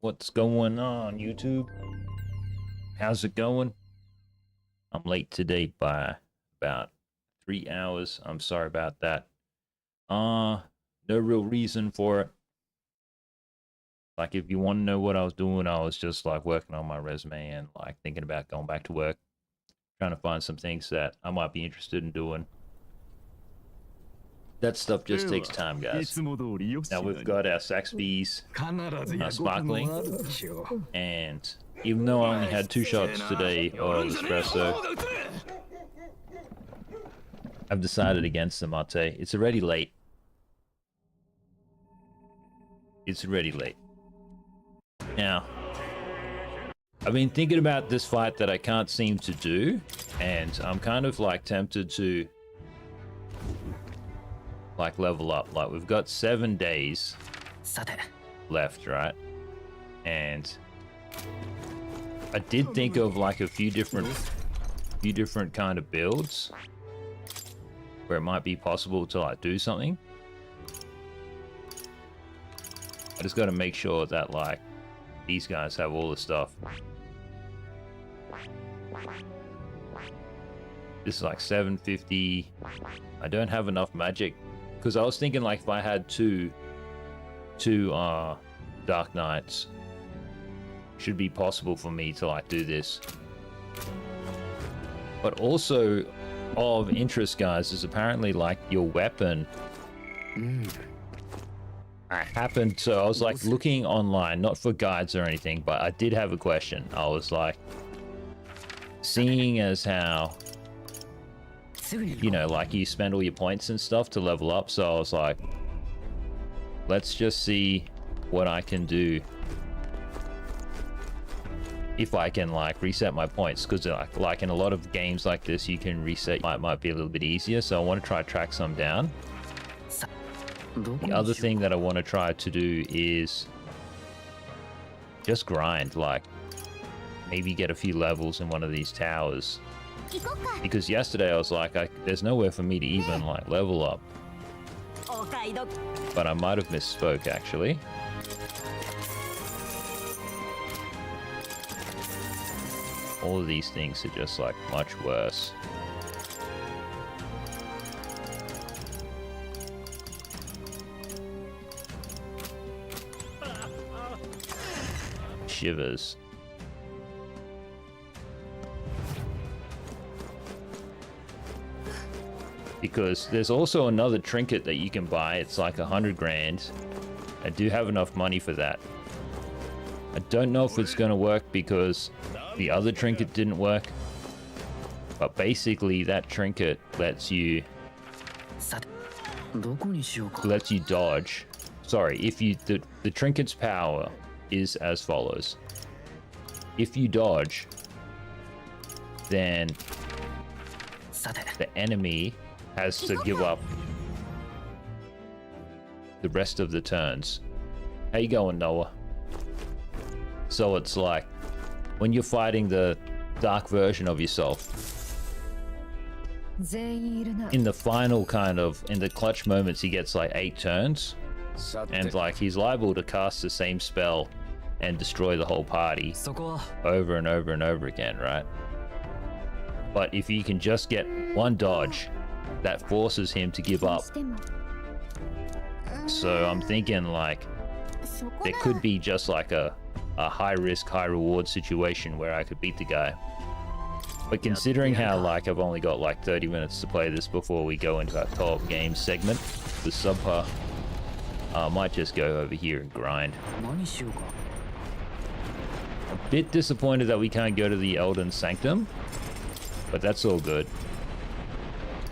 What's going on, YouTube? How's it going? I'm late today by about 3 hours. I'm sorry about that. No real reason for it. Like, if you want to know what I was doing, I was just like working on my resume and like thinking about going back to work, trying to find some things that I might be interested in doing. That stuff just takes time, guys. Now we've got our Saxby's sparkling, and even though I only had 2 shots today of espresso, I've decided against the mate. It's already late. It's already late. Now, I've been thinking about this fight that I can't seem to do, and I'm kind of like tempted to like level up. Like, we've got 7 days left, right? And I did think of like a few different kind of builds where it might be possible to like do something. I just got to make sure that like these guys have all the stuff. This is like 750. I don't have enough magic. Because I was thinking, like, if I had two Dark Knights, should be possible for me to like do this. But also of interest, guys, is apparently like your weapon. I was like looking online, not for guides or anything, but I did have a question. I was like, seeing as how, you know, like you spend all your points and stuff to level up, so I was like, let's just see what I can do if I can like reset my points, because like in a lot of games like this you can reset, might be a little bit easier, so I want to try to track some down. The other thing that I want to try to do is just grind, like maybe get a few levels in one of these towers. Because yesterday I was like, there's nowhere for me to even like level up. But I might have misspoke actually. All of these things are just like much worse. Shivers. Because there's also another trinket that you can buy. It's like 100 grand. I do have enough money for that. I don't know if it's going to work because the other trinket didn't work. But basically that trinket lets you dodge. Sorry, if you the trinket's power is as follows. If you dodge, then the enemy has to give up the rest of the turns. How you going, Noah? So it's like when you're fighting the dark version of yourself, in the final kind of, in the clutch moments, he gets like 8 turns, and like he's liable to cast the same spell and destroy the whole party over and over and over again, right? But if you can just get one dodge, that forces him to give up. So I'm thinking like there could be just like a high risk, high reward situation where I could beat the guy. But considering how like I've only got like 30 minutes to play this before we go into our co-op game segment, the Subpar, I might just go over here and grind. A bit disappointed that we can't go to the Elden Sanctum, but that's all good.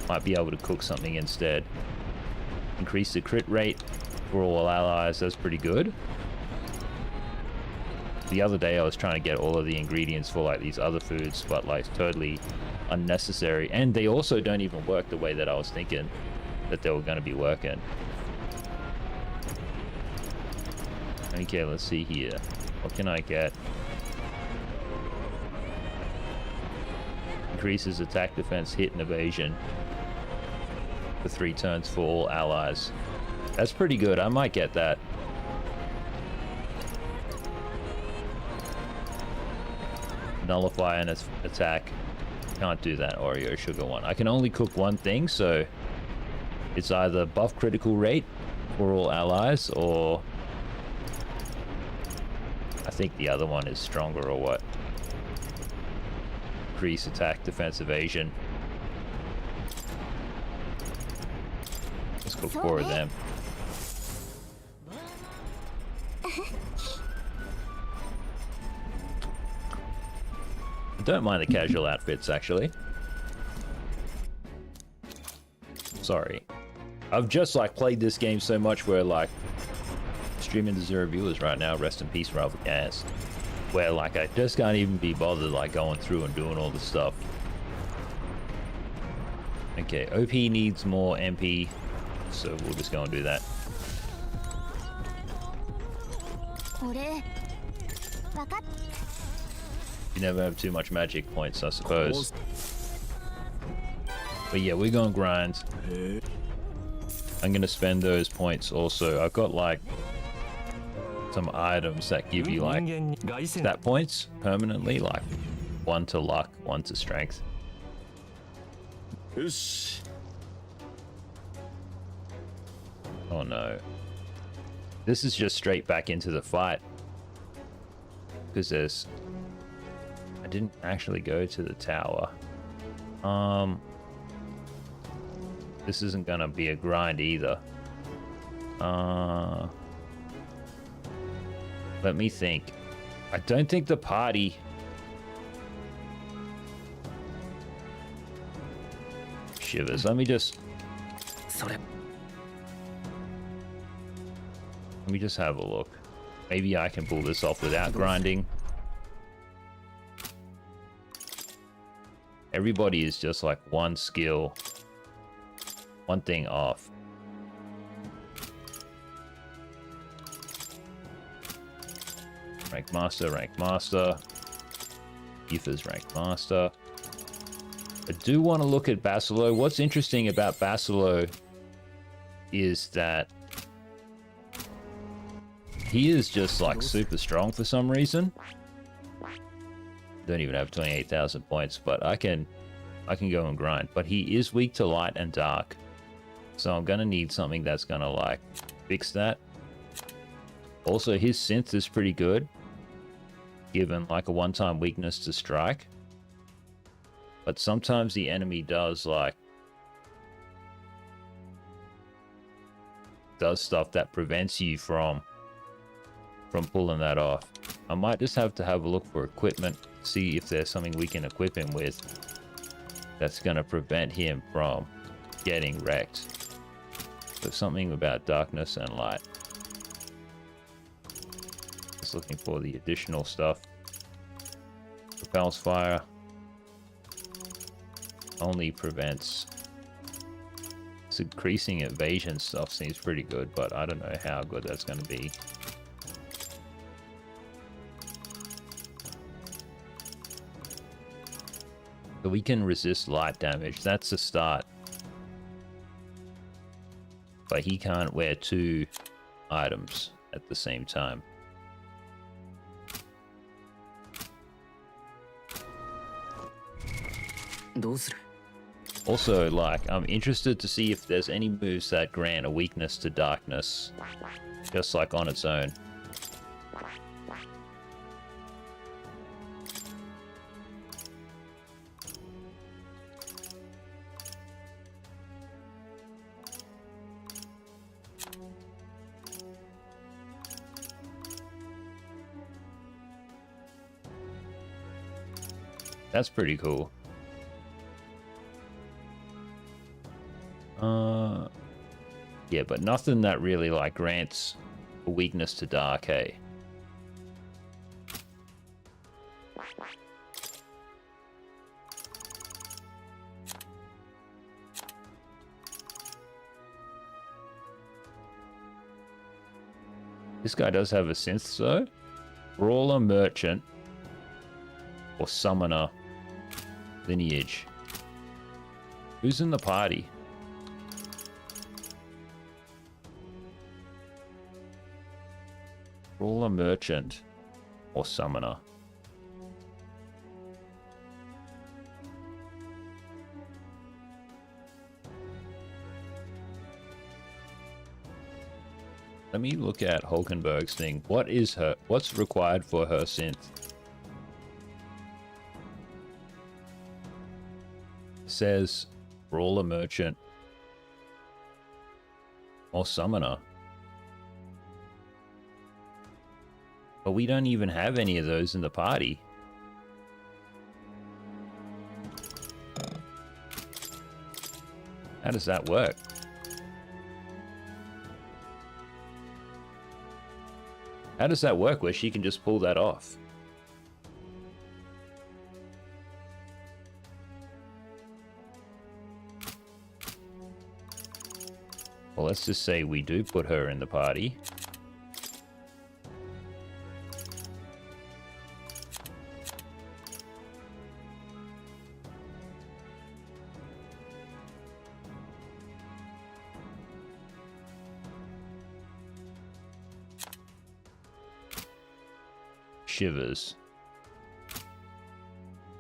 Might be able to cook something instead. Increase the crit rate for all allies, that's pretty good. The other day I was trying to get all of the ingredients for like these other foods, but like totally unnecessary, and they also don't even work the way that I was thinking that they were going to be working. Okay, let's see here. What can I get? Increases attack, defense, hit, and evasion for 3 turns for all allies. That's pretty good. I might get that. nullify an attack. Can't do that Oreo sugar one. I can only cook one thing, so it's either buff critical rate for all allies, or I think the other one is stronger or what. Increase attack, defense, evasion. Let's cook 4 of them. I don't mind the casual outfits, actually. Sorry. I've just, like, played this game so much where, like, streaming to 0 viewers right now, rest in peace, Rival Gaz. Where, like, I just can't even be bothered, like, going through and doing all this stuff. Okay, OP needs more MP, so we'll just go and do that. You never have too much magic points, I suppose. But yeah, we're gonna grind. I'm gonna spend those points also. I've got like some items that give you like stat points permanently, like 1 to luck, 1 to strength. Oh no. This is just straight back into the fight. Because there's... I didn't actually go to the tower. This isn't gonna be a grind either. Let me think. I don't think the party... Shivers. Let me just have a look. Maybe I can pull this off without grinding. Everybody is just like one skill, one thing off. Rank master. Ether's rank master. I do want to look at Basilo. What's interesting about Basilo is that he is just like super strong for some reason. Don't even have 28,000 points, but I can go and grind. But he is weak to light and dark, so I'm gonna need something that's gonna like fix that. Also, his synth is pretty good, given like a one-time weakness to strike. But sometimes the enemy does like stuff that prevents you from pulling that off. I might just have to have a look for equipment, see if there's something we can equip him with that's going to prevent him from getting wrecked. So something about darkness and light. Just looking for the additional stuff. Repels fire. Only prevents... It's increasing evasion stuff seems pretty good, but I don't know how good that's going to be. So we can resist light damage. That's a start. But he can't wear 2 items at the same time. Also, like, I'm interested to see if there's any moves that grant a weakness to darkness, just like on its own. That's pretty cool. Yeah, but nothing that really like grants a weakness to dark, hey? This guy does have a synth though. Brawler, merchant, or summoner lineage. Who's in the party? Brawler, merchant, or summoner. Let me look at Hulkenberg's thing. What's required for her synth? It says Brawler Merchant or Summoner. But we don't even have any of those in the party. How does that work? How does that work where she can just pull that off? Well, let's just say we do put her in the party. Shivers.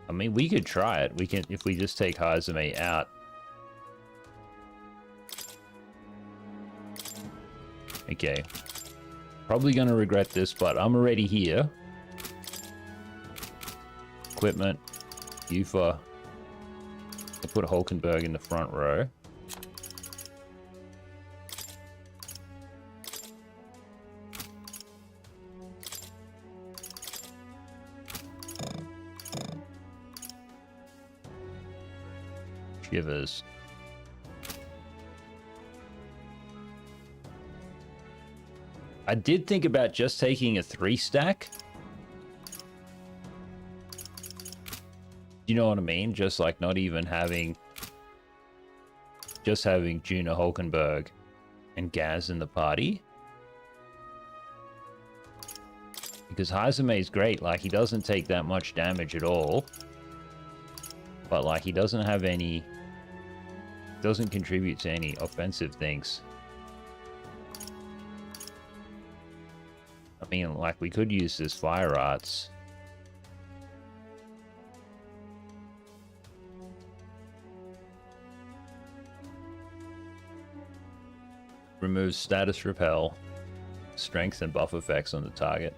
I mean, we could try it. We can, if we just take Hazume out. Okay. Probably gonna regret this, but I'm already here. Equipment. Yufa. I'll put Hulkenberg in the front row. Shivers. I did think about just taking a 3-stack. You know what I mean? Just like not even having... Just having Juna Hulkenberg and Gaz in the party. Because Hazume is great. Like, he doesn't take that much damage at all. But, like, he doesn't have any... Doesn't contribute to any offensive things. I mean, like, we could use this fire arts. Removes status repel, strength and buff effects on the target.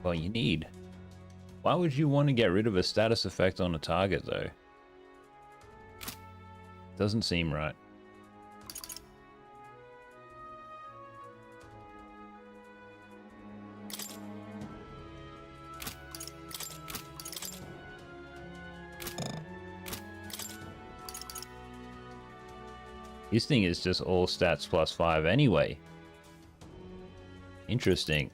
Well, you need. Why would you want to get rid of a status effect on a target, though? Doesn't seem right. This thing is just all stats +5 anyway. Interesting.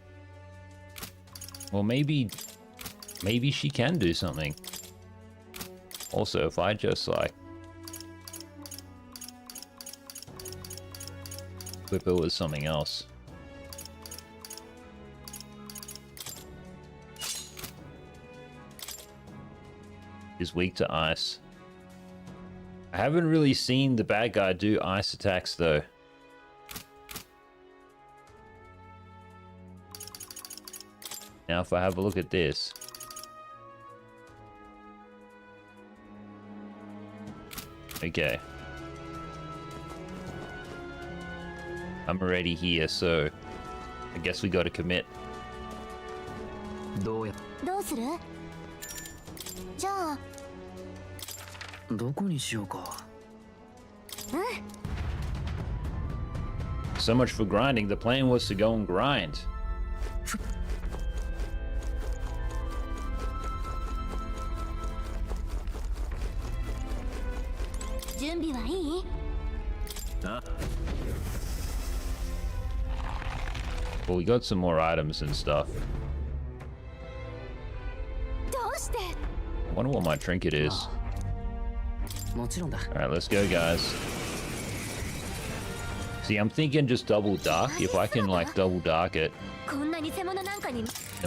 Well, maybe she can do something. Also, if I just, like, equip it with something else. Is weak to ice. I haven't really seen the bad guy do ice attacks, though. Now, if I have a look at this. Okay. I'm already here, so I guess we gotta commit. So much for grinding. The plan was to go and grind. Well, we got some more items and stuff. I wonder what my trinket is. Alright, let's go, guys. See, I'm thinking just double dark. If I can, like, double dark it, then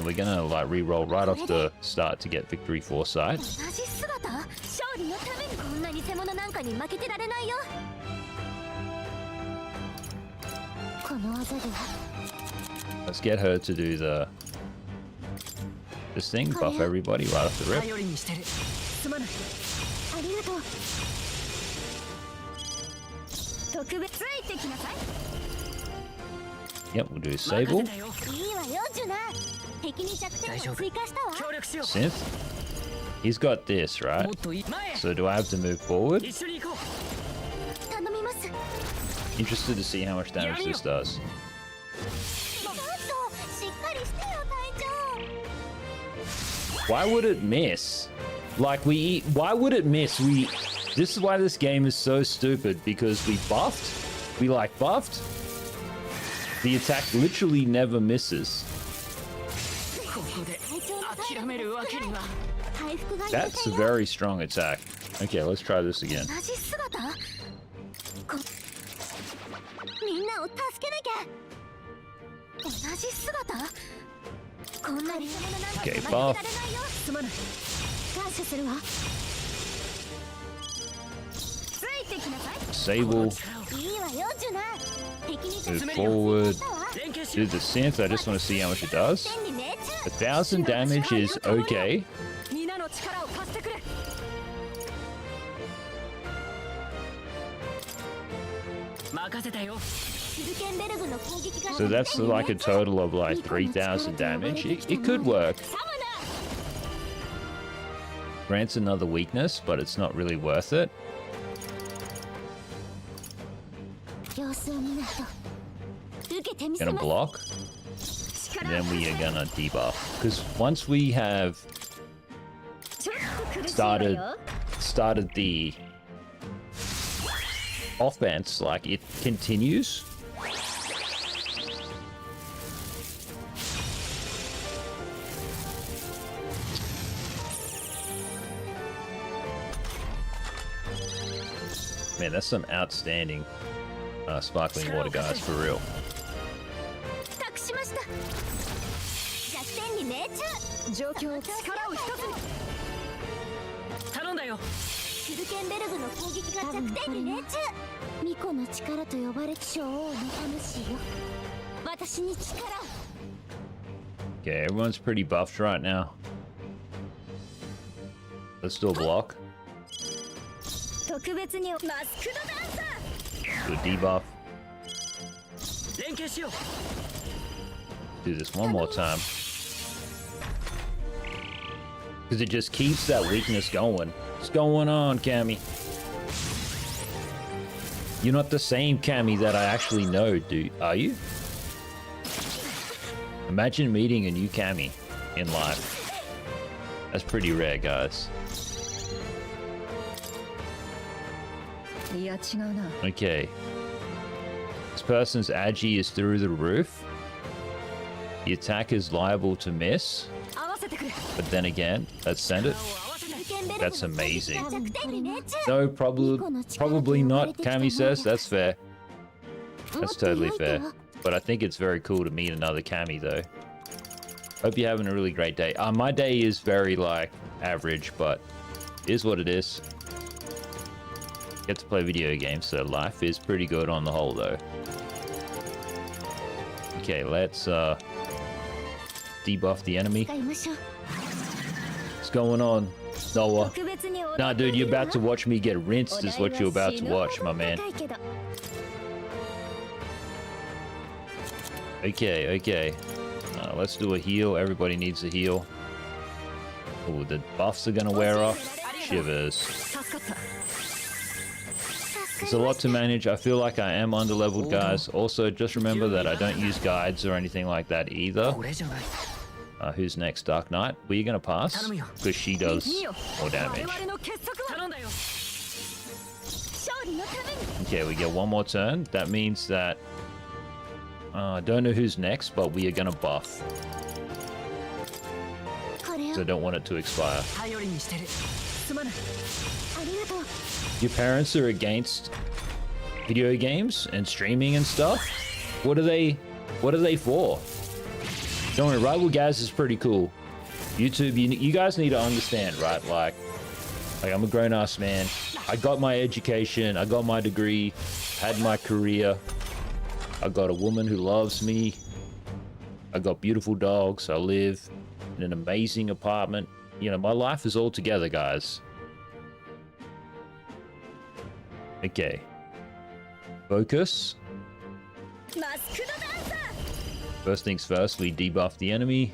we're gonna, like, re-roll right off the start to get victory foresight. Let's get her to do this thing, buff everybody right off the rip. Yep, we'll do sable. Synth. He's got this, right? So do I have to move forward? Interested to see how much damage this does. Why would it miss? Like why would it miss? This is why this game is so stupid, because we buffed. The attack literally never misses. That's a very strong attack. Okay, let's try this again. Okay, buff. Sable. Move forward. Do the synth. I just want to see how much it does. 1,000 damage is okay. So that's like a total of like 3,000 damage. It could work. Grants another weakness, but it's not really worth it. Gonna block. And then we are gonna debuff. Because once we have started the offense, like, it continues. Man, that's some outstanding sparkling water, guys, for real. Okay, everyone's pretty buffed right now. Let's do a block. Do a debuff. Do this one more time. Because it just keeps that weakness going. What's going on, Cammy? You're not the same Cammy that I actually know, are you? Imagine meeting a new Cammy in life. That's pretty rare, guys. Okay. This person's agi is through the roof. The attack is liable to miss. But then again, let's send it. That's amazing. No, probably not, Cammy says. That's fair. That's totally fair. But I think it's very cool to meet another Cammy, though. Hope you're having a really great day. My day is very, like, average, but it is what it is. Get to play video games, so life is pretty good on the whole, though. Okay, let's debuff the enemy. What's going on, Noah? Nah, dude, you're about to watch me get rinsed is what you're about to watch, my man. Okay. Let's do a heal. Everybody needs a heal. Oh, the buffs are gonna wear off. Shivers. It's a lot to manage. I feel like I am under-leveled, guys. Also, just remember that I don't use guides or anything like that either. Who's next? Dark Knight? Were you gonna pass? Because she does more damage. Okay, we get one more turn. That means that... I don't know who's next, but we are gonna buff. So I don't want it to expire. Your parents are against video games and streaming and stuff? What are they for? Don't worry, Rival Gaz is pretty cool. YouTube, you guys need to understand, right? Like I'm a grown-ass man. I got my education, I got my degree, had my career. I got a woman who loves me. I got beautiful dogs. I live in an amazing apartment. You know, my life is all together, guys. Okay. Focus. First things first, we debuff the enemy.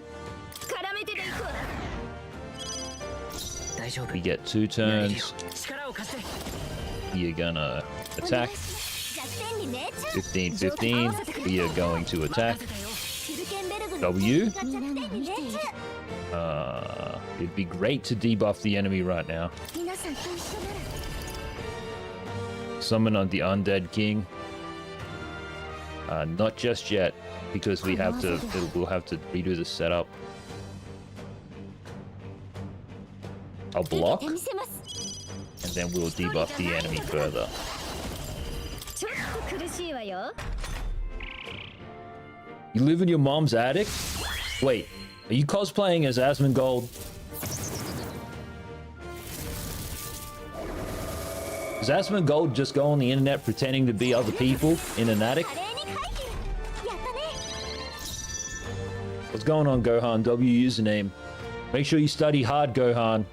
We get 2 turns. You're gonna attack. 15-15. We are going to attack. W. It'd be great to debuff the enemy right now. Summon on the Undead King. Not just yet, because we'll have to redo the setup. I'll block, and then we'll debuff the enemy further. You live in your mom's attic? Wait, are you cosplaying as Asmongold? Does Asmongold just go on the internet pretending to be other people in an attic? What's going on, Gohan? W username. Make sure you study hard, Gohan.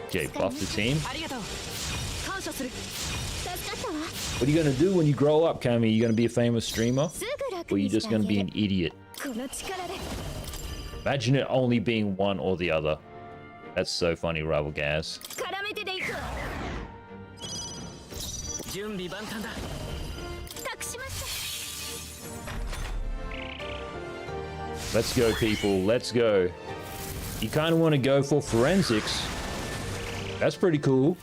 Okay, buff the team. What are you gonna do when you grow up, Kami? You gonna be a famous streamer? Or are you just gonna be an idiot? Imagine it only being one or the other. That's so funny, Rival Gaz. Let's go, people. Let's go. You kind of want to go for forensics. That's pretty cool.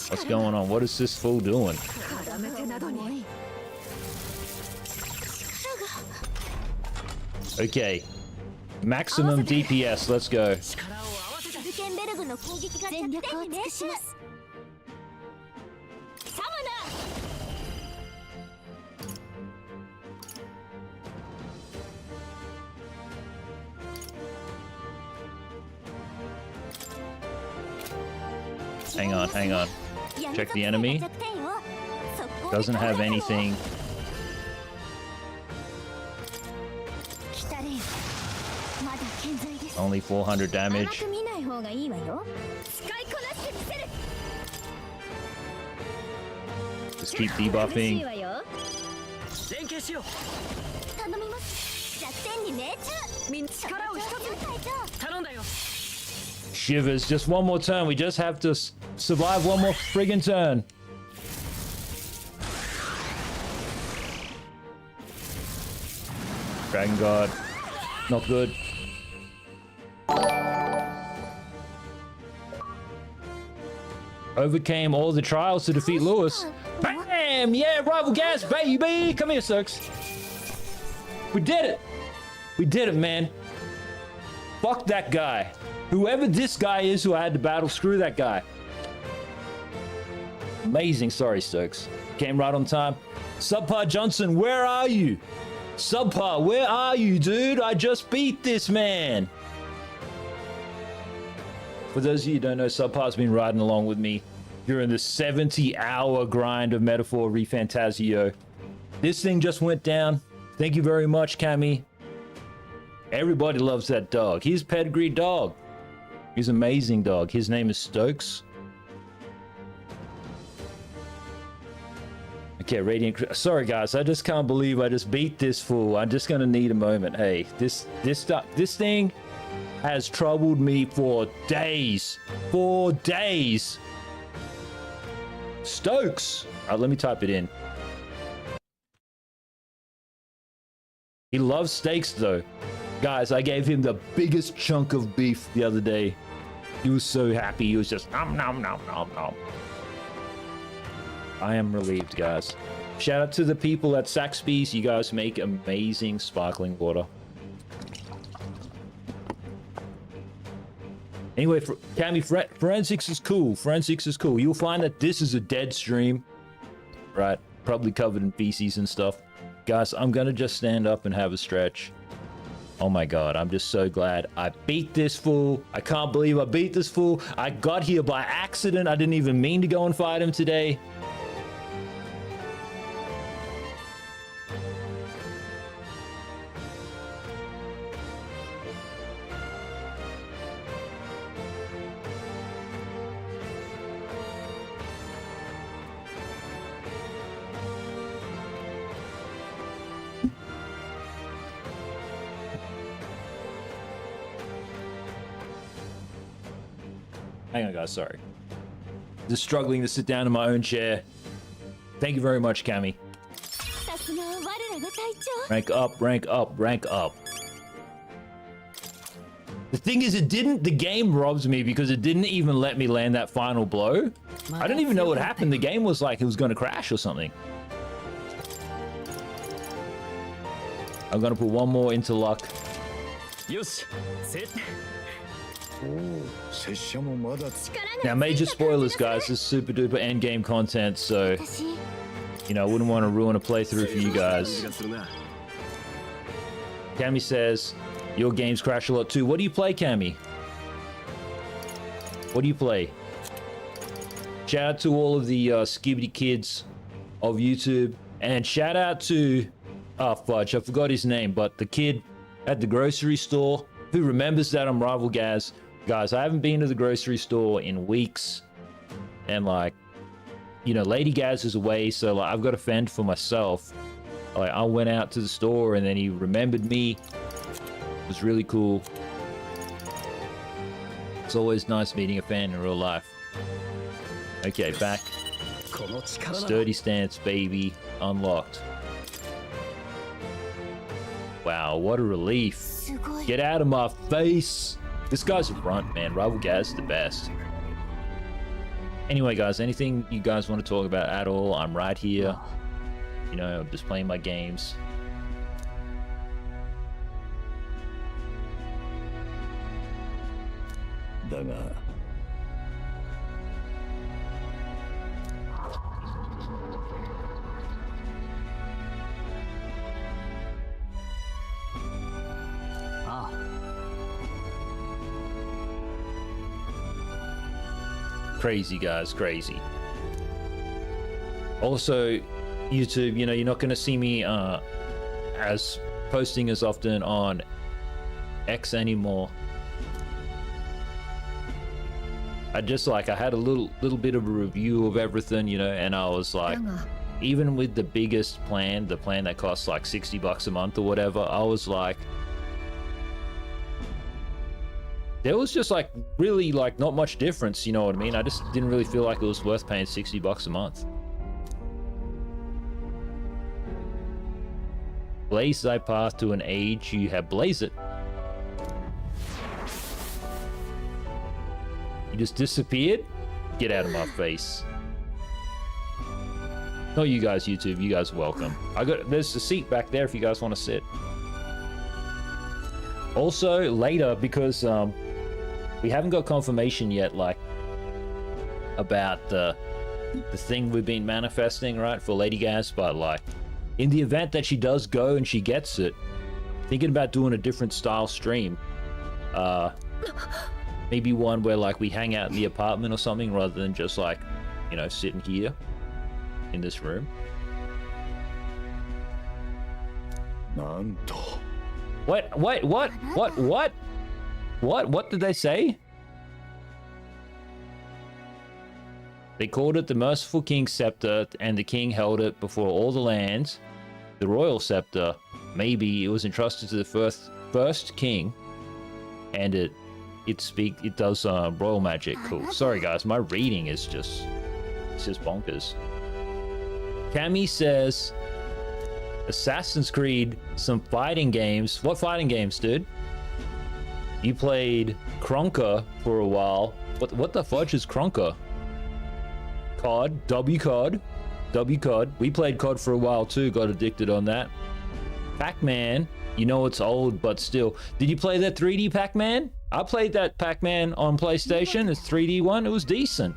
What's going on? What is this fool doing? Okay. Maximum DPS. Let's go. Hang on, hang on. Check the enemy. Doesn't have anything. Only 400 damage. Just keep debuffing. Shivers, just one more turn. We just have to survive one more friggin' turn. Dragon God. Not good. Overcame all the trials to defeat Lewis. Bam! Yeah, Rival Gaz, baby! Come here, Cirques. We did it! We did it, man. Fuck that guy. Whoever this guy is who I had to battle, screw that guy. Amazing. Sorry, Stokes. Came right on time. Subpar Johnson, where are you? Subpar, where are you, dude? I just beat this man. For those of you who don't know, Subpar's been riding along with me during the 70-hour grind of Metaphor ReFantazio. This thing just went down. Thank you very much, Kami. Everybody loves that dog. He's a pedigree dog. He's an amazing dog. His name is Stokes. Okay, Radiant. Sorry, guys. I just can't believe I just beat this fool. I'm just gonna need a moment. Hey, this thing has troubled me for days. 4 days. Stokes. All right, let me type it in. He loves steaks, though. Guys, I gave him the biggest chunk of beef the other day. He was so happy. He was just nom nom nom nom nom. I am relieved, guys. Shout out to the people at Saxby's. You guys make amazing sparkling water. Anyway, Kami, forensics is cool. Forensics is cool. You'll find that this is a dead stream, right? probably covered in feces and stuff. Guys, I'm gonna just stand up and have a stretch. Oh my god, I'm just so glad I beat this fool. I can't believe I beat this fool. I got here by accident. I didn't even mean to go and fight him today. Hang on, guys, sorry. Just struggling to sit down in my own chair. Thank you very much, Cammy. Rank up, rank up, rank up. The thing is, the game robs me because it didn't even let me land that final blow. I don't even know what happened. The game was like it was going to crash or something. I'm going to put one more into luck. Yes, sit. Now, major spoilers, guys. This is super duper end game content, so you know I wouldn't want to ruin a playthrough for you guys. Cammy says your games crash a lot too. What do you play, Cammy? What do you play? Shout out to all of the Skibidi kids of YouTube, and shout out to fudge, I forgot his name, but the kid at the grocery store who remembers that I'm Rival Gaz. Guys, I haven't been to the grocery store in weeks, and like, you know, Lady Gaz is away, so like I've got to fend for myself. Like, I went out to the store and then he remembered me. It was really cool. It's always nice meeting a fan in real life. Okay, back. Sturdy stance, baby. Unlocked. Wow, what a relief. Get out of my face. This guy's a front, man. Rival Gaz is the best. Anyway, guys, anything you guys want to talk about at all, I'm right here. You know, I'm just playing my games. Crazy, guys, crazy. Also, YouTube, you know, you're not going to see me as posting as often on X anymore. I just like, I had a little bit of a review of everything, you know, and I was like, even with the biggest plan, the plan that costs like $60 a month or whatever, I was like, there was just like really like not much difference, you know what I mean? I just didn't really feel like it was worth paying $60 a month. Blaze thy path to an age you have blazed it. You just disappeared? Get out of my face. Not you guys, YouTube. You guys are welcome. There's a seat back there if you guys want to sit. Also, later, because we haven't got confirmation yet, like, about the thing we've been manifesting, right, for Lady Gaz, but like, in the event that she does go and she gets it, thinking about doing a different style stream. Maybe one where like we hang out in the apartment or something rather than just like, you know, sitting here in this room. What did they say? They called it the Merciful King's Scepter, and the king held it before all the lands. The royal scepter, maybe it was entrusted to the first king, and it does royal magic. Cool. Sorry guys, my reading is just bonkers. Cammy says Assassin's Creed, some fighting games. What fighting games, dude? You played Kronka for a while. What the fudge is Kronka? COD, W-COD. We played COD for a while too, got addicted on that. Pac-Man, you know it's old, but still. Did you play that 3D Pac-Man? I played that Pac-Man on PlayStation, it's 3D one, it was decent.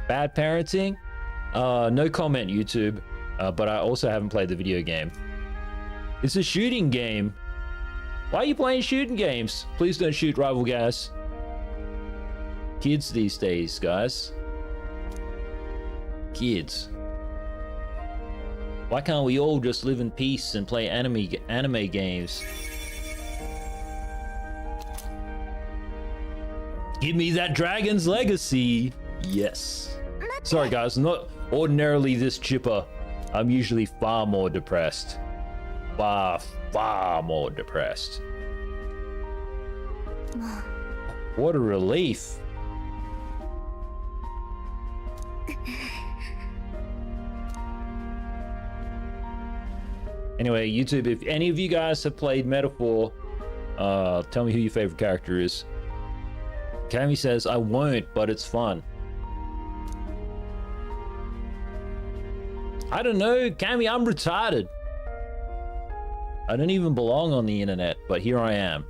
Bad Parenting, No comment, YouTube. But I also haven't played the video game. It's a shooting game. Why are you playing shooting games? Please don't shoot Rival Gaz. Kids these days, guys. Kids. Why can't we all just live in peace and play anime games? Give me that Dragon's Legacy. Yes. Sorry guys, I'm not ordinarily this chipper. I'm usually far more depressed. Far more depressed. What a relief. Anyway, YouTube, if any of you guys have played Metaphor, tell me who your favorite character is. Cammy says, I won't, but it's fun. I don't know, Cammy, I'm retarded. I don't even belong on the internet, but here I am.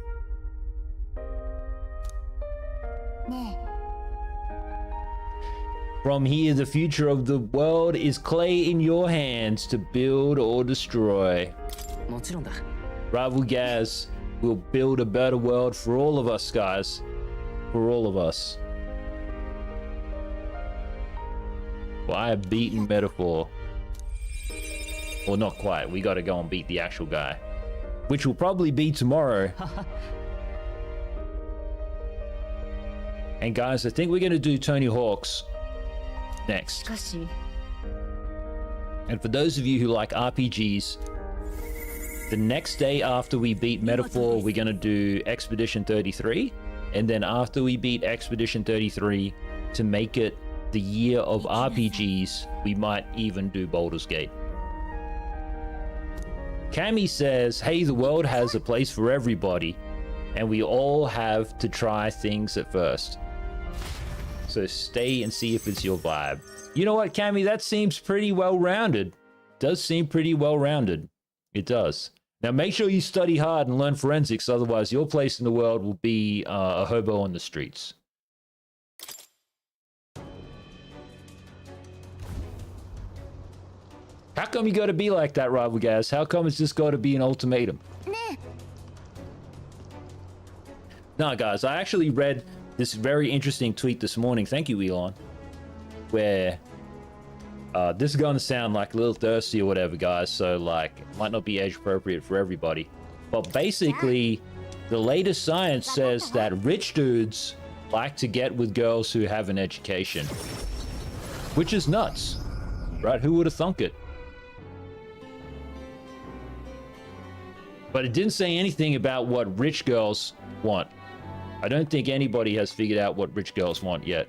From here, the future of the world is clay in your hands to build or destroy. Rival Gaz will build a better world for all of us, guys. For all of us. Well, I have beaten Metaphor. Well, not quite. We gotta go and beat the actual guy. Which will probably be tomorrow. And guys, I think we're gonna do Tony Hawk's next. And for those of you who like RPGs, the next day after we beat Metaphor, we're gonna do Expedition 33. And then after we beat Expedition 33, to make it the year of RPGs, we might even do Baldur's Gate. Cammy says, hey, the world has a place for everybody, and we all have to try things at first. So stay and see if it's your vibe. You know what, Cammy? That seems pretty well-rounded. Does seem pretty well-rounded. It does. Now make sure you study hard and learn forensics, otherwise your place in the world will be a hobo on the streets. How come you gotta be like that, Rival Gaz? How come it's just gotta be an ultimatum? No, guys, I actually read this very interesting tweet this morning. Thank you, Elon. Where this is gonna sound like a little thirsty or whatever, guys, so like it might not be age appropriate for everybody. But basically, the latest science says that rich dudes like to get with girls who have an education. Which is nuts, right? Who would have thunk it? But it didn't say anything about what rich girls want. I don't think anybody has figured out what rich girls want yet.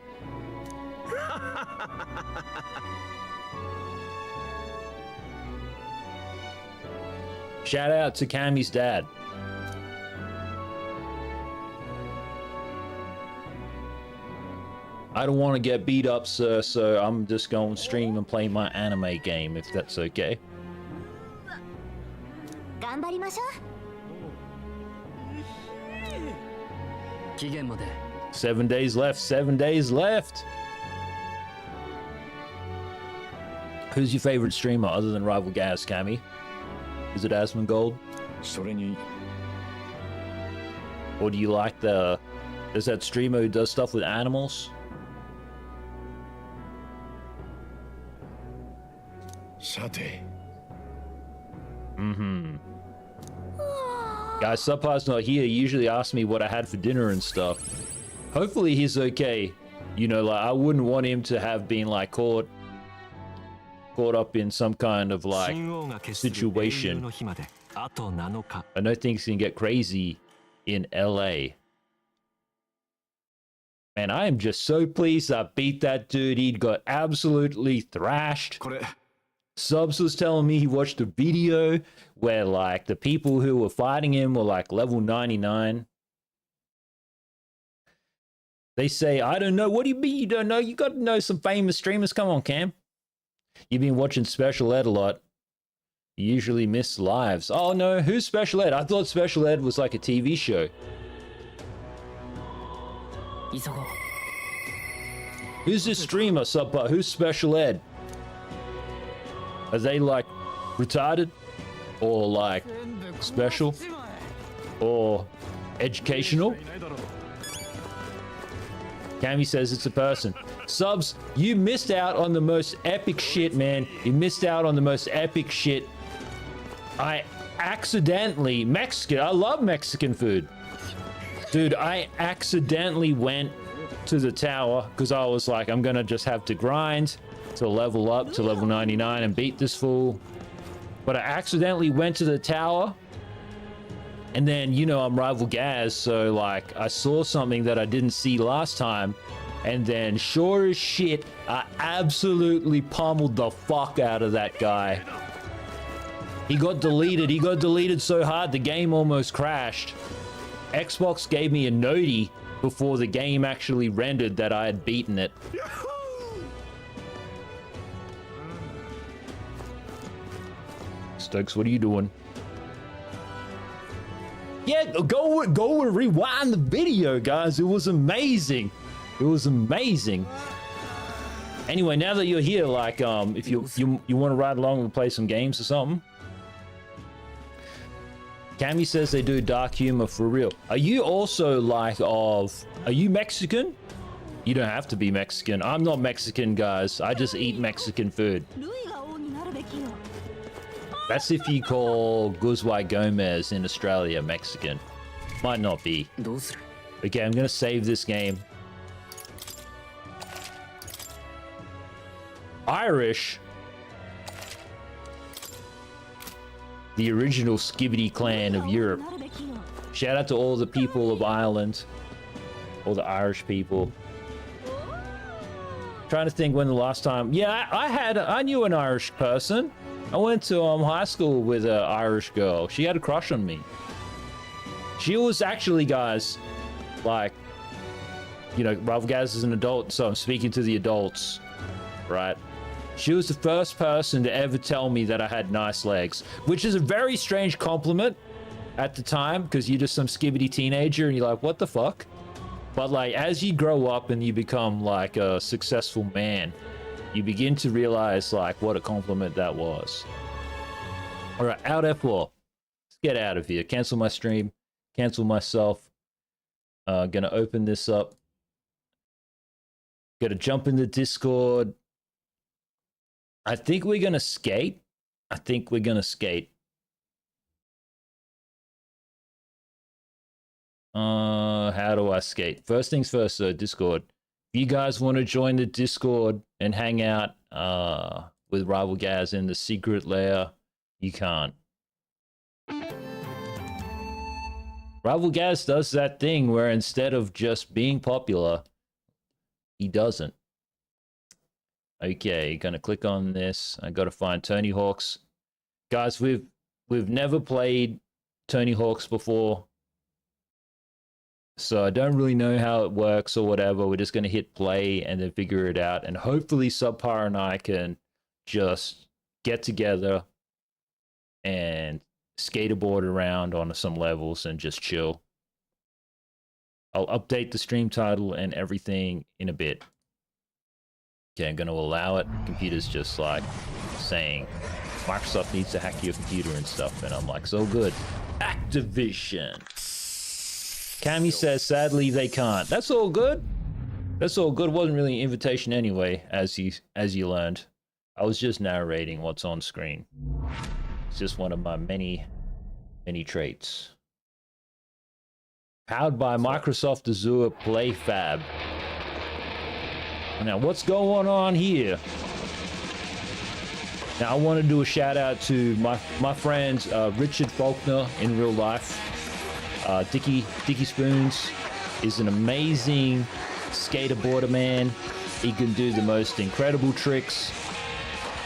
Shout out to Cammy's dad. I don't want to get beat up, sir, so I'm just going to stream and play my anime game, if that's okay. 頑張りましょう。期限まで 7 days left. 7 days left. Who's your favorite streamer other than Rival Gaz, Cammy? Is it Asmongold? それに Or do you like the... Is that streamer who does stuff with animals? さて Guys, Subpar's not here. He usually asks me what I had for dinner and stuff. Hopefully he's okay. You know, like, I wouldn't want him to have been, like, caught up in some kind of, like, situation. I know things can get crazy in LA. Man, I am just so pleased I beat that dude. He got absolutely thrashed. これ Subs was telling me he watched a video where, like, the people who were fighting him were, like, level 99. They say, I don't know. What do you mean you don't know? You got to know some famous streamers. Come on, Cam. You've been watching Special Ed a lot. You usually miss lives. Oh, no. Who's Special Ed? I thought Special Ed was like a TV show. 急ごう。 Who's this streamer, Subpar? Who's Special Ed? Are they like retarded or like special or educational? Cammy says it's a person. Subs, you missed out on the most epic shit, man. You missed out on the most epic shit. I accidentally, Mexican, I love Mexican food. Dude, I accidentally went to the tower because I was like, I'm gonna just have to grind to level up to level 99 and beat this fool. But I accidentally went to the tower, and then, you know, I'm Rival Gaz, so like I saw something that I didn't see last time, and then sure as shit, I absolutely pummeled the fuck out of that guy. He got deleted. He got deleted so hard the game almost crashed. Xbox gave me a noti before the game actually rendered that I had beaten it. Stokes, what are you doing? Yeah, go and rewind the video, guys. It was amazing. It was amazing. Anyway, now that you're here, like, if you want to ride along and play some games or something. Cammy says they do dark humor for real. Are you also like are you Mexican? You don't have to be Mexican. I'm not Mexican, guys. I just eat Mexican food. That's if you call Guzwai Gomez in Australia Mexican. Might not be. Okay, I'm gonna save this game. Irish. The original Skibbity clan of Europe. Shout out to all the people of Ireland. All the Irish people. Trying to think when the last time... Yeah, I knew an Irish person. I went to high school with an Irish girl. She had a crush on me. She was actually, guys, like... You know, Rival Gaz is an adult, so I'm speaking to the adults. Right? She was the first person to ever tell me that I had nice legs, which is a very strange compliment at the time, because you're just some skibbity teenager and you're like, what the fuck? But like, as you grow up and you become like a successful man, you begin to realize like what a compliment that was. All right, out F4. Let's get out of here. Cancel my stream. Cancel myself. Gonna open this up. Gotta jump in the Discord. I think we're gonna skate. How do I skate? First things first, Discord. If you guys want to join the Discord and hang out with Rival Gaz in the secret lair, you can't. Rival Gaz does that thing where instead of just being popular, he doesn't. Okay, gonna click on this. I gotta find Tony Hawk's. Guys, we've never played Tony Hawk's before, so I don't really know how it works or whatever. We're just gonna hit play and then figure it out, and hopefully Subpar and I can just get together and skateboard around on some levels and just chill. I'll update the stream title and everything in a bit. Okay, I'm going to allow it. Computer's just like saying Microsoft needs to hack your computer and stuff, and I'm like, so good. Activision. Cammy says, sadly, they can't. That's all good. That's all good. Wasn't really an invitation anyway, as you learned. I was just narrating what's on screen. It's just one of my many traits. Powered by Microsoft Azure PlayFab. Now, what's going on here? Now, I want to do a shout out to my friend Richard Faulkner in real life. Dicky Spoons is an amazing skateboarder, man. He can do the most incredible tricks.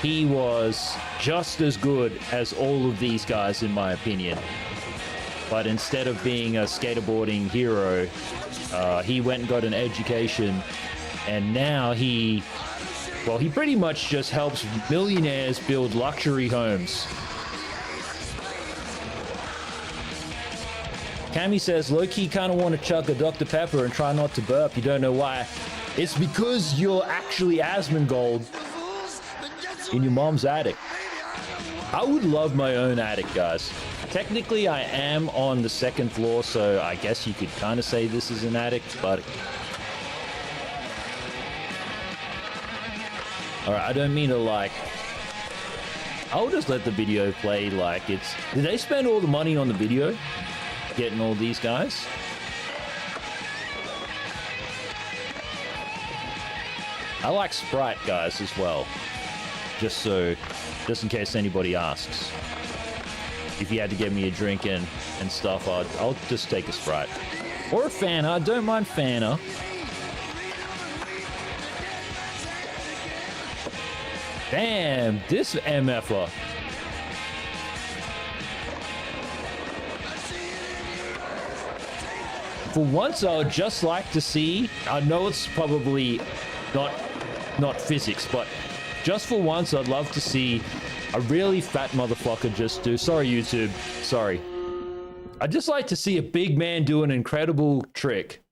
He was just as good as all of these guys, in my opinion. But instead of being a skateboarding hero, he went and got an education. And now he pretty much just helps millionaires build luxury homes. Cammy says, low-key kind of want to chug a Dr. Pepper and try not to burp. You don't know why. It's because you're actually Asmongold in your mom's attic. I would love my own attic, guys. Technically, I am on the second floor, so I guess you could kind of say this is an attic, but... Alright, I don't mean to, like... I'll just let the video play like it's... Did they spend all the money on the video? Getting all these guys? I like Sprite, guys, as well. Just in case anybody asks. If you had to get me a drink and stuff, I'll just take a Sprite. Or a Fanta, I don't mind Fanta. Damn, this MFer. For once, I would just like to see, I know it's probably not physics, but just for once, I'd love to see a really fat motherfucker just do, sorry YouTube, sorry. I'd just like to see a big man do an incredible trick.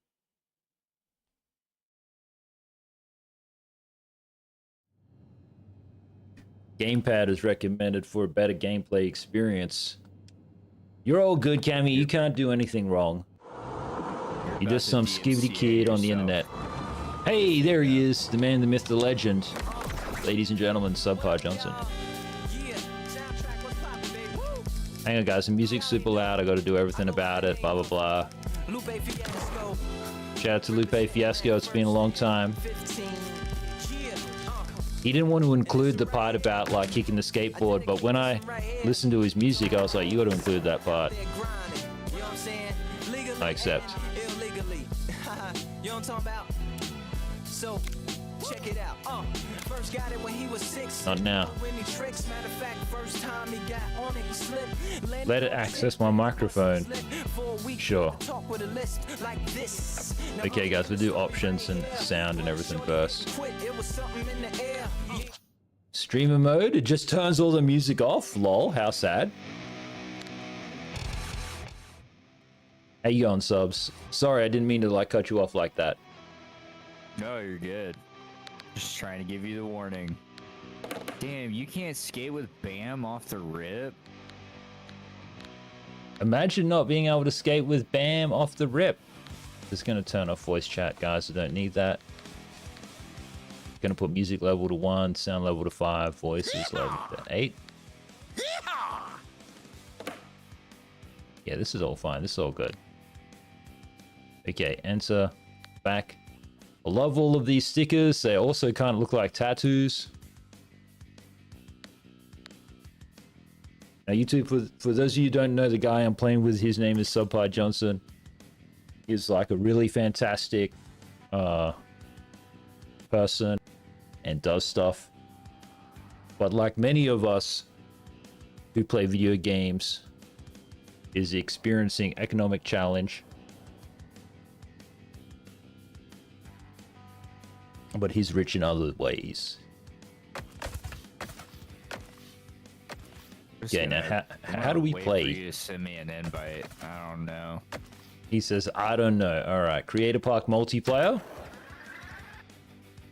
Gamepad is recommended for a better gameplay experience. You're all good, Cammy. You can't do anything wrong. You're just some skivvy kid on the internet. Hey, there he is. The man, the myth, the legend. Ladies and gentlemen, Subpar Johnson. Hang on, guys. The music's super loud. I got to do everything about it. Blah, blah, blah. Shout out to Lupe Fiasco. It's been a long time. He didn't want to include the part about like kicking the skateboard, but when I listened to his music, I was like, you got to include that part. I accept. So check it out. First got it when he was 6. Not now. Let it access my microphone. Sure. Okay, guys, we'll do options and sound and everything first. Streamer mode, it just turns all the music off. Lol, how sad. How you going, subs? Sorry, I didn't mean to like cut you off like that. No, you're good. Just trying to give you the warning. Damn, you can't skate with BAM off the rip? Imagine not being able to skate with BAM off the rip. Just gonna turn off voice chat, guys. I don't need that. Gonna put music level to 1, sound level to 5, voices level to 8. Yeah, this is all fine. This is all good. Okay, enter. Back. I love all of these stickers. They also kind of look like tattoos. Now, YouTube, for those of you who don't know the guy I'm playing with, his name is Subpar Johnson. He's like a really fantastic person and does stuff. But like many of us who play video games, is experiencing economic challenge. But he's rich in other ways. Okay, now how do we play? For you to send me an invite. I don't know. He says, I don't know. All right, Creator Park multiplayer.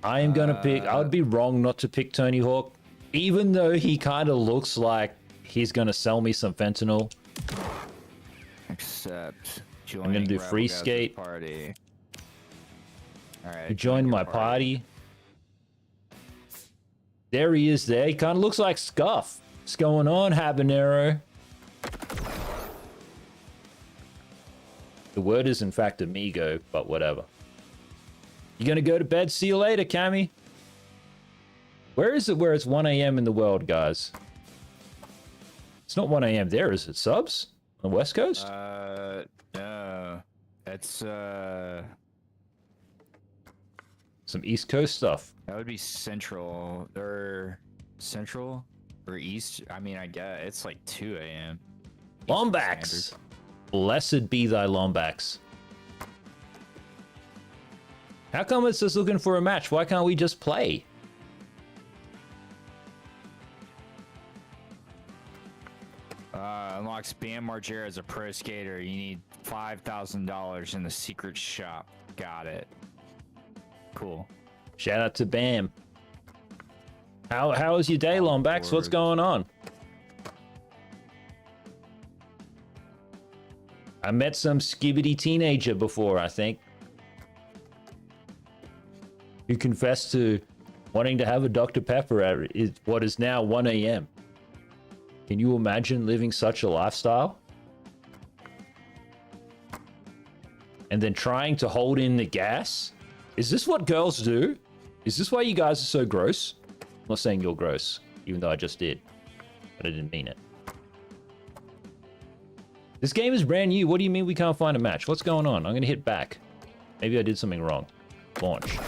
I am gonna pick. I would be wrong not to pick Tony Hawk, even though he kind of looks like he's gonna sell me some fentanyl. Except I'm gonna do free skate. Party. All right. Join my party. There he is. There. He kind of looks like Scuff. What's going on, Habanero? The word is in fact amigo, but whatever. You gonna go to bed? See you later, Cammy. Where is it where it's 1 a.m. in the world, guys? It's not 1 a.m. there, is it, subs? On the West Coast? No. It's, some East Coast stuff. that would be central, or east. I mean, I guess it's like 2 a.m. Lombax. Blessed be thy Lombax. How come it's just looking for a match? Why can't we just play? Unlocks Bam Margera as a pro skater. You need $5,000 in the secret shop. Got it. Cool. Shout out to Bam. How was your day, Lombax? What's going on? I met some skibbity teenager before, I think, who confessed to wanting to have a Dr. Pepper at what is now 1 a.m. Can you imagine living such a lifestyle? And then trying to hold in the gas? Is this what girls do? Is this why you guys are so gross? I'm not saying you're gross, even though I just did, but I didn't mean it. This game is brand new. What do you mean we can't find a match? What's going on? I'm gonna hit back. Maybe I did something wrong. Launch.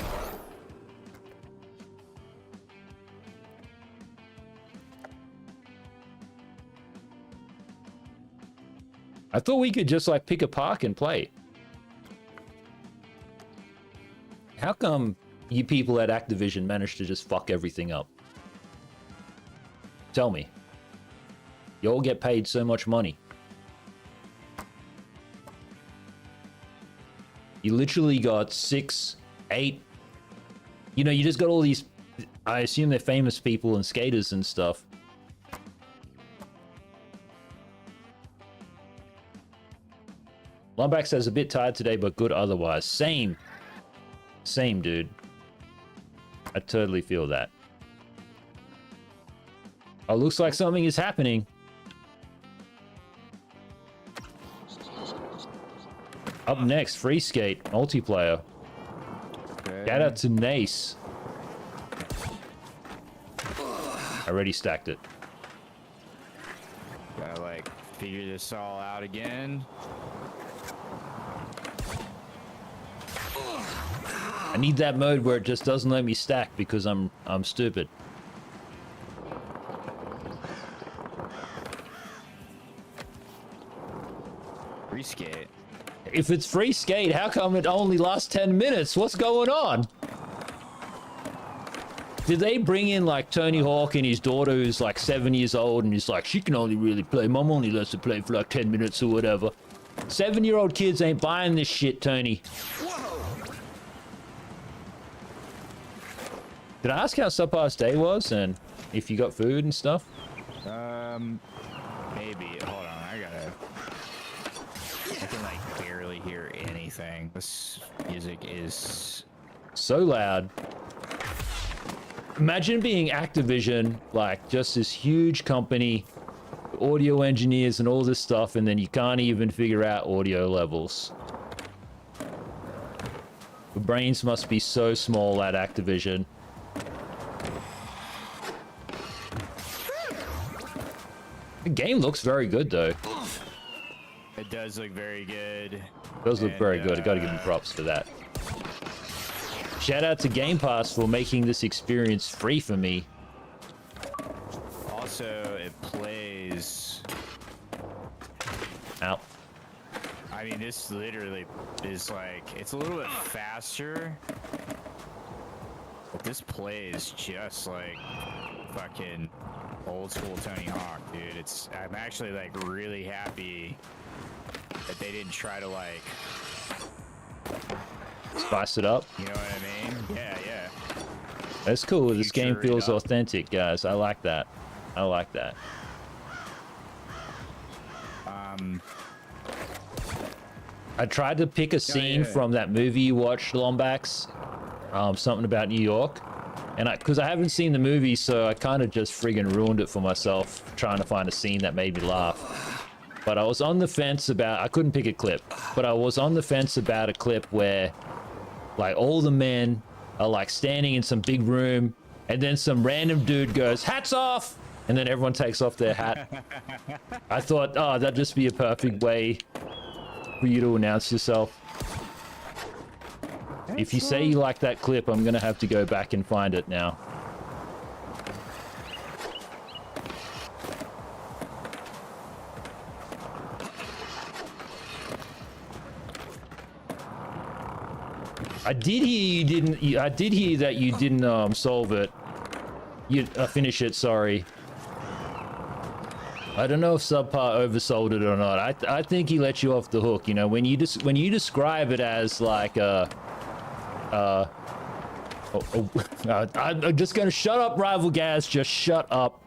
I thought we could just like pick a park and play. How come you people at Activision managed to just fuck everything up? Tell me. You all get paid so much money. You literally got 6, 8. You know, you just got all these, I assume they're famous people and skaters and stuff. Lumback says a bit tired today, but good otherwise. Same. Same, dude. I totally feel that. Oh, looks like something is happening. Up next, Free Skate multiplayer. Okay. Shout out to Nace. I already stacked it. Gotta like figure this all out again. I need that mode where it just doesn't let me stack because I'm stupid. Free skate. If it's free skate, how come it only lasts 10 minutes? What's going on? Did they bring in like Tony Hawk and his daughter who's like 7 years old and he's like, she can only really play, mom only lets her play for like 10 minutes or whatever. 7-year-old kids ain't buying this shit, Tony. Did I ask how Subpar's day was and if you got food and stuff? Maybe. Hold on, I can like barely hear anything. This music is so loud. Imagine being Activision, like just this huge company, audio engineers and all this stuff, and then you can't even figure out audio levels. The brains must be so small at Activision. The game looks very good though. It does look very good. It does look very good. I gotta give them props for that. Shout out to Game Pass for making this experience free for me. Also, it plays. Out. I mean, this literally is like, it's a little bit faster. But this plays just like fucking old school Tony Hawk, dude. I'm actually like really happy that they didn't try to like Spice it up. You know what I mean? Yeah, yeah. That's cool. This game feels authentic, guys. I like that. I like that. I tried to pick a scene from that movie you watched, Lombax. Something about New York. And because I haven't seen the movie, so I kind of just friggin' ruined it for myself, trying to find a scene that made me laugh. But I was on the fence about, I couldn't pick a clip, but I was on the fence about a clip where like all the men are like standing in some big room and then some random dude goes, hats off! And then everyone takes off their hat. I thought, oh, that'd just be a perfect way for you to announce yourself. If you say you like that clip, I'm gonna have to go back and find it now. I did hear you didn't. I did hear that you didn't solve it. You finish it. Sorry. I don't know if Subpar oversold it or not. I think he let you off the hook. You know, when you describe it as like I'm just gonna shut up, Rival Gaz. Just shut up.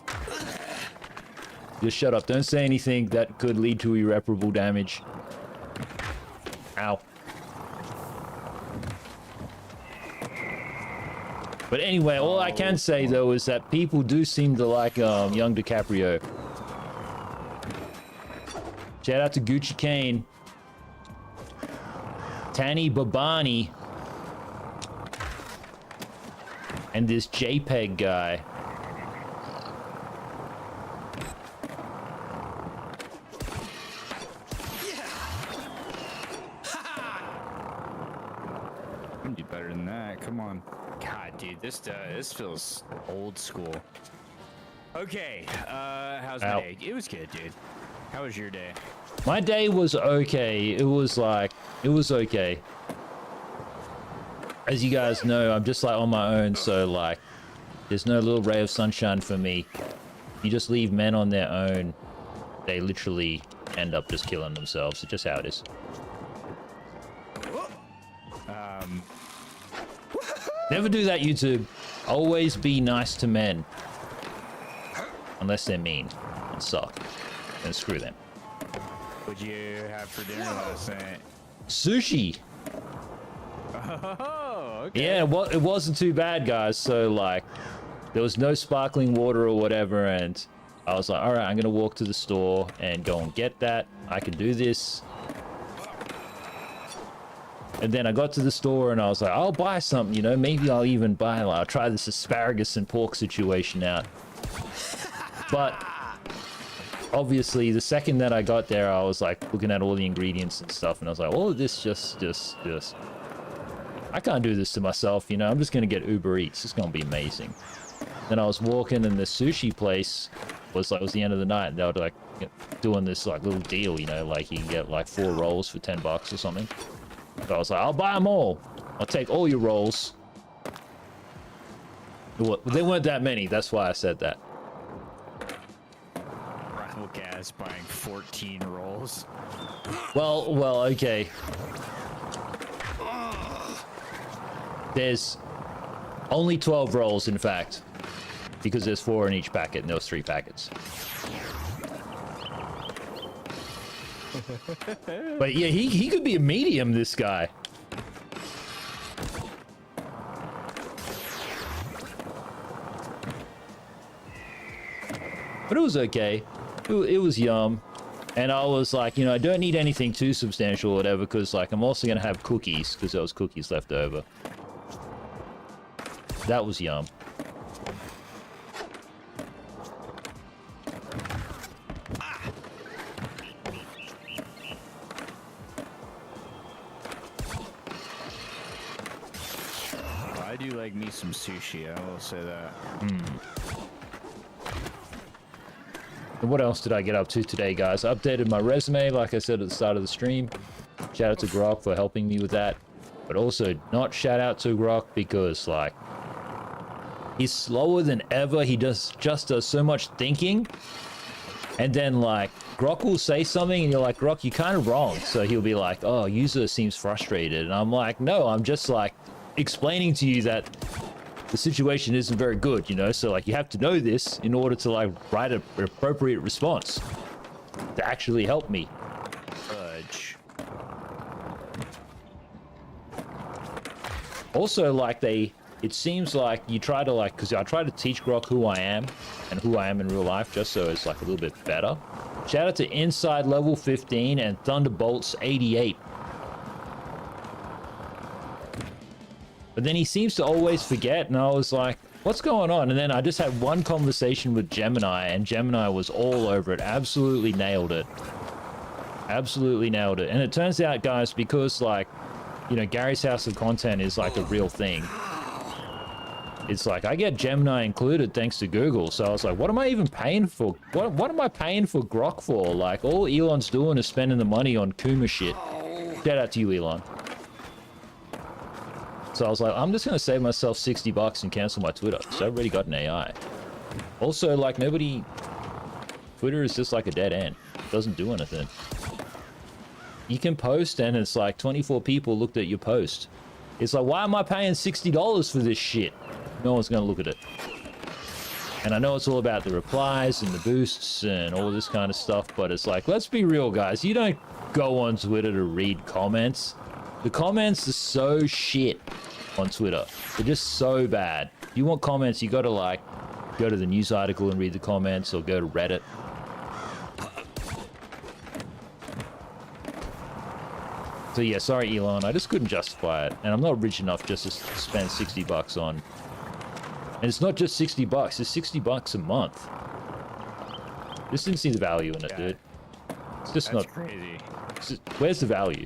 Just shut up. Don't say anything that could lead to irreparable damage. Ow. But anyway, all I can say though is that people do seem to like young DiCaprio. Shout out to Gucci Kane, Tani Babani, and this JPEG guy. I can do better than that. Come on. God, dude, this feels old school. Okay, how's my day? It was good, dude. How was your day? My day was okay. It was okay. As you guys know, I'm just like on my own, so like there's no little ray of sunshine for me. You just leave men on their own, they literally end up just killing themselves. It's just how it is. Never do that, YouTube. Always be nice to men. Unless they're mean and suck. Then screw them. What'd you have for dinner last night? Sushi. Oh, okay. Yeah, well, it wasn't too bad, guys. So, like, there was no sparkling water or whatever, and I was like, all right, I'm going to walk to the store and go and get that. I can do this. And then I got to the store and I was like, I'll buy something, you know, maybe I'll even buy, like, I'll try this asparagus and pork situation out. But obviously the second that I got there, I was like looking at all the ingredients and stuff, and I was like, all of this just, I can't do this to myself, you know, I'm just going to get Uber Eats. It's going to be amazing. Then I was walking and the sushi place was like, it was the end of the night, and they were like doing this like little deal, you know, like you can get like 4 rolls for $10 or something. So I was like, I'll buy them all. I'll take all your rolls. There weren't that many. That's why I said that. Rival Gaz buying 14 rolls. Well, okay. There's only 12 rolls, in fact, because there's 4 in each packet, and there was 3 packets. But yeah, he could be a medium, this guy. But it was okay. It was yum. And I was like, you know, I don't need anything too substantial or whatever, because like I'm also gonna have cookies, because there was cookies left over. That was yum. I do like me some sushi, I will say that. And what else did I get up to today, guys? I updated my resume, like I said at the start of the stream. Shout out to Grok for helping me with that. But also, not shout out to Grok because, like, he's slower than ever. He just does so much thinking. And then, like, Grok will say something and you're like, Grok, you're kind of wrong. So he'll be like, oh, user seems frustrated. And I'm like, no, I'm just, like, explaining to you that the situation isn't very good, you know? So, like, you have to know this in order to, like, write an appropriate response to actually help me. Fudge. Also, like, it seems like you try to, like, because I try to teach Grok who I am and who I am in real life just so it's, like, a little bit better. Shout out to Inside Level 15 and Thunderbolts 88. But then he seems to always forget, and I was like, what's going on? And then I just had one conversation with Gemini, and Gemini was all over it. Absolutely nailed it. Absolutely nailed it. And it turns out, guys, because, like, you know, Gary's House of Content is, like, a real thing. It's like, I get Gemini included thanks to Google. So I was like, what am I even paying for? What am I paying for Grok for? Like, all Elon's doing is spending the money on Kuma shit. Shout out to you, Elon. So I was like, I'm just going to save myself $60 and cancel my Twitter. So I already got an AI. Also, like, Twitter is just like a dead end. It doesn't do anything. You can post and it's like 24 people looked at your post. It's like, why am I paying $60 for this shit? No one's going to look at it. And I know it's all about the replies and the boosts and all this kind of stuff, but it's like, let's be real, guys. You don't go on Twitter to read comments. The comments are so shit on Twitter. They're just so bad. If you want comments, you got to like go to the news article and read the comments, or go to Reddit. So yeah, sorry Elon, I just couldn't justify it, and I'm not rich enough just to spend $60 on. And it's not just $60; it's $60 a month. Just didn't see the value in it, dude. It's just not crazy. It's just, where's the value?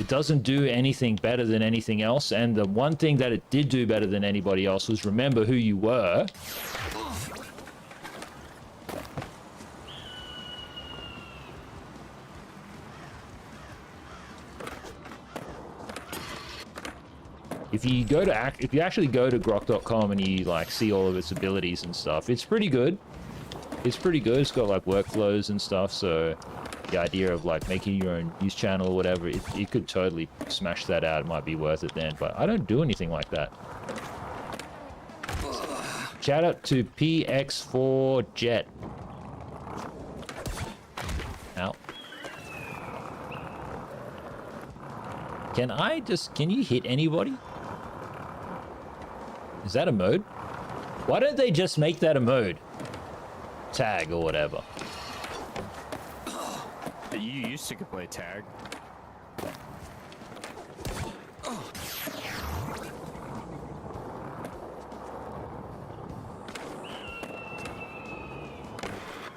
It doesn't do anything better than anything else, and the one thing that it did do better than anybody else was remember who you were. If you actually go to grok.com and you like see all of its abilities and stuff, it's pretty good. It's pretty good. It's got like workflows and stuff, so the idea of like making your own news channel or whatever, you could totally smash that out. It might be worth it then, but I don't do anything like that. Shout out to PX4 Jet. Ow. Can you hit anybody? Is that a mode? Why don't they just make that a mode? Tag or whatever. You used to play tag.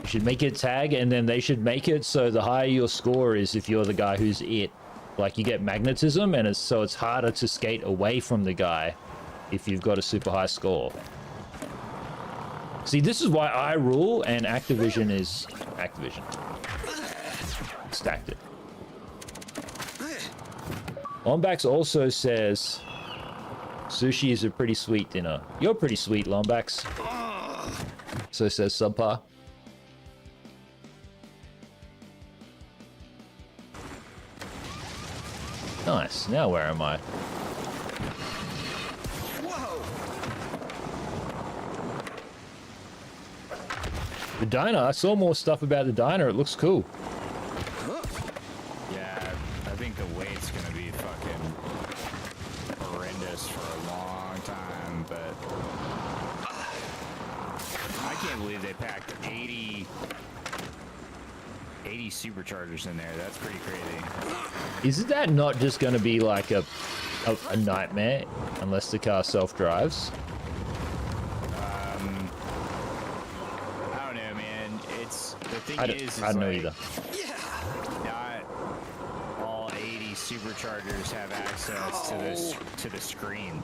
You should make it tag, and then they should make it so the higher your score is if you're the guy who's it. Like you get magnetism, and so it's harder to skate away from the guy if you've got a super high score. See, this is why I rule and Activision is Activision. Stacked it. Lombax also says sushi is a pretty sweet dinner. You're pretty sweet, Lombax. So says Subpar. Nice. Now where am I? The diner. I saw more stuff about the diner. It looks cool. Yeah, I think the wait's gonna be fucking horrendous for a long time, but I can't believe they packed 80 superchargers in there. That's pretty crazy. Isn't that not just going to be like a nightmare unless the car self-drives? I don't know, man. It's the thing I don't know like, either. Not all 80 superchargers have access to the screen.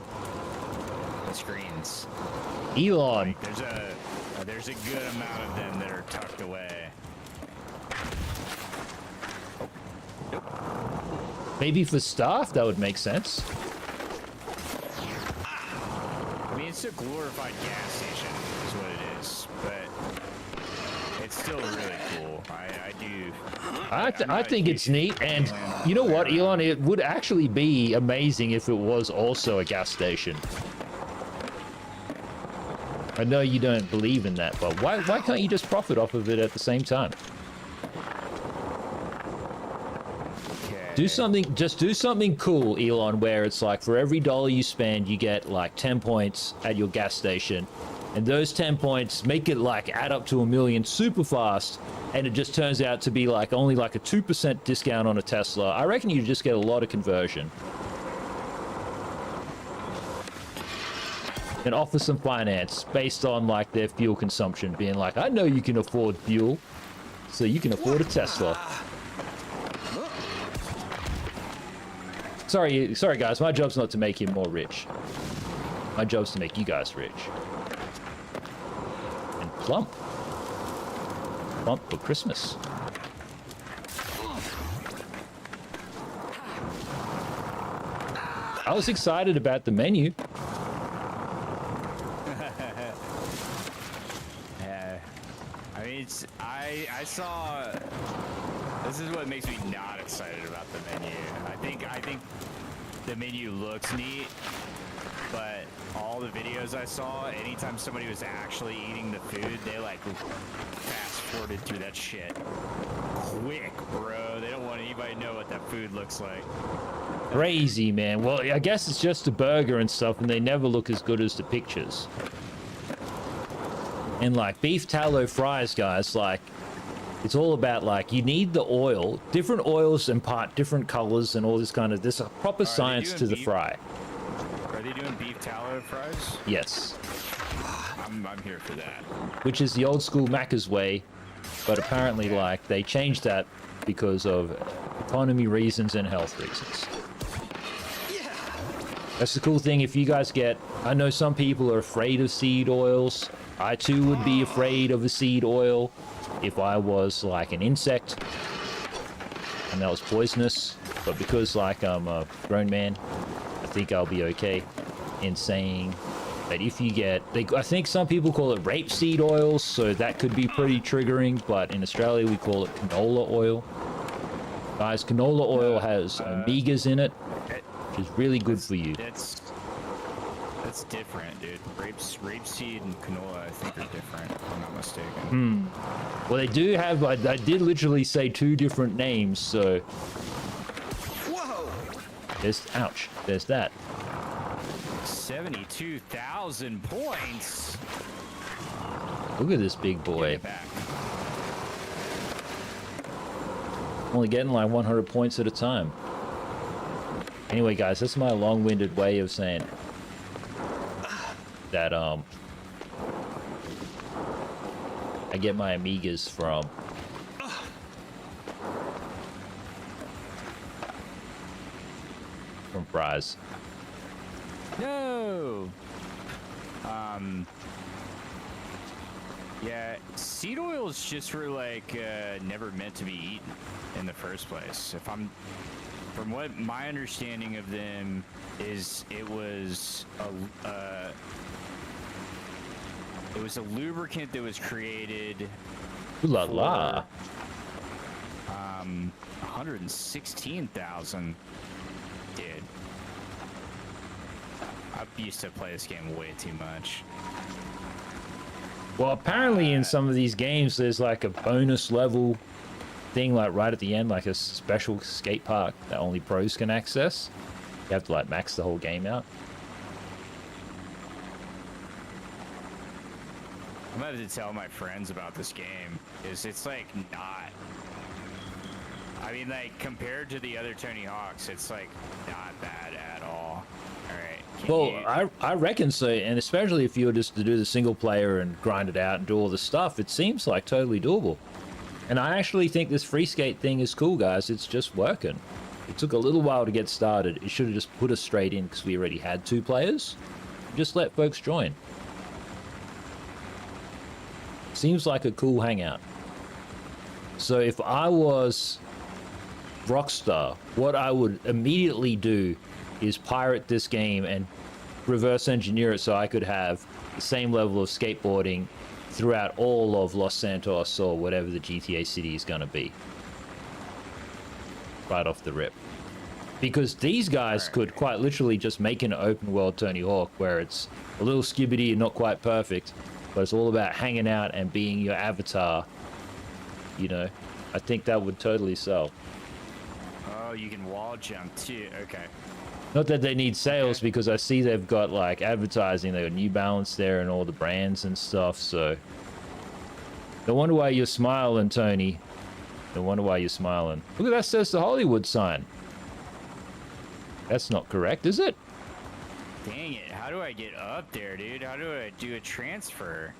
The screens. Elon. Like, there's a good amount of them that are tucked away. Maybe for staff that would make sense. I mean, it's a glorified gas station, is what it is, but it's still really cool. I think it's neat, and you know what, Elon? It would actually be amazing if it was also a gas station. I know you don't believe in that, but why can't you just profit off of it at the same time? Just do something cool, Elon, where it's like for every $1 you spend, you get like 10 points at your gas station. And those 10 points make it like add up to 1 million super fast. And it just turns out to be like only like a 2% discount on a Tesla. I reckon you just get a lot of conversion. And offer some finance based on like their fuel consumption, being like, I know you can afford fuel, so you can afford a Tesla. Sorry guys, my job's not to make him more rich. My job's to make you guys rich. And plump. Plump for Christmas. I was excited about the menu. Yeah. I mean, I saw... This is what makes me not excited about the menu. I think the menu looks neat, but all the videos I saw, anytime somebody was actually eating the food, they like fast forwarded through that shit quick, bro. They don't want anybody to know what that food looks like. Crazy, man. Well, I guess it's just a burger and stuff, and they never look as good as the pictures. And like beef tallow fries, guys, like it's all about like you need the oil, different oils impart different colors and all this kind of. There's a proper science to the fry. Are they doing beef tallow fries? Yes. I'm here for that. Which is the old school Macca's way, but apparently like they changed that because of economy reasons and health reasons. That's the cool thing. If you guys get, I know some people are afraid of seed oils. I too would be afraid of a seed oil if I was like an insect and that was poisonous. But because like I'm a grown man, I think I'll be okay in saying that if you get, I think some people call it rapeseed oils, so that could be pretty triggering, but in Australia we call it canola oil. Guys, canola oil has omegas in it, which is really good for you. That's different, dude. Rapeseed and canola, I think, are different, if I'm not mistaken. Well, they do have, I did literally say two different names, so. Whoa! Ouch, there's that. 72,000 points. Look at this big boy. Get back. Only getting like 100 points at a time. Anyway, guys, that's my long-winded way of saying that I get my Amigas from fries. No. Yeah, seed oil is just for like never meant to be eaten in the first place. From what my understanding of them is, it was a lubricant that was created. Ooh la la. 116,000. Dude. I used to play this game way too much. Well, apparently in some of these games, there's like a bonus level thing, like right at the end, like a special skate park that only pros can access. You have to like max the whole game out. I'm about to tell my friends about this game. It's like not. I mean, like compared to the other Tony Hawks, it's like not bad at all. All right. Well, I reckon so, and especially if you were just to do the single player and grind it out and do all the stuff, it seems like totally doable. And I actually think this free skate thing is cool, guys. It's just working. It took a little while to get started. It should have just put us straight in because we already had 2 players. Just let folks join. Seems like a cool hangout. So if I was Rockstar, what I would immediately do is pirate this game and reverse engineer it so I could have the same level of skateboarding throughout all of Los Santos or whatever the GTA city is going to be. Right off the rip. Because these guys could quite literally just make an open world Tony Hawk where it's a little skibbity and not quite perfect, but it's all about hanging out and being your avatar. You know, I think that would totally sell. Oh, you can wall jump too. Okay. Not that they need sales, because I see they've got like advertising. They got New Balance there and all the brands and stuff. So no wonder why you're smiling, Tony. No wonder why you're smiling. Look at that, says the Hollywood sign. That's not correct, is it? Dang it! How do I get up there, dude? How do I do a transfer?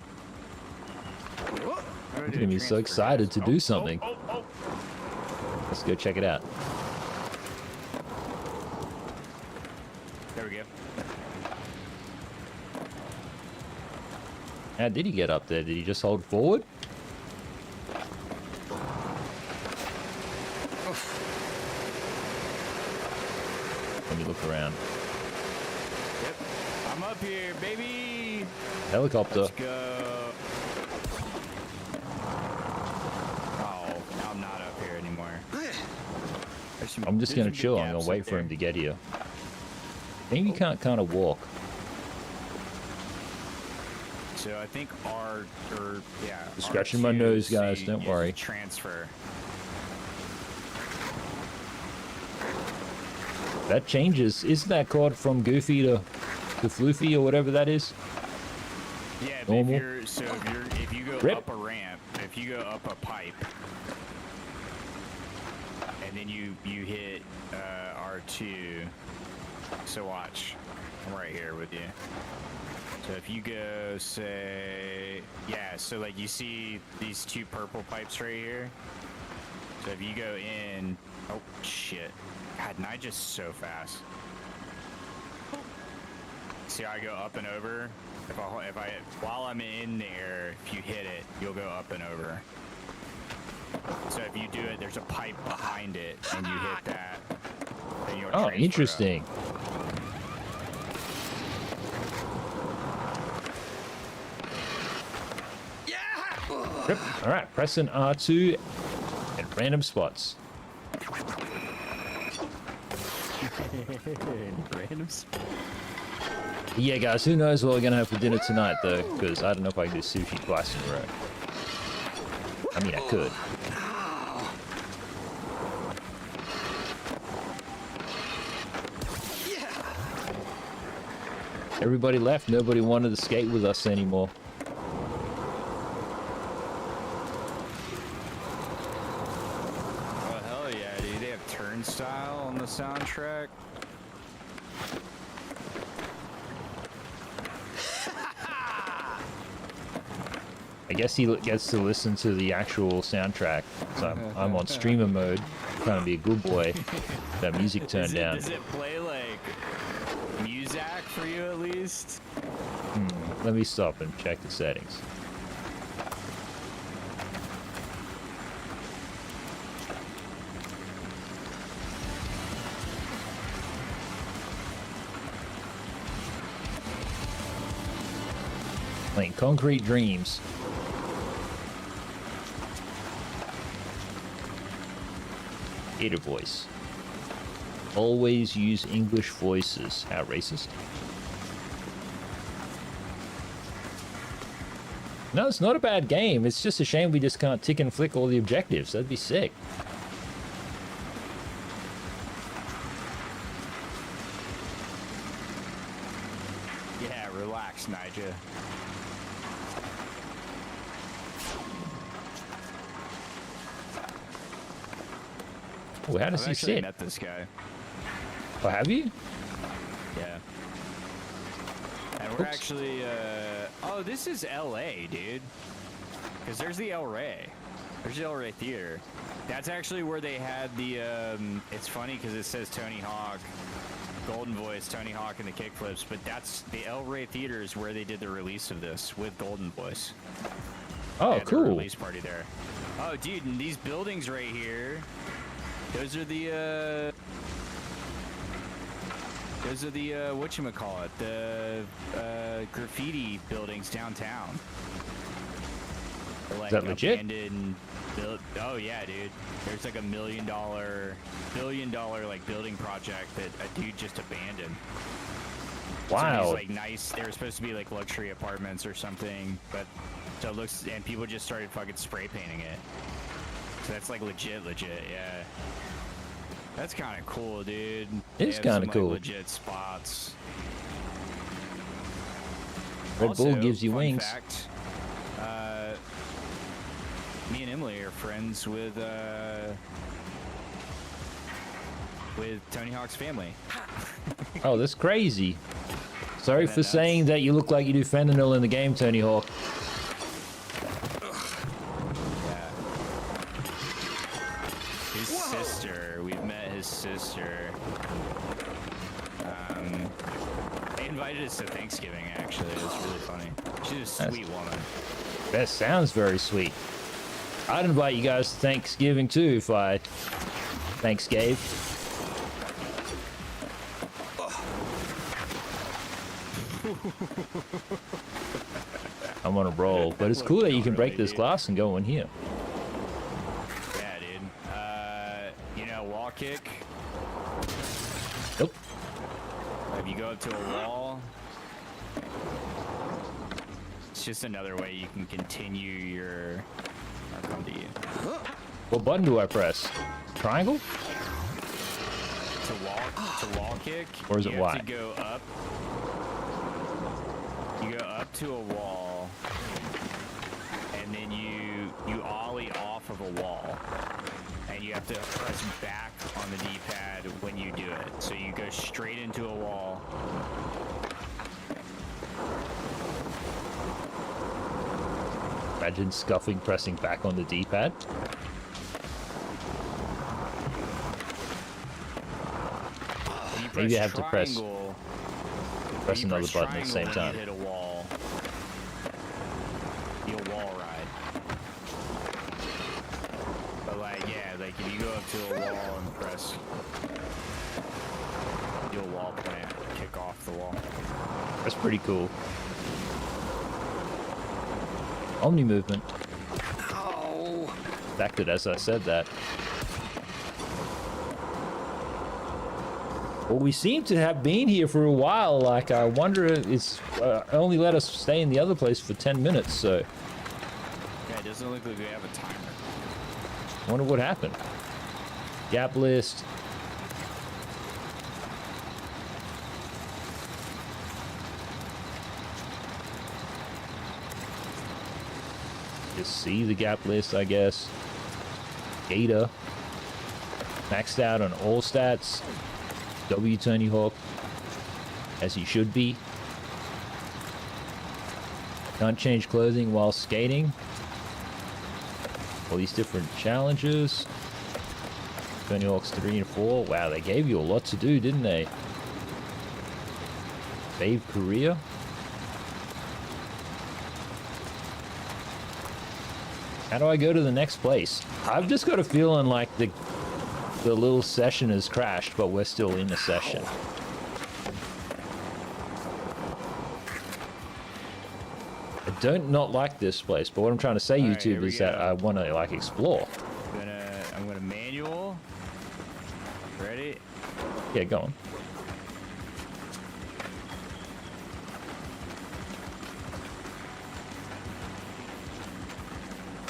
I'm gonna be so excited to do something. Let's go check it out. There we go. How did he get up there? Did he just hold forward? Let me look around. Yep. I'm up here, baby. Helicopter. Let's go. Oh, I'm not up here anymore. I'm just gonna chill. I'm gonna wait for him to get here. Maybe you can't kind of walk. So I think R or yeah. Scratching my R2 nose, guys. is Don't worry. Transfer. That changes. Isn't that called from Goofy to Floofy or whatever that is? Yeah, but Normal. if you go Rip. up a ramp, if you go up a pipe, and then you hit R2. So watch, I'm right here with you. So if you go, say, yeah, so like you see these two purple pipes right here. So if you go in, oh shit, God, Nigel's so fast. See how I go up and over? If I while I'm in there, if you hit it, you'll go up and over. So if you do it, there's a pipe behind it, and you hit that, then you'll Oh, transfer interesting. up. Rip. All right, pressing R2 at random spots. Random. Yeah, guys, who knows what we're gonna have for dinner tonight, though? Because I don't know if I can do sushi twice in a row. I mean, I could. Everybody left. Nobody wanted to skate with us anymore. Oh hell yeah, dude! They have Turnstile on the soundtrack. I guess he gets to listen to the actual soundtrack. So I'm on streamer mode, trying to be a good boy. That music turned down. Does it play like Muzak for you at least? Let me stop and check the settings. Playing Concrete Dreams. Hater voice. Always use English voices. How racist. No, it's not a bad game. It's just a shame we just can't tick and flick all the objectives. That'd be sick. Yeah, relax, Nigel. Oh, how does I've he actually sit? met this guy. Oh, have you? Yeah. And we're Oops. actually, oh, this is LA, dude. Because there's the El Rey. There's the El Rey Theater. That's actually where they had the, it's funny because it says Tony Hawk, Golden Voice, Tony Hawk, and the kickflips, but that's the El Rey Theater is where they did the release of this with Golden Voice. Oh, They had the cool. release party there. Oh, dude, and these buildings right here, those are the, whatchamacallit, the, graffiti buildings downtown. They're like Is that legit? abandoned oh yeah, dude. There's like $1 billion like building project that a dude just abandoned. Wow. So these, like nice, they were supposed to be like luxury apartments or something, but so it looks, and people just started fucking spray painting it. So that's like legit, yeah. That's kind of cool, dude. It is They have kinda some, cool. Like, legit spots. Red Bull Also, gives you fun wings. fact, me and Emily are friends with Tony Hawk's family. Oh, that's crazy. Sorry Isn't for that saying nuts? that you look like you do fentanyl in the game, Tony Hawk. Yeah. His sister, we've met his sister. They invited us to Thanksgiving, actually. It was really funny. She's a sweet woman. That sounds very sweet. I'd invite you guys to Thanksgiving too if I Thanksgave. I'm on a roll, but it's cool that you can break this glass and go in here. Yeah, dude. You know, wall kick. Nope. If you go up to a wall, so just another way you can continue your. I'll come to you. What button do I press? Triangle? To wall kick. Or is it you Y? have to go up. You go up to a wall, and then you ollie off of a wall, and you have to press back on the D-pad when you do it. So you go straight into a wall. Imagine scuffing pressing back on the D-pad. Maybe I have to press another button at the same time. You hit a wall. You'll wall ride. But like, yeah, like if you go up to a wall and press, you'll wall plant, kick off the wall. That's pretty cool. Omni movement. Oh. Acted as I said that. Well, we seem to have been here for a while. Like, I wonder if it's only let us stay in the other place for 10 minutes, so. Yeah, it doesn't look like we have a timer. Wonder what happened. Gap list. Just see the gap list, I guess. Gator. Maxed out on all stats. W Tony Hawk, as he should be. Can't change clothing while skating. All these different challenges. Tony Hawk's 3 and 4. Wow, they gave you a lot to do, didn't they? Save career. How do I go to the next place? I've just got a feeling like the little session has crashed, but we're still in the session. I don't not like this place, but what I'm trying to say, Alright, YouTube, is that I want to like explore. I'm gonna manual. Ready? Yeah, go on.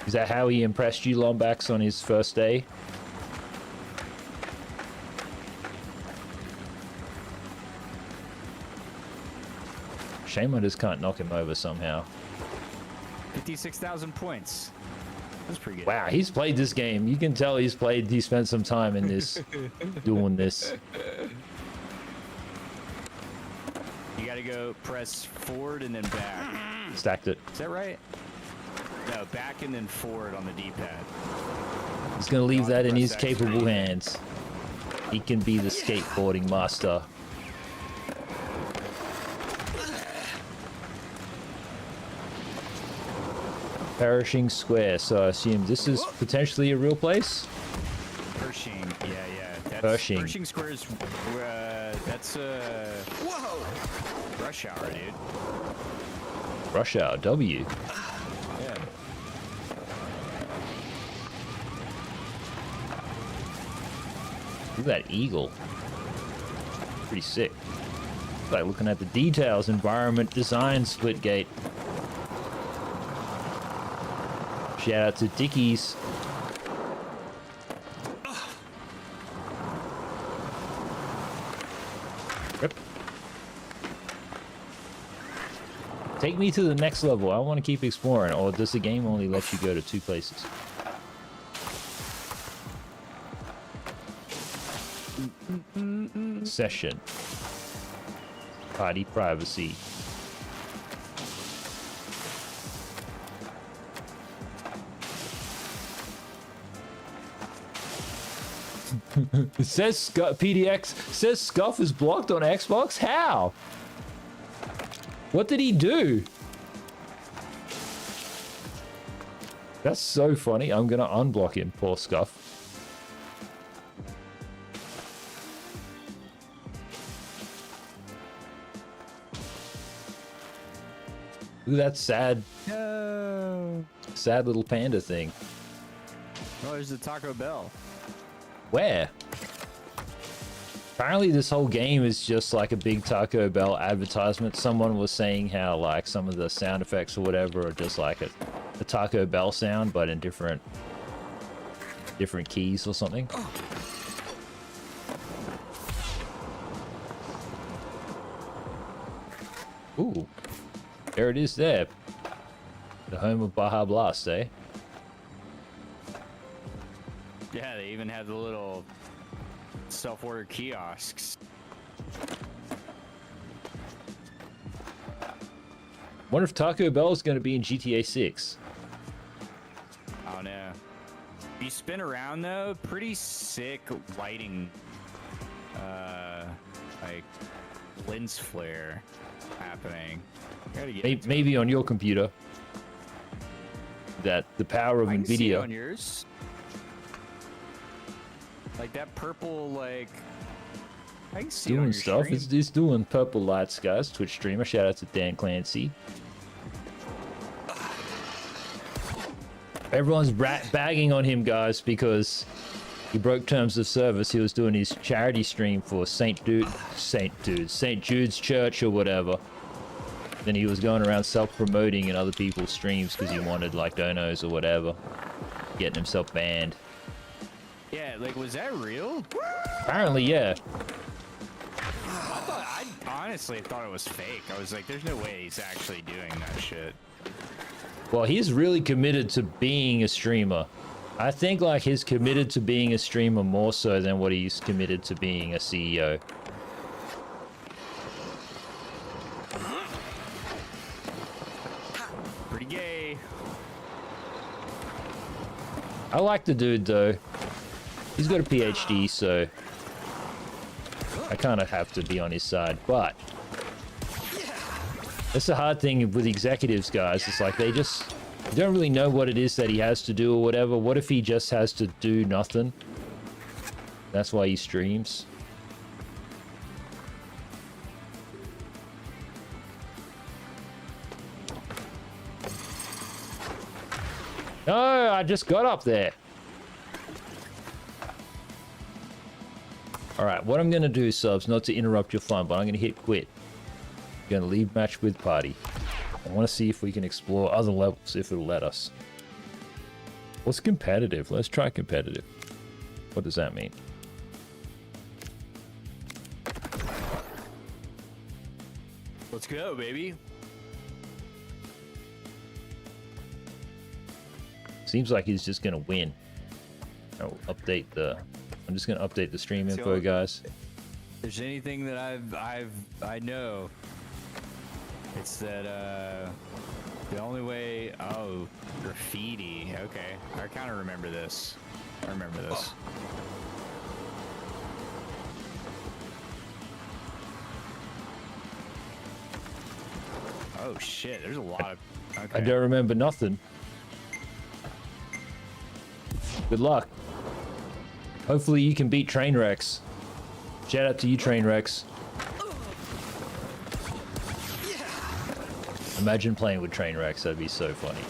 Is that how he impressed you, Lombax, on his first day? Shame I just can't knock him over somehow. 56,000 points. That's pretty good. Wow, he's played this game. You can tell he spent some time in this, doing this. You gotta go press forward and then back. Stacked it. Is that right? No, back and then forward on the D-pad. He's gonna leave that in his capable hands. He can be the skateboarding master. Perishing Square, so I assume this is potentially a real place? Pershing, yeah. That's, Pershing. Pershing Square's, that's, Whoa. rush hour, dude. Rush Hour, W. Yeah. Look at that eagle. Pretty sick. Like looking at the details, environment design, Splitgate. Shout out to Dickies. Rip. Take me to the next level. I want to keep exploring. Or does the game only let you go to 2 places? Session. Party privacy. It says PDX says Scuff is blocked on Xbox. How? What did he do? That's so funny. I'm gonna unblock him, poor Scuff. Look at that sad, sad little panda thing. Oh, there's the Taco Bell. Where? Apparently this whole game is just like a big Taco Bell advertisement. Someone was saying how like some of the sound effects or whatever are just like a Taco Bell sound, but in different keys or something. Ooh, there it is there. The home of Baja Blast, eh? Yeah, they even have the little self-order kiosks. Wonder if Taco Bell is going to be in GTA 6. I don't know. If you spin around though, pretty sick lighting, like lens flare happening. Gotta get Maybe on your computer. That the power of I can see it NVIDIA. on yours. Like that purple, like I can see it on Doing your stuff. stream. It's doing purple lights, guys. Twitch streamer. Shout out to Dan Clancy. Everyone's bagging on him, guys, because he broke terms of service. He was doing his charity stream for St. Jude's Church or whatever. Then he was going around self-promoting in other people's streams because he wanted like donos or whatever, getting himself banned. Yeah, like was that real? Apparently, yeah. I honestly thought it was fake. I was like, there's no way he's actually doing that shit. Well, he's really committed to being a streamer. I think like he's committed to being a streamer more so than what he's committed to being a CEO. Pretty gay. I like the dude though. He's got a PhD, so I kind of have to be on his side, but that's the hard thing with executives, guys. It's like they don't really know what it is that he has to do or whatever. What if he just has to do nothing? That's why he streams. No, I just got up there. Alright, what I'm going to do, subs, not to interrupt your fun, but I'm going to hit quit. Going to leave match with party. I want to see if we can explore other levels, if it'll let us. What's competitive? Let's try competitive. What does that mean? Let's go, baby. Seems like he's just going to win. I'll update the... I'm just going to update the stream info, guys. If there's anything that I know, it's that the only way. Oh, graffiti. Okay, I kind of remember this. I remember this. Oh shit! There's a lot of. Okay. I don't remember nothing. Good luck. Hopefully you can beat Trainwrecks. Shout out to you, Trainwrecks. Imagine playing with Trainwrecks. That'd be so funny.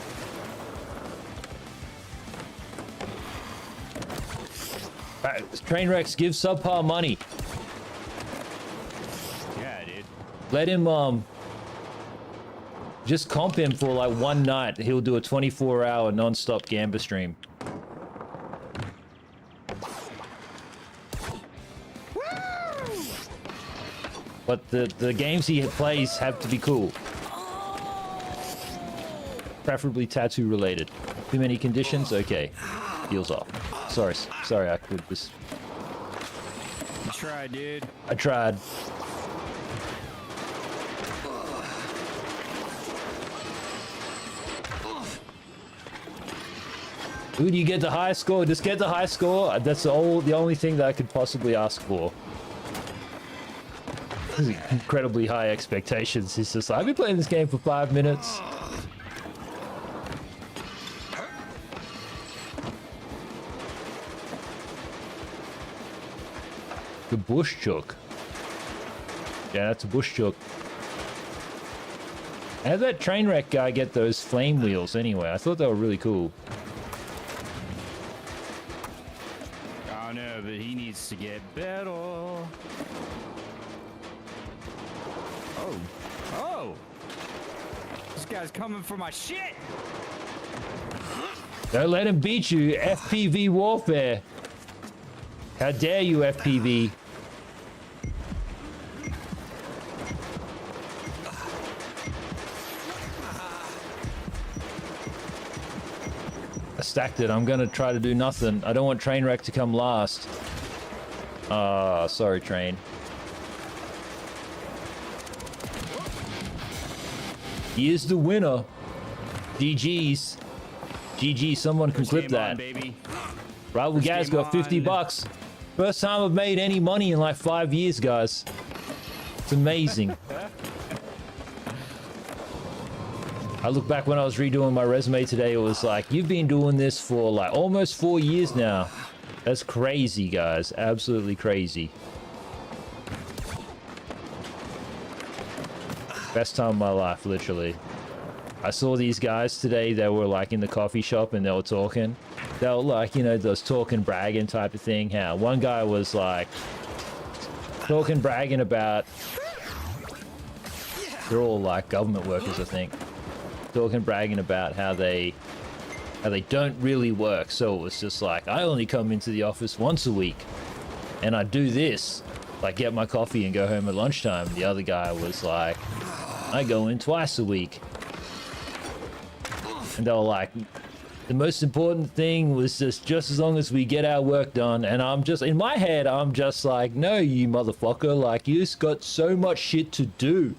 Trainwrecks, give Subpar money. Yeah, dude. Let him, just comp him for like one night. He'll do a 24-hour non-stop Gamba stream. But the games he plays have to be cool. Preferably tattoo related. Too many conditions? Okay. Heals off. Sorry, I could just... You tried, dude. I tried. Ooh, do you get the high score? Just get the high score. That's the only thing that I could possibly ask for. Incredibly high expectations. It's just like, I've been playing this game for 5 minutes. The bush chook. Yeah, that's a bush chook. How did that train wreck guy get those flame wheels anyway? I thought they were really cool. I don't no, but he needs to get better. Oh. Oh. This guy's coming for my shit. Don't let him beat you. FPV warfare. How dare you, FPV? I stacked it. I'm gonna try to do nothing. I don't want Trainwreck to come last. Ah, sorry, Train. He is the winner. GG's. GG, someone can clip that. Rival Gaz got 50 bucks. First time I've made any money in like 5 years, guys. It's amazing. I look back when I was redoing my resume today, it was like, you've been doing this for like almost 4 years now. That's crazy, guys. Absolutely crazy. Best time of my life, literally. I saw these guys today that were like in the coffee shop and they were talking. They were like, you know, those talking, bragging type of thing. How one guy was like talking, bragging about, they're all like government workers, I think. Talking, bragging about how they don't really work. So it was just like, I only come into the office once a week and I do this, like get my coffee and go home at lunchtime. The other guy was like, I go in twice a week. And they were like, the most important thing was just as long as we get our work done. And I'm just, in my head, I'm just like, no, you motherfucker. Like, you just got so much shit to do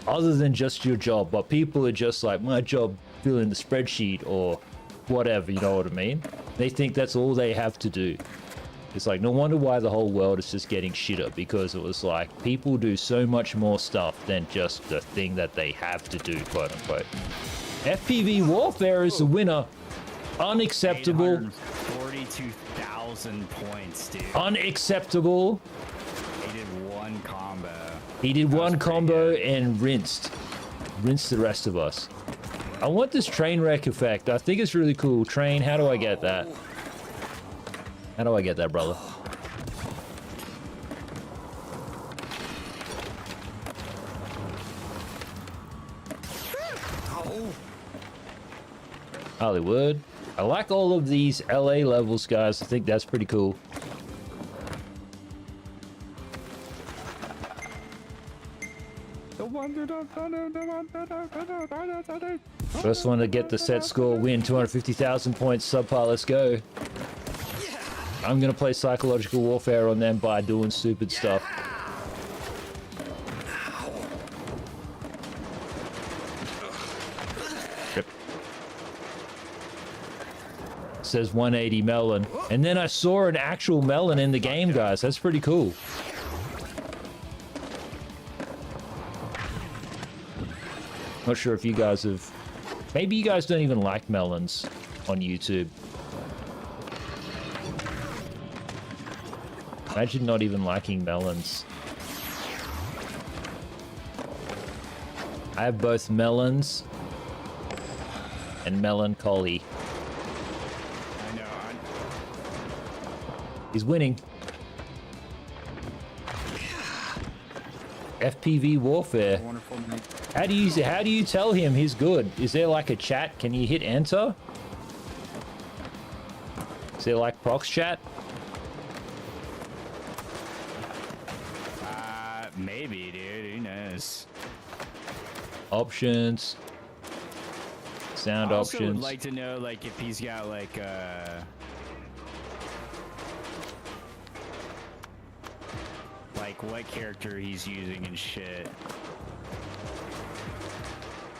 other than just your job. But people are just like, my job, fill in the spreadsheet or whatever, you know what I mean? They think that's all they have to do. It's like, no wonder why the whole world is just getting shitter, because it was like, people do so much more stuff than just the thing that they have to do, quote unquote. FPV warfare is the winner. Unacceptable. 42,000 points, dude. Unacceptable. He did one combo. He did one combo and rinsed the rest of us. I want this train wreck effect. I think it's really cool. Train, how do I get that? How do I get that, brother? Hollywood. I like all of these LA levels, guys. I think that's pretty cool. First one to get the set score, win 250,000 points. Subpar, let's go. I'm gonna play psychological warfare on them by doing stupid stuff. Says 180 melon, and then I saw an actual melon in the game, guys. That's pretty cool. Not sure if you guys have, maybe you guys don't even like melons on YouTube. Imagine not even liking melons. I have both melons and melancholy. He's winning. FPV warfare. How do you tell him he's good? Is there like a chat? Can you hit enter? Is there like prox chat? Maybe, dude. Who knows? Options. Sound I also options. would like to know, like, if he's got like what character he's using and shit.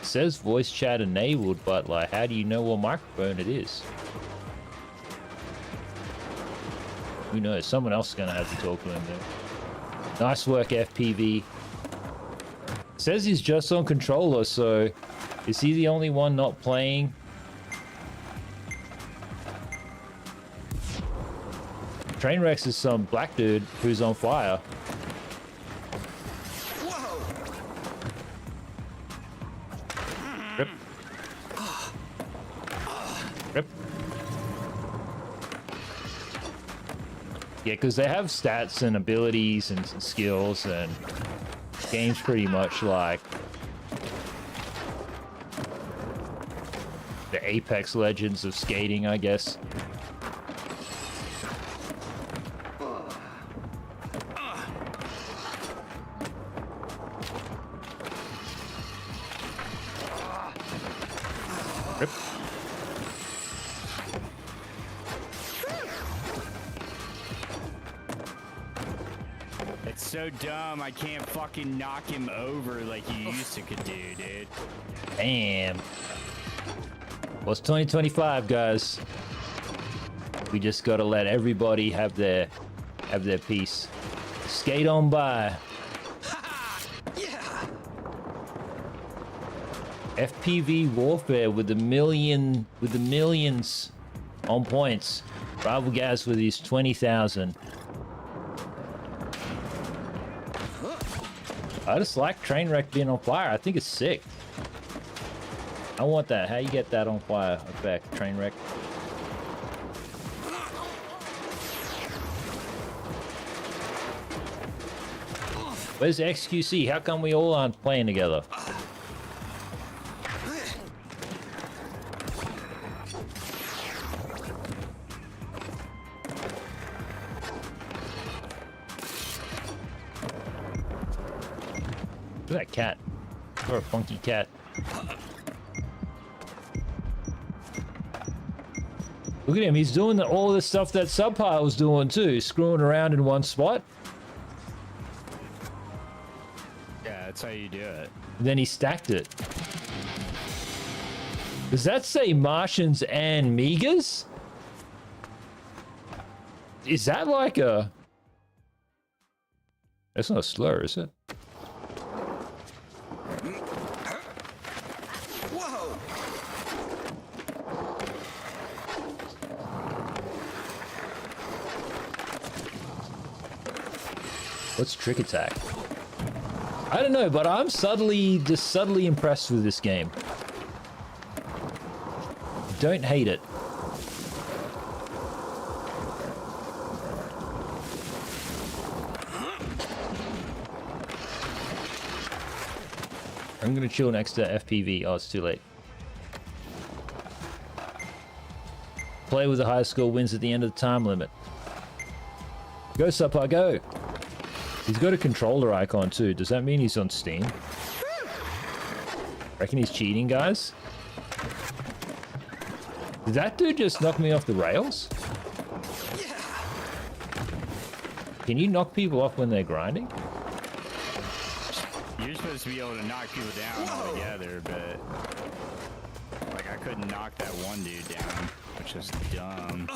It says voice chat enabled, but like, how do you know what microphone it is? Who knows? Someone else is gonna have to talk to him then. Nice work, FPV. It says he's just on controller, so is he the only one not playing? Trainwreck is some black dude who's on fire. Rip. Rip. Yeah, because they have stats and abilities and skills, and game's pretty much like the Apex Legends of skating, I guess. Rip. It's so dumb, I can't fucking knock him over like you used to could do, dude. Damn. Well, it's 2025, guys. We just gotta let everybody have their piece. Skate on by. Yeah. FPV warfare with the millions on points. Rival Gaz with his 20,000. I just like Trainwreck being on fire. I think it's sick. I want that. How you get that on fire effect, Trainwreck? Where's the XQC? How come we all aren't playing together? Look at that cat. You're a funky cat. Look at him. He's doing all the stuff that Subpar was doing too. Screwing around in one spot. Yeah, that's how you do it. And then he stacked it. Does that say Martians and Megas? Is that like a... That's not a slur, is it? Whoa. What's trick attack? I don't know, but I'm just subtly impressed with this game. Don't hate it. I'm gonna chill next to FPV. Oh, it's too late. Player with the highest score wins at the end of the time limit. Go, Subpar, go! He's got a controller icon too. Does that mean he's on Steam? Reckon he's cheating, guys? Did that dude just knock me off the rails? Can you knock people off when they're grinding? You're supposed to be able to knock people down altogether, but like I couldn't knock that one dude down, which is dumb.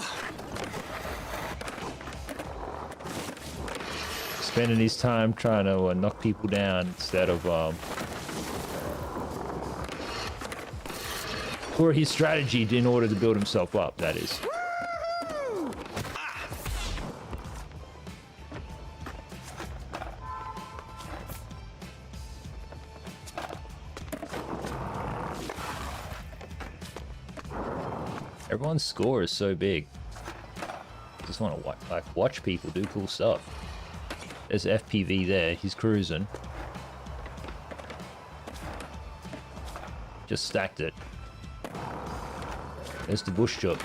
Spending his time trying to knock people down instead of for his strategy in order to build himself up, that is. Everyone's score is so big. Just want to watch people do cool stuff. There's FPV there. He's cruising. Just stacked it. There's the bush chop.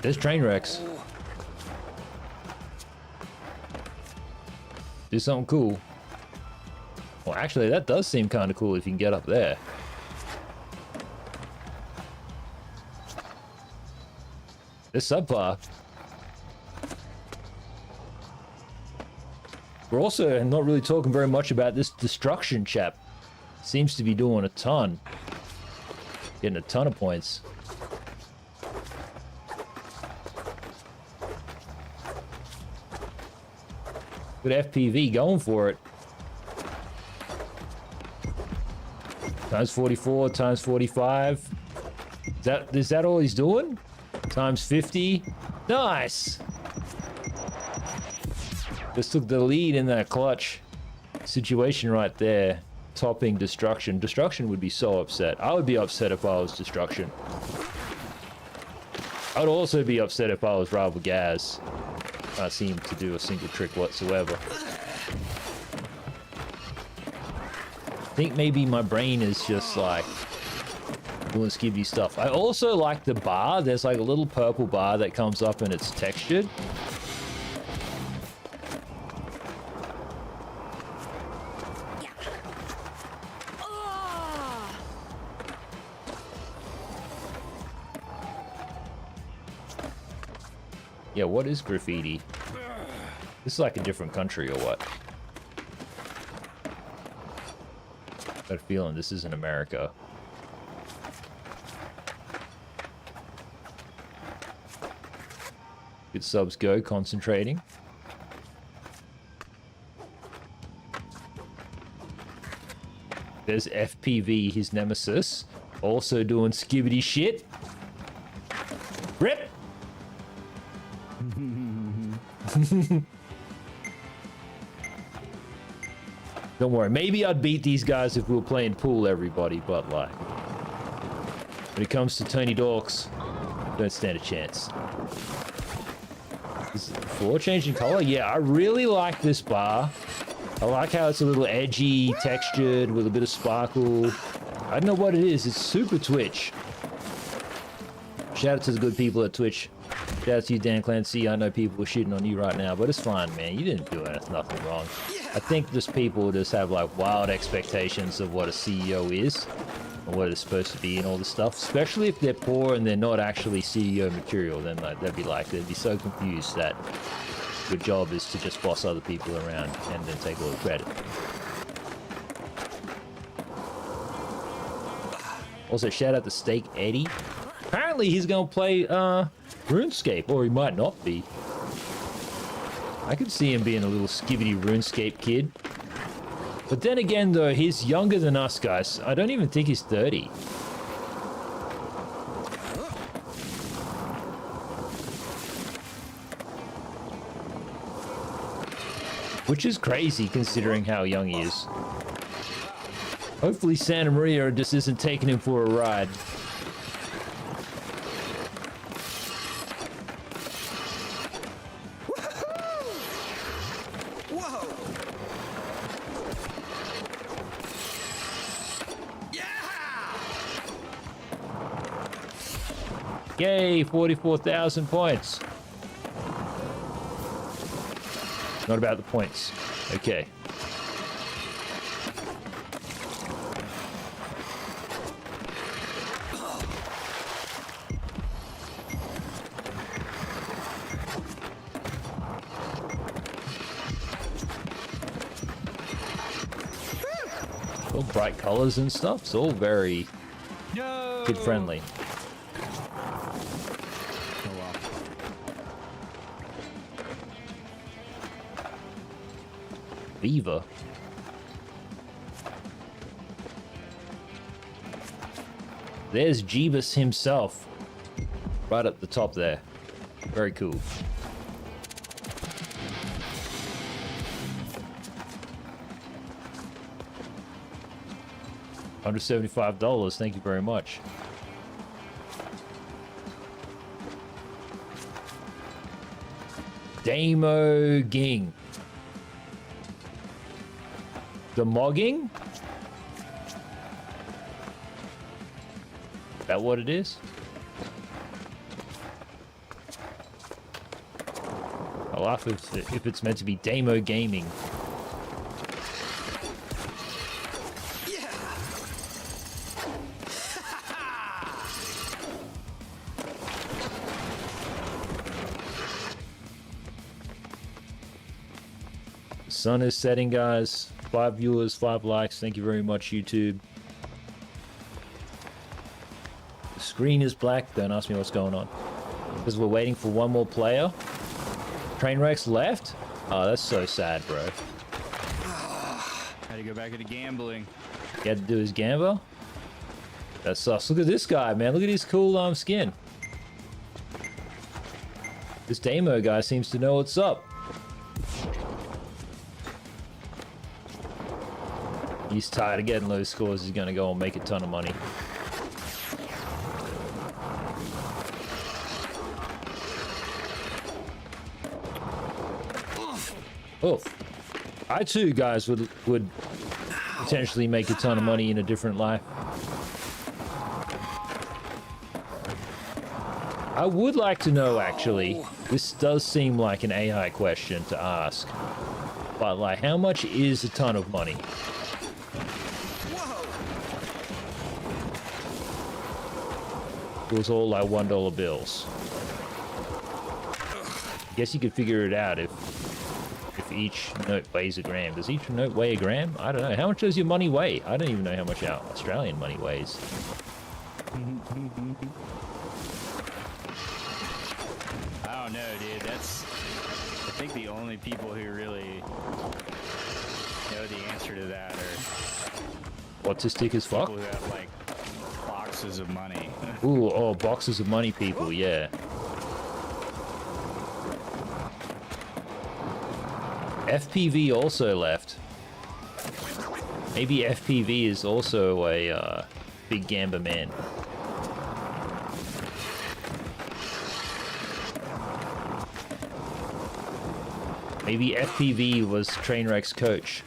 There's Trainwrecks. Do something cool. Well, actually, that does seem kind of cool if you can get up there. There's Subpar. We're also not really talking very much about this destruction chap. Seems to be doing a ton. Getting a ton of points. Good FPV going for it. Times 44, times 45. Is that all he's doing? Times 50. Nice! Just took the lead in that clutch situation right there. Topping destruction. Destruction would be so upset. I would be upset if I was destruction. I would also be upset if I was Rival Gaz. Can't seem to do a single trick whatsoever. I think maybe my brain is just like doing skibby stuff. I also like the bar. There's like a little purple bar that comes up and it's textured. Yeah, what is graffiti? This is like a different country or what? Got a feeling this isn't America. Good subs go, concentrating. There's FPV, his nemesis, also doing skibbity shit. Rip! Don't worry, maybe I'd beat these guys if we were playing pool, everybody, but like, when it comes to Tony Dorks, don't stand a chance. Is the floor changing color? Yeah, I really like this bar. I like how it's a little edgy, textured, with a bit of sparkle. I don't know what it is, it's super Twitch. Shout out to the good people at Twitch. Shout out to you, Dan Clancy. I know people are shitting on you right now, but it's fine, man. You didn't do nothing wrong. I think just people just have like wild expectations of what a CEO is and what it's supposed to be and all this stuff. Especially if they're poor and they're not actually CEO material, then like, they'd be so confused that your job is to just boss other people around and then take all the credit. Also, shout out to Steak Eddie. Apparently he's gonna play RuneScape, or he might not be. I could see him being a little skibbity RuneScape kid. But then again though, he's younger than us guys. I don't even think he's 30. Which is crazy considering how young he is. Hopefully Santa Maria just isn't taking him for a ride. Yay, 44,000 points. Not about the points. Okay. All bright colors and stuff. It's all very kid friendly. Viva. There's Jeebus himself. Right at the top there. Very cool. $175. Thank you very much. Damo Ging. The mogging? Is that what it is? I'll laugh if it's meant to be Damo Gaming. The sun is setting, guys. 5 viewers, 5 likes. Thank you very much, YouTube. The screen is black. Don't ask me what's going on. Because we're waiting for one more player. Trainwreck's left? Oh, that's so sad, bro. Had to go back into gambling. He had to do his gamble? That sucks. Look at this guy, man. Look at his cool skin. This Damo guy seems to know what's up. He's tired of getting low scores. He's gonna go and make a ton of money. Oh, I too, guys, would potentially make a ton of money in a different life. I would like to know, actually, this does seem like an AI question to ask, but like, how much is a ton of money? It was all like $1 bills. Guess you could figure it out if each note weighs a gram. Does each note weigh a gram? I don't know. How much does your money weigh? I don't even know how much our Australian money weighs. I don't know, dude. That's, I think the only people who really know the answer to that are Autistic as fuck? people who have like boxes of money. Ooh, oh, boxes of money people, yeah. FPV also left. Maybe FPV is also a big gamba man. Maybe FPV was Trainwreck's coach.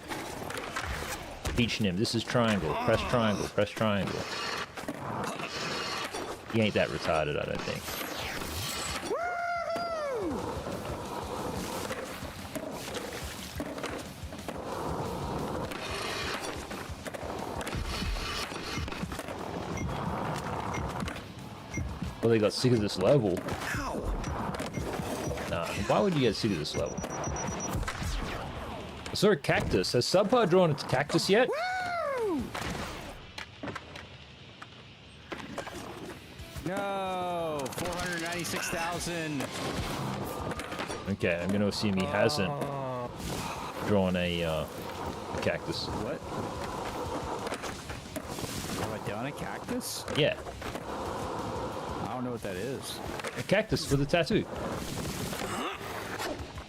Teaching him, this is triangle, press triangle, press triangle. He ain't that retarded, I don't think. Well, they got sick of this level. Nah, why would you get sick of this level? I saw a cactus. Has Subpar drawn a cactus yet? No, 496,000. Okay, I'm gonna assume he hasn't drawn a cactus. What? Have I done a cactus? Yeah, I don't know what that is. a cactus with a tattoo.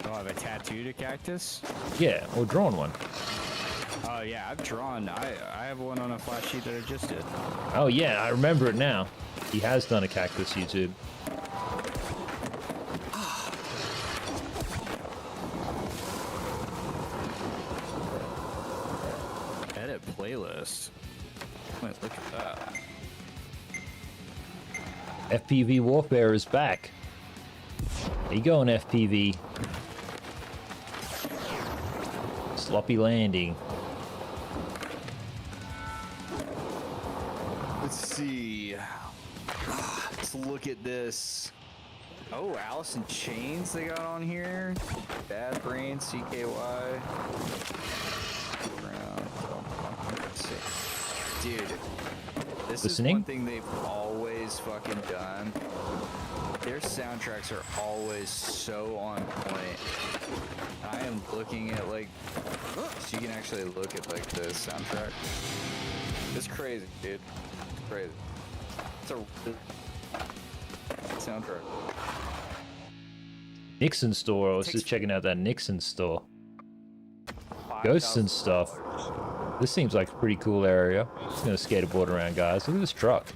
Oh, I have a tattooed a cactus? Yeah, or drawn one. Oh yeah, I've drawn. I have one on a flash sheet that I just did. Oh yeah, I remember it now. He has done a cactus, YouTube. Edit playlist. Wait, look at that. FPV Warfare is back. There you go on FPV. Sloppy landing. Let's see. Let's look at this. Oh, Alice in Chains they got on here. Bad Brain, CKY. Let's see. Dude, this Listening? is one thing they've always fucking done. Their soundtracks are always so on point. I am looking at like, so you can actually look at like the soundtrack. It's crazy, dude. It's crazy. It's a soundtrack. Nixon store. I was just checking out that Nixon store. Ghosts and stuff. This seems like a pretty cool area. Just gonna skateboard around, guys. Look at this truck.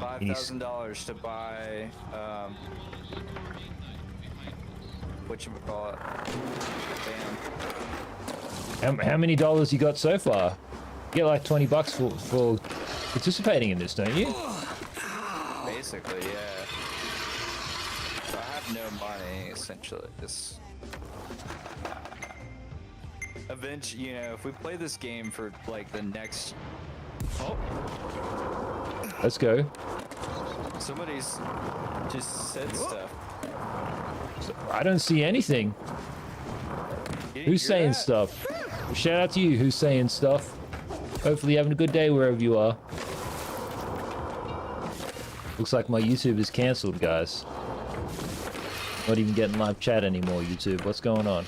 $5,000 to buy, whatchamacallit? Bam. How many dollars you got so far? You get like 20 bucks for participating in this, don't you? Basically, yeah. So I have no money, essentially. Just eventually, you know, if we play this game for like the next. Oh, Let's go. somebody's just said stuff. I don't see anything. You didn't Who's hear saying that? stuff? Shout out to you who's saying stuff. Hopefully you're having a good day wherever you are. Looks like my YouTube is cancelled, guys. Not even getting live chat anymore, YouTube. What's going on?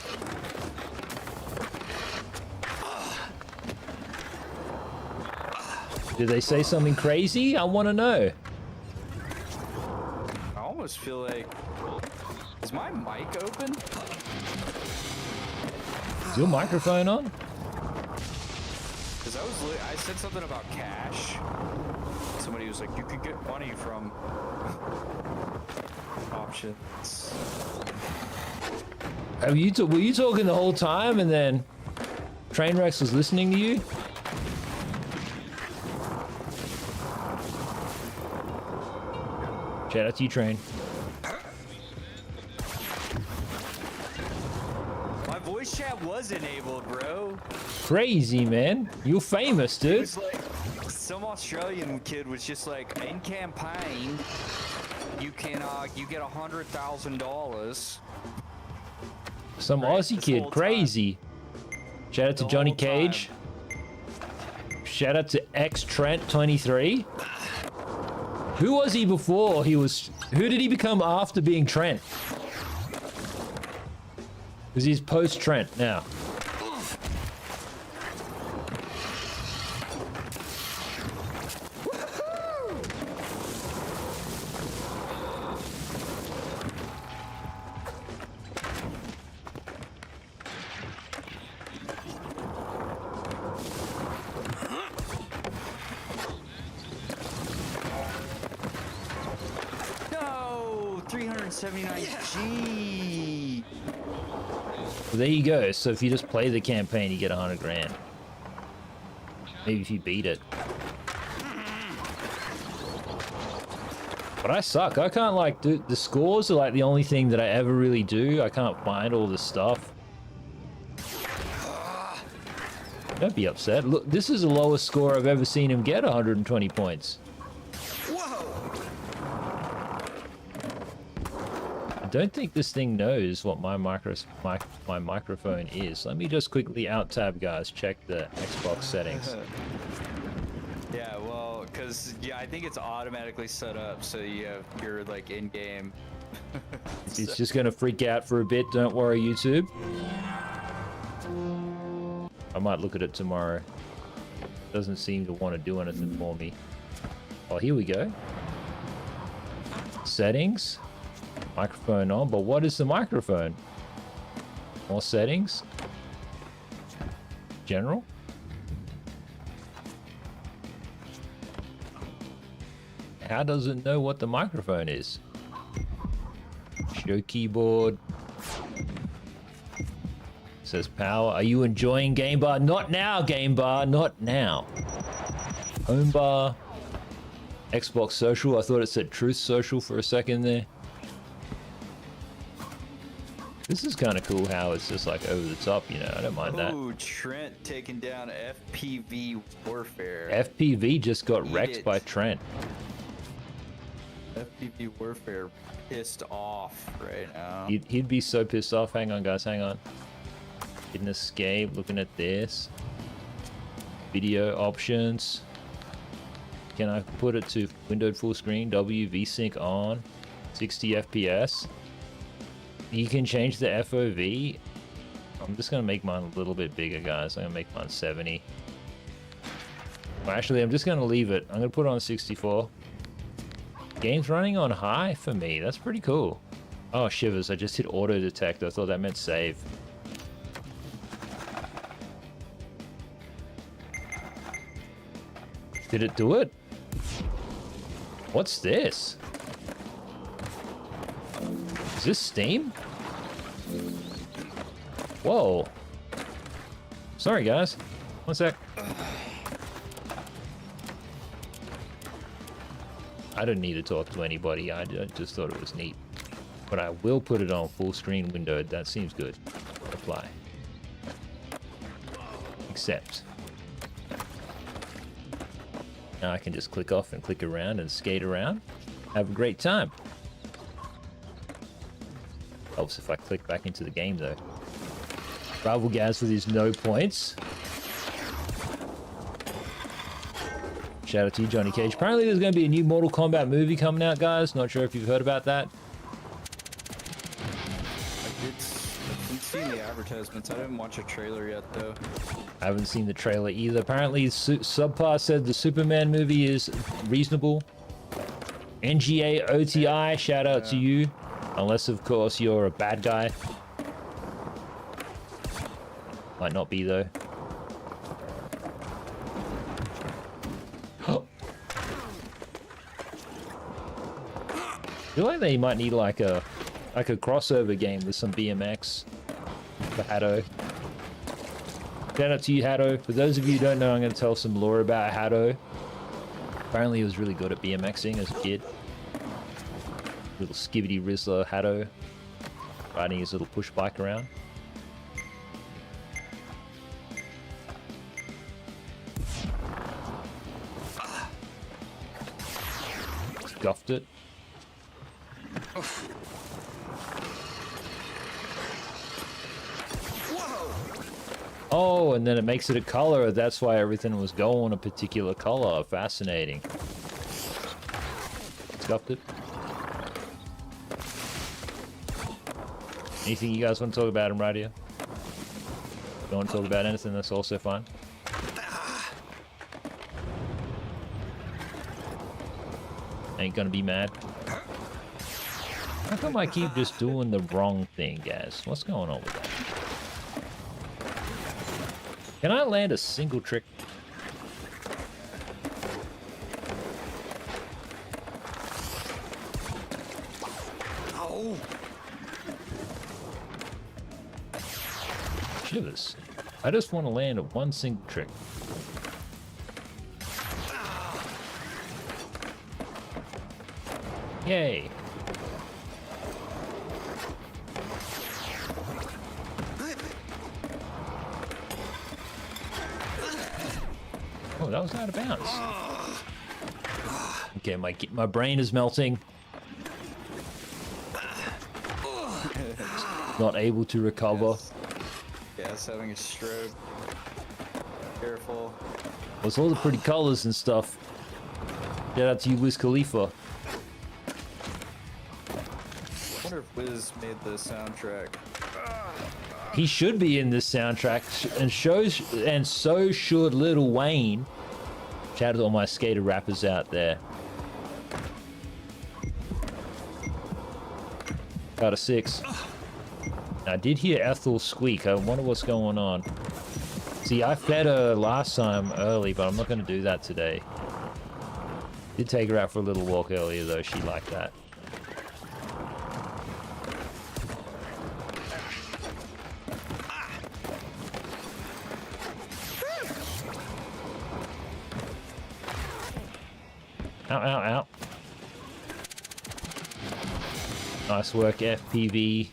Did they say something crazy? I want to know. I almost feel like. Is my mic open? Is your microphone on? Because I said something about cash. Somebody was like, you could get money from options. Were you talking the whole time and then Trainwrecks was listening to you? Shout out to you, Train. My voice chat was enabled, bro. Crazy, man. You're famous, It dude. was like some Australian kid was just like, in campaign, you can you get $100,000. Some Right, Aussie this kid. whole Crazy. Shout out to The Johnny whole time. Cage. Shout out to X Trent 23. Who was he before he was... Who did he become after being Trent? Because he's post-Trent now. No, 379G. Well, there you go. So if you just play the campaign, you get 100 grand. Maybe if you beat it. But I suck. I can't like do the scores are like the only thing that I ever really do. I can't find all the stuff. Don't be upset. Look, this is the lowest score I've ever seen him get, 120 points. I don't think this thing knows what my microphone is. Let me just quickly out-tab, guys. Check the Xbox settings. Yeah, well, because I think it's automatically set up so you're like in game. It's just gonna freak out for a bit. Don't worry, YouTube. I might look at it tomorrow. Doesn't seem to want to do anything for me. Oh, here we go. Settings. Microphone on, but what is the microphone? More settings. General. How does it know what the microphone is? Show keyboard. Says power. Are you enjoying game bar? Not now, game bar. Not now. Home bar. Xbox social. I thought it said Truth Social for a second there. This is kind of cool how it's just like over the top, you know. I don't mind that. Ooh, Trent taking down FPV Warfare. FPV just got wrecked it. by Trent. FPV Warfare pissed off right now. He'd be so pissed off. Hang on, guys. Hang on. Hidden escape. Looking at this. Video options. Can I put it to windowed full screen? VSync on. 60 FPS. You can change the FOV. I'm just going to make mine a little bit bigger, guys. I'm going to make mine 70. Well, actually, I'm just going to leave it. I'm going to put it on 64. Game's running on high for me. That's pretty cool. Oh, shivers. I just hit auto detect. I thought that meant save. Did it do it? What's this? Is this Steam? Whoa. Sorry, guys. One sec. I don't need to talk to anybody. I just thought it was neat. But I will put it on full screen windowed. That seems good. Apply. Accept. Now I can just click off and click around and skate around. Have a great time. Helps if I click back into the game though. Rival Gaz with his no points. Shout out to you, Johnny Cage. Apparently there's going to be a new Mortal Kombat movie coming out, guys. Not sure if you've heard about that. I've seen the advertisements. I didn't watch a trailer yet, though. I haven't seen the trailer either. Apparently Subpar said the Superman movie is reasonable. NGA OTI, shout out to you. Unless, of course, you're a bad guy. Might not be, though. I feel like they might need, like, a like a crossover game with some BMX for Hatto. Shout out to you, Hatto. For those of you who don't know, I'm going to tell some lore about Hatto. Apparently he was really good at BMXing as a kid. Little skibbity Rizzler Hatto, riding his little push bike around. Scuffed it. Oh, and then it makes it a color. That's why everything was going a particular color. Fascinating. Scuffed it. Anything you guys want to talk about right here? Don't want to talk about anything, that's also fine. Ain't gonna be mad. How come I keep just doing the wrong thing, guys? What's going on with that? Can I land a single trick? Oh. Shivers. I just want to land a one single trick. Yay. Oh, that was out of bounds. Okay, my brain is melting. Not able to recover. Yes, having a stroke. Careful. What's all the pretty colors and stuff? Shout out to you, Wiz Khalifa. I wonder if Wiz made the soundtrack. He should be in this soundtrack, and so should Lil Wayne. Shout out to all my skater rappers out there. Got a 6. I did hear Ethel squeak. I wonder what's going on. See, I fed her last time early, but I'm not going to do that today. Did take her out for a little walk earlier, though. She liked that. Ow, ow, ow. Nice work, FPV.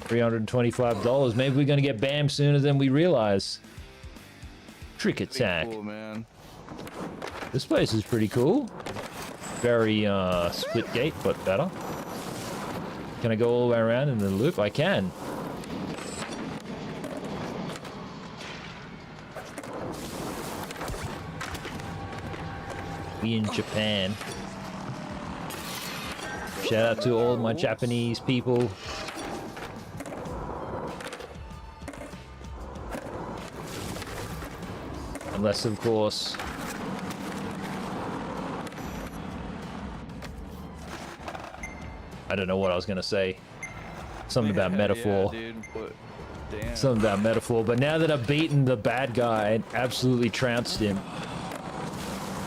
$325. Maybe we're gonna get BAM sooner than we realize. Trick attack. Cool, man. This place is pretty cool. Very split gate, but better. Can I go all the way around in the loop? I can. We in Japan. Shout out to all my Japanese people. Unless, of course, I don't know what I was gonna say. Something about metaphor. Yeah, dude, damn. Something about metaphor. But now that I've beaten the bad guy and absolutely trounced him.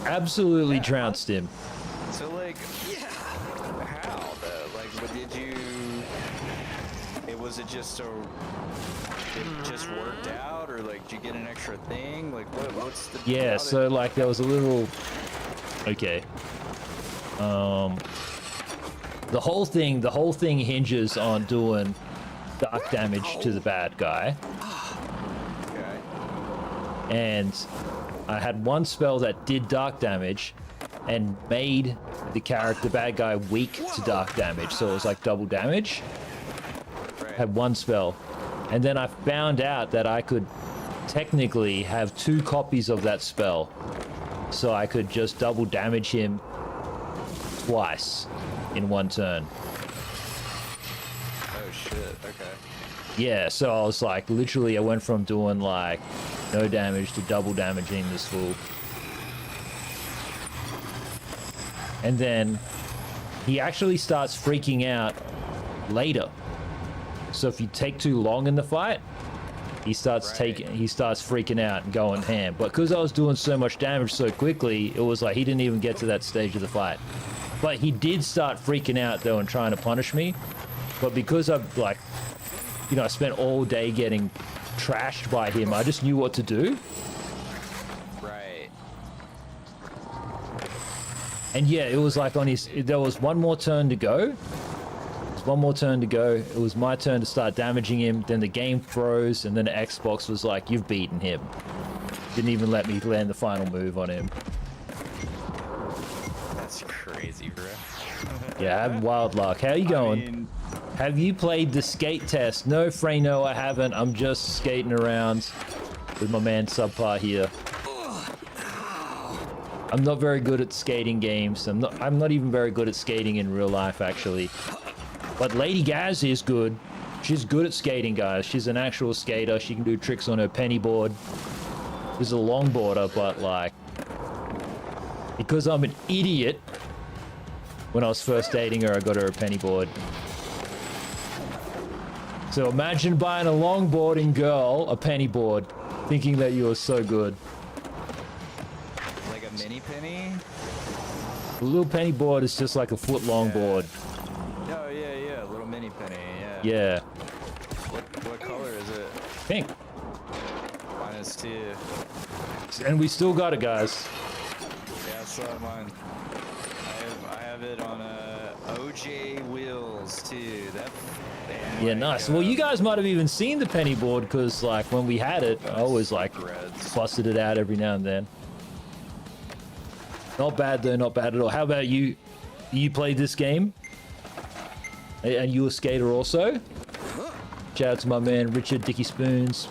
Absolutely trounced him. So, like, how, though? Like, what did you... Was it just so... It just worked out? Or, like, did you get an extra thing? Like, what's the... Yeah, so, like, there was a little... Okay. The whole thing hinges on doing dark damage to the bad guy. Okay. And I had one spell that did dark damage and made the bad guy weak to dark damage, so it was like double damage. Right. Had one spell. And then I found out that I could technically have 2 copies of that spell. So I could just double damage him twice in one turn. Oh, shit. Okay. Yeah, so I was like, literally I went from doing like no damage to double damaging this fool. And then he actually starts freaking out later. So if you take too long in the fight, he starts freaking out and going ham. But because I was doing so much damage so quickly, it was like he didn't even get to that stage of the fight. But he did start freaking out though and trying to punish me. But because I've like, you know, I spent all day getting trashed by him, I just knew what to do. Right. And yeah, it was like on his, there was one more turn to go. One more turn to go. It was my turn to start damaging him. Then the game froze, and then the Xbox was like, "You've beaten him." Didn't even let me land the final move on him. That's crazy, bro. Yeah, I have wild luck. How you going? I mean, have you played the skate test? No, Freno, I haven't. I'm just skating around with my man Subpar here. I'm not very good at skating games. I'm not even very good at skating in real life, actually. But Lady Gaz is good. She's good at skating, guys. She's an actual skater. She can do tricks on her penny board. She's a longboarder, but like, because I'm an idiot, when I was first dating her, I got her a penny board. So imagine buying a longboarding girl a penny board, thinking that you were so good. like a mini penny? The little penny board is just like a foot long board. Oh, yeah, little mini penny, yeah. Yeah. What color is it? Pink. Mine is too. And we still got it, guys. Yeah, I still have mine. I have it on OJ wheels too. Yeah, nice. Well, you guys might have even seen the penny board, because like when we had it, I always like busted it out every now and then. Not bad though, not bad at all. How about you? You played this game? And you a skater also? Shout out to my man Richard Dicky Spoons,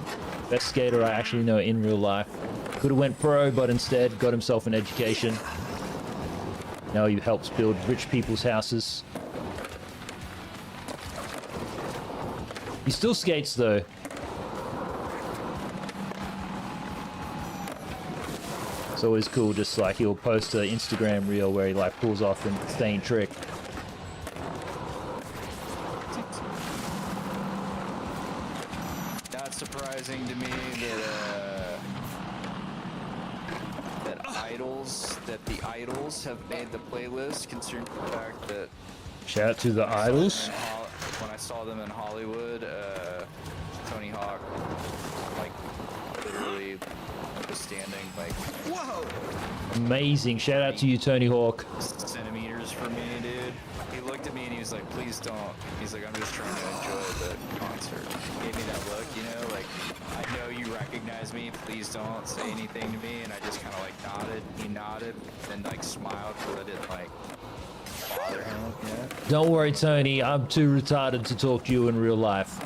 best skater I actually know in real life. Could have went pro, but instead got himself an education. Now he helps build rich people's houses. He still skates though. It's always cool, just like he'll post an Instagram reel where he like pulls off an insane trick. Not surprising to me that the idols have made the playlist, considering the fact that Shout out to the idols. when I saw them in Hollywood, Tony Hawk, like, literally was standing, like, Whoa! Amazing. Shout out to you, Tony Hawk. centimeters from me, dude. He looked at me and he was like, please don't. He's like, I'm just trying to enjoy the concert. He gave me that look, you know, like, I know you recognize me, please don't say anything to me. And I just kind of like nodded. He nodded and like smiled, but I didn't like bother him, yeah. Don't worry, Tony. I'm too retarded to talk to you in real life.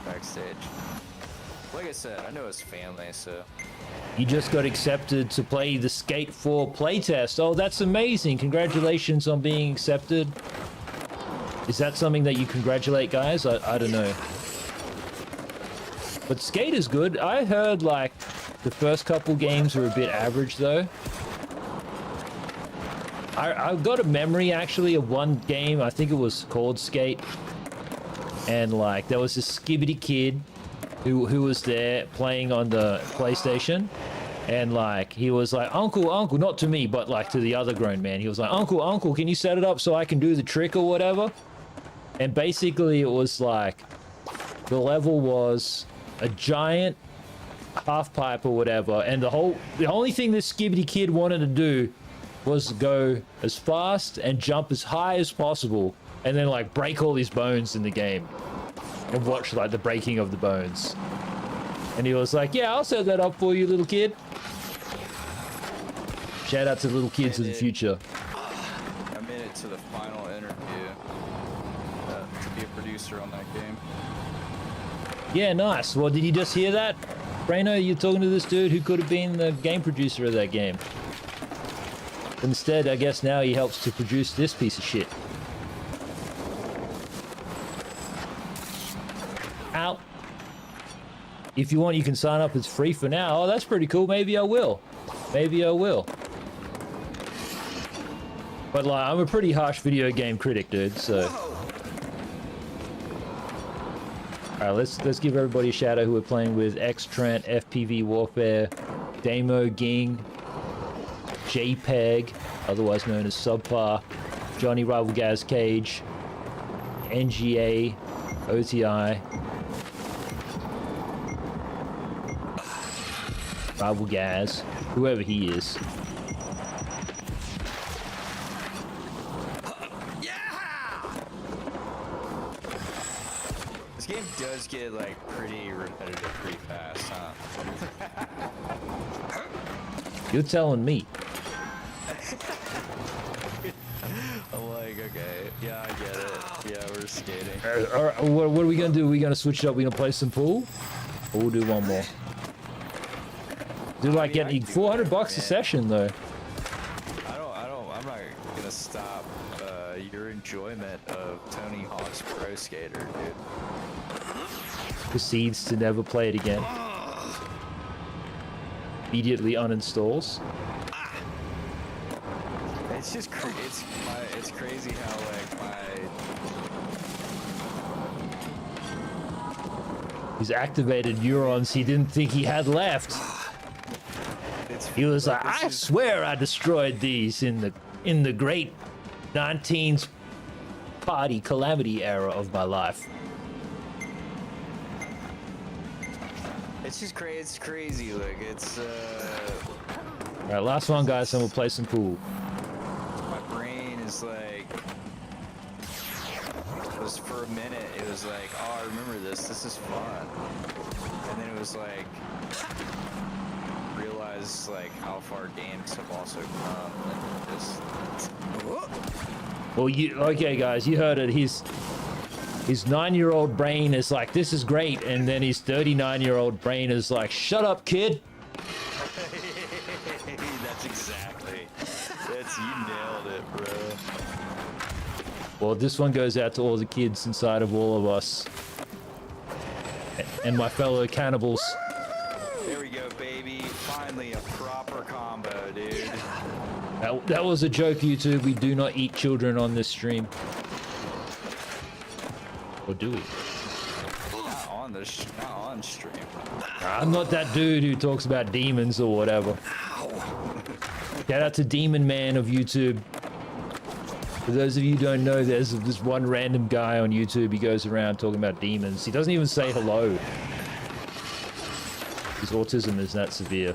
Backstage. Like I said, I know his family, so. You just got accepted to play the Skate 4 playtest. Oh, that's amazing. Congratulations on being accepted. Is that something that you congratulate guys? I don't know. But Skate is good. I heard like the first couple games were a bit average though. I've got a memory actually of one game. I think it was called Skate. And like there was this skibbity kid who was there playing on the PlayStation, and like he was like, uncle, not to me, but like to the other grown man. He was like, uncle, can you set it up so I can do the trick or whatever? And basically it was like the level was a giant half pipe or whatever, and the only thing this skibbity kid wanted to do was go as fast and jump as high as possible, and then like break all his bones in the game. And watch like the breaking of the bones. And he was like, yeah, I'll set that up for you, little kid. Shout out to little kids of the future. I made it to the final interview to be a producer on that game. Yeah, nice. Well, did you just hear that? Brano, you're talking to this dude who could have been the game producer of that game. Instead, I guess now he helps to produce this piece of shit. Out. If you want, you can sign up. It's free for now. Oh, that's pretty cool. Maybe I will. Maybe I will. But like, I'm a pretty harsh video game critic, dude. So, all right, let's give everybody a shout out who we're playing with: X Trent, FPV Warfare, Damo Ging, JPEG, otherwise known as Subpar, Johnny Rival Gaz Cage, NGA, OTI, Rival Gaz, whoever he is. This game does get like pretty repetitive pretty fast, huh? You're telling me. I'm like, okay, yeah, I get it. Yeah, we're skating. All right, what are we gonna do? Are we gonna switch it up? We gonna play some pool? Or we'll do one more. Do like getting $400 a session though. I'm not gonna stop your enjoyment of Tony Hawk's Pro Skater, dude. Proceeds to never play it again. Immediately uninstalls. It's just it's crazy how like He's activated neurons he didn't think he had left. He was like, I swear I destroyed these in the great 19s party calamity era of my life. it's just crazy. It's crazy. Like it's All right, last one, guys, and we'll play some pool. my brain is like. It was for a minute. It was like, oh, I remember this. This is fun. And then it was like, realize like how far games have also come. And just. Well, okay, guys, you heard it. His 9-year-old brain is like, this is great, and then his 39-year-old brain is like, shut up, kid. That's exactly. You nailed it, bro. Well, this one goes out to all the kids inside of all of us. And my fellow cannibals. There we go, baby. Finally a proper combo, dude. That was a joke, YouTube. We do not eat children on this stream. Or do we? Not on stream. I'm not that dude who talks about demons or whatever. Shout out to Demon Man of YouTube. For those of you who don't know, there's this one random guy on YouTube. He goes around talking about demons. He doesn't even say hello. His autism is that severe.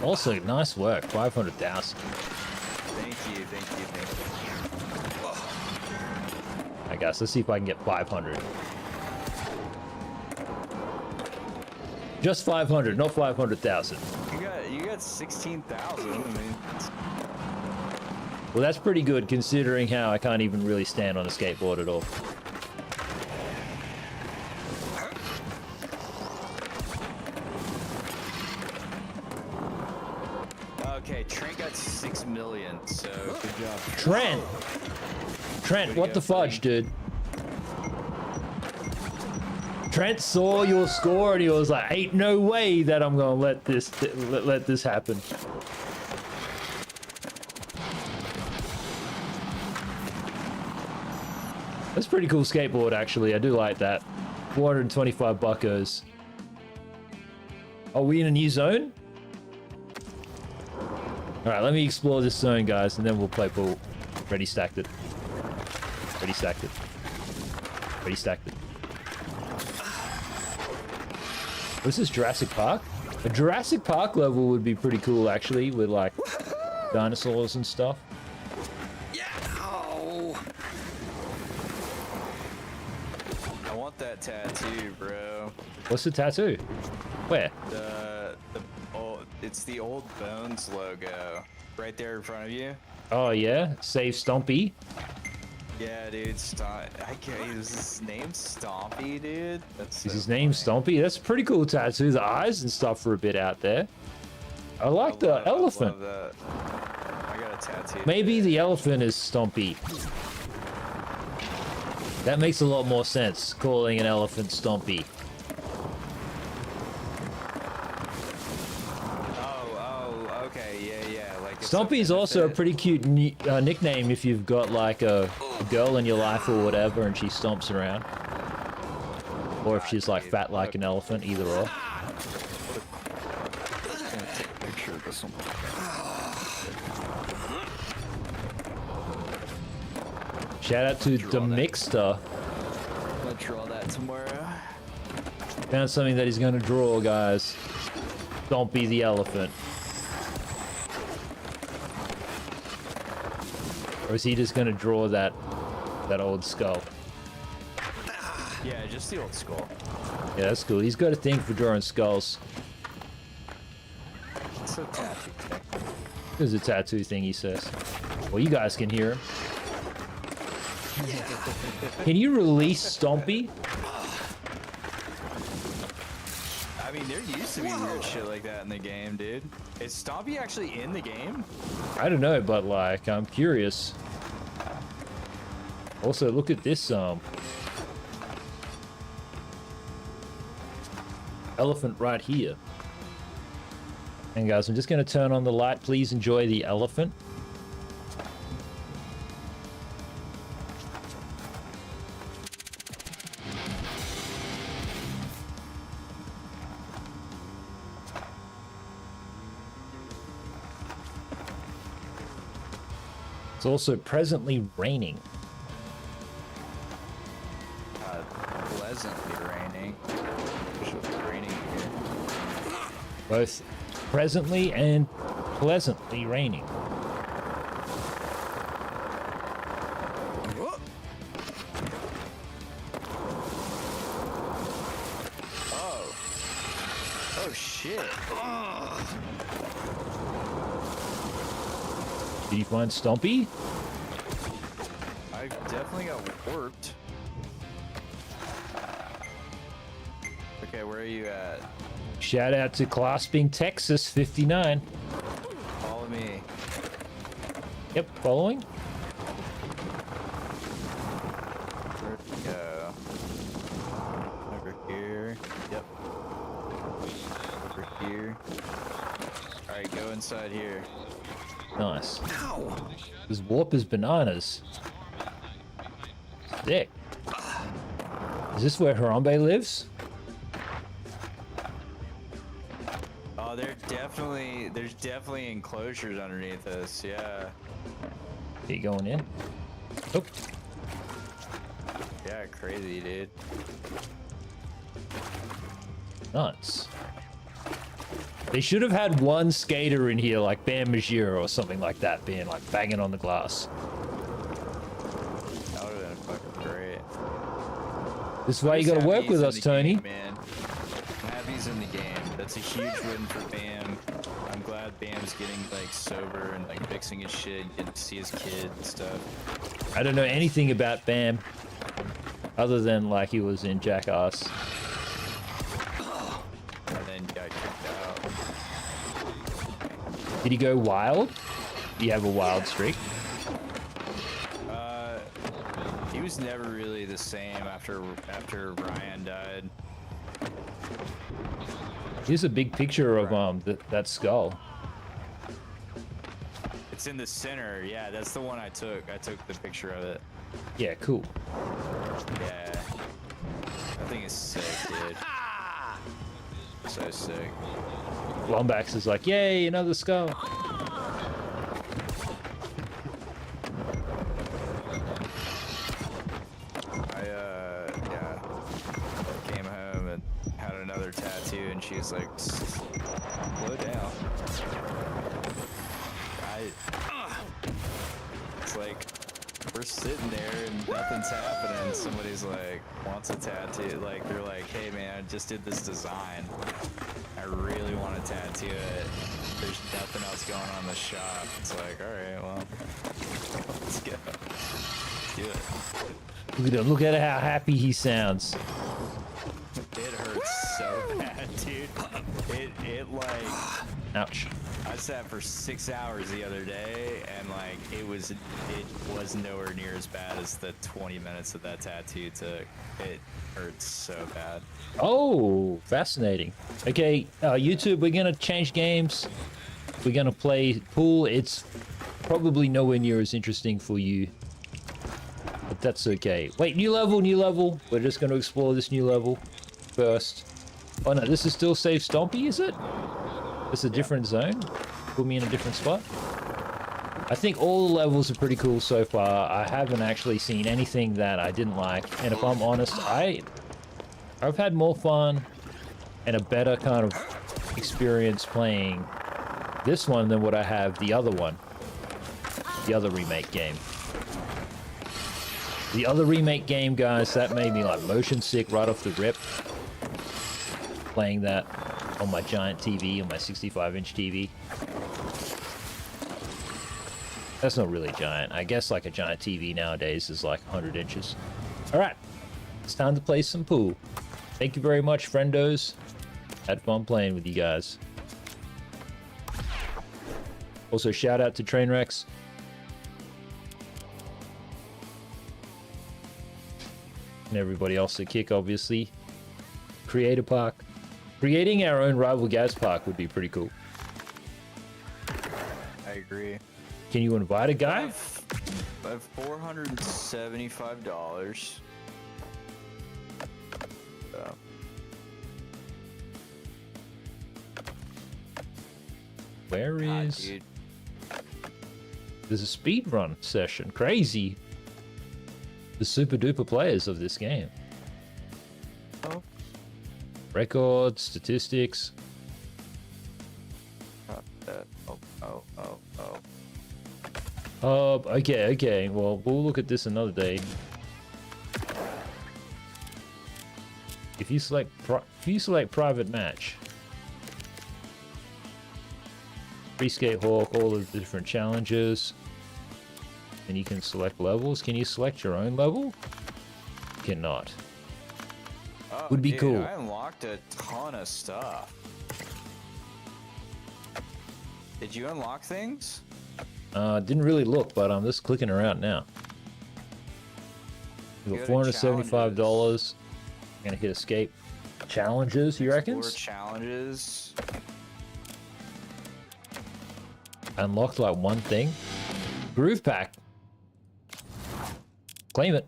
Also, nice work. 500,000. Thank you. I guess. Let's see if I can get 500. Just 500, not 500,000. You got 16,000. I mean, Well, that's pretty good considering how I can't even really stand on a skateboard at all. okay, Trent got 6 million, so good job. Trent, what the fudge, dude? Trent saw your score and he was like, "Ain't no way that I'm gonna let this happen." That's a pretty cool skateboard, actually. I do like that. 425 buckos. Are we in a new zone? All right, let me explore this zone, guys, and then we'll play pool. Ready, stacked it. Ready, stacked it. Ready, stacked it. This is Jurassic Park. A Jurassic Park level would be pretty cool, actually, with like dinosaurs and stuff. I want that tattoo, bro. What's the tattoo? Where? It's the old Bones logo, right there in front of you. Oh yeah, save Stompy. Yeah, dude. Is his name Stompy, dude? That's Is so his name funny. Stompy? That's a pretty cool tattoo. The eyes and stuff are a bit out there. I like the elephant. I love that. I got a tattoo. Maybe the elephant is Stompy. That makes a lot more sense, calling an elephant Stompy. Oh, okay, yeah. Like Stompy is also a pretty cute nickname if you've got like a girl in your life or whatever and she stomps around. Or if she's like fat like an elephant, either or. Take a picture of this one. Shout out to the Mixter. I'll draw that tomorrow. Found something that he's gonna draw, guys. Don't be the elephant. Or is he just gonna draw that old skull? Yeah, just the old skull. Yeah, that's cool. He's got a thing for drawing skulls. It's so tattoo. There's a tattoo thing, he says. Well, you guys can hear him. Can you release Stompy? I mean, there used to be weird shit like that in the game, dude. Is Stompy actually in the game? I don't know, but like, I'm curious. Also, look at this, elephant right here. And guys, I'm just gonna turn on the light. Please enjoy the elephant. It's also presently raining. Pleasantly raining. It should be raining here. Both presently and pleasantly raining. Oh. Oh shit. Did you find Stompy? I definitely got warped. Okay, where are you at? Shout out to Clasping Texas 59. Follow me. Yep, following. Where'd we go? Over here. Yep. Over here. Alright, go inside here. Nice. Ow! This warp is bananas. Sick. Is this where Harambe lives? Oh, there's definitely enclosures underneath this, yeah. Are you going in? Oh, Yeah, crazy, dude. nuts. They should have had one skater in here, like Bam Majira or something like that, being like banging on the glass. That would have been fucking great. This is why you gotta work with us, Tony. Game, man. I'm happy he's in the game. That's a huge win for Bam. I'm glad Bam's getting like sober and like fixing his shit and getting to see his kid and stuff. I don't know anything about Bam, other than like he was in Jackass. And then got kicked out. Did he go wild? Do you have a wild streak? He was never really the same after Ryan died. Here's a big picture of that skull. It's in the center. Yeah, that's the one I took. I took the picture of it. Yeah, cool. Yeah. That thing is sick, dude. So sick. Lombax is like, yay, another skull. Yeah, came home and had another tattoo, and she's like, slow down. It's like, we're sitting there and nothing's happening. Somebody's like, wants a tattoo. Like, they're like, hey man, I just did this design. I really want to tattoo it. There's nothing else going on in the shop. It's like, alright, well, let's go. Do it. Look at him. Look at how happy he sounds. It hurts so bad, dude. It like, Ouch. I sat for 6 hours the other day, and like it was nowhere near as bad as the 20 minutes that that tattoo took. It hurts so bad. Oh, fascinating. Okay, YouTube, we're gonna change games. We're gonna play pool. It's probably nowhere near as interesting for you, but that's okay. Wait, new level, new level. We're just gonna explore this new level first. Oh no, this is still Save Stompy, is it? It's a different zone. Put me in a different spot. I think all the levels are pretty cool so far. I haven't actually seen anything that I didn't like. And if I'm honest, I've had more fun and a better kind of experience playing this one than what I have the other one. The other remake game. The other remake game, guys, that made me like motion sick right off the rip. Playing that on my giant TV, on my 65-inch TV. That's not really giant. I guess like a giant TV nowadays is like 100 inches. All right, it's time to play some pool. Thank you very much, friendos. Had fun playing with you guys. Also, shout out to Trainwrecks. And everybody else at Kick, obviously. Creator Park. Creating our own Rival Gaz Park would be pretty cool. I agree. Can you invite a guy? I have $475. Where is... Dude. There's a speedrun session. Crazy. The super duper players of this game. Oh. Records, statistics. Okay. Well, we'll look at this another day. If you select private match, free skate hawk, all of the different challenges, and you can select levels. Can you select your own level? You cannot. Oh, would be dude, cool. I unlocked a ton of stuff. Did you unlock things? Didn't really look, but I'm just clicking around now. We got $475. I'm gonna hit escape. Challenges, you reckon? Challenges. Unlocked like one thing. Groove pack. Claim it.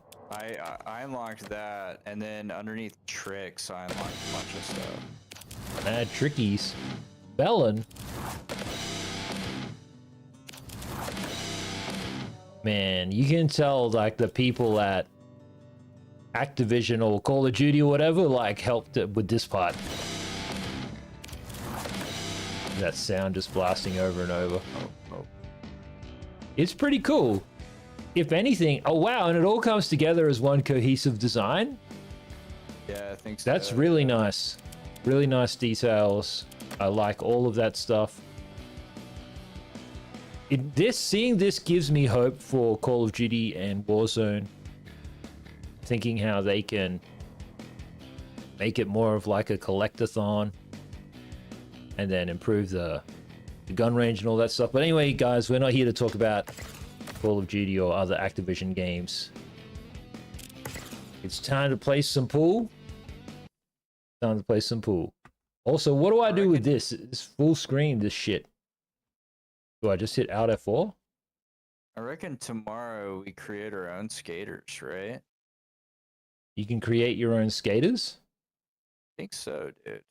I unlocked that, and then underneath tricks, I unlocked a bunch of stuff. Mad trickies. Bellin. Man, you can tell like the people at Activision or Call of Duty or whatever like helped with this part. That sound just blasting over and over. Oh. It's pretty cool. If anything, oh wow, and it all comes together as one cohesive design. Yeah, I think so. That's really nice. Really nice details. I like all of that stuff. Seeing this gives me hope for Call of Duty and Warzone. Thinking how they can make it more of like a collectathon and then improve the gun range and all that stuff. But anyway, guys, we're not here to talk about Call of Duty or other Activision games. It's time to play some pool. Also, what do I do with this? It's full screen, this shit. Do I just hit Alt F4? I reckon tomorrow we create our own skaters, right? You can create your own skaters? I think so, dude.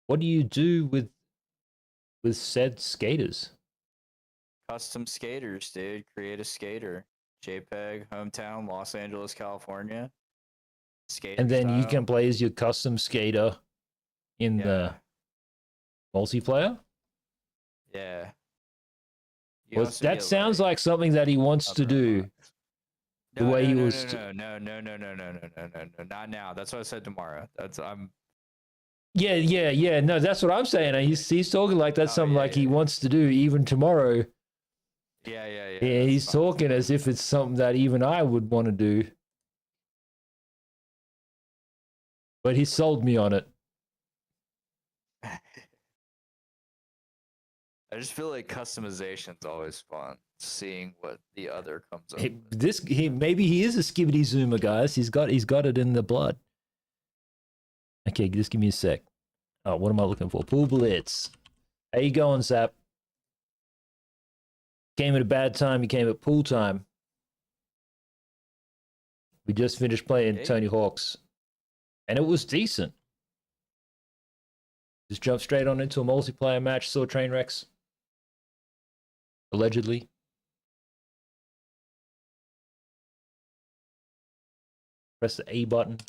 What do you do with said skaters? Custom skaters, dude. Create a skater. JPEG, hometown, Los Angeles, California. Skater And then you style. can play as your custom skater in the multiplayer? Yeah. Well, that sounds like something that he wants to do. The way he was. No, not now. That's what I said tomorrow. Yeah. No, that's what I'm saying. He's talking like that's something like he wants to do even tomorrow. Yeah. Yeah, he's talking as if it's something that even I would want to do. But he sold me on it. I just feel like customization's always fun. Seeing what the other comes up with. Maybe he is a skibbity zoomer, guys. He's got it in the blood. Okay, just give me a sec. Oh, what am I looking for? Pool Blitz. How you going, Zap? Came at a bad time. You came at pool time. We just finished playing Tony Hawk's, and it was decent. Just jump straight on into a multiplayer match, saw train wrecks. Allegedly. Press the A button.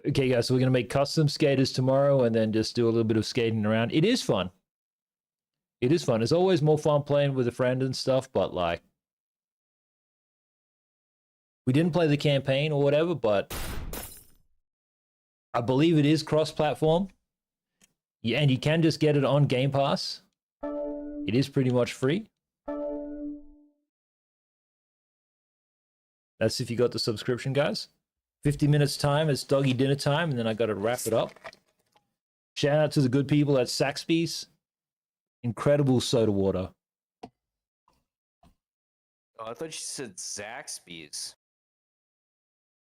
Okay, guys, so we're going to make custom skaters tomorrow and then just do a little bit of skating around. It is fun. It is fun. It's always more fun playing with a friend and stuff, but like, we didn't play the campaign or whatever, but I believe it is cross-platform. Yeah, and you can just get it on Game Pass. It is pretty much free. That's if you got the subscription, guys. 50 minutes time, it's doggy dinner time, and then I got to wrap it up. Shout out to the good people at Saxby's. Incredible soda water. Oh, I thought you said Zaxby's.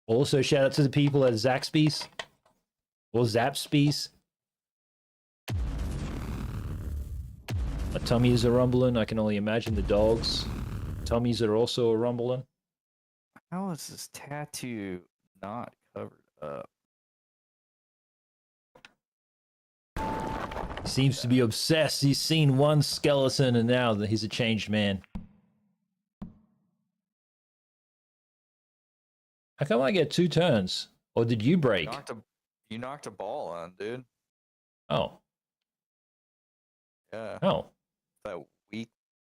Also, shout out to the people at Zaxby's. Or Zapsby's. My tummies are rumbling. I can only imagine the dogs. Tummies are also a rumbling. How is this tattoo not covered up? He seems to be obsessed. He's seen one skeleton and now he's a changed man. How come I get 2 turns? Or did you break? You knocked a ball on, dude. Oh. Yeah. Oh.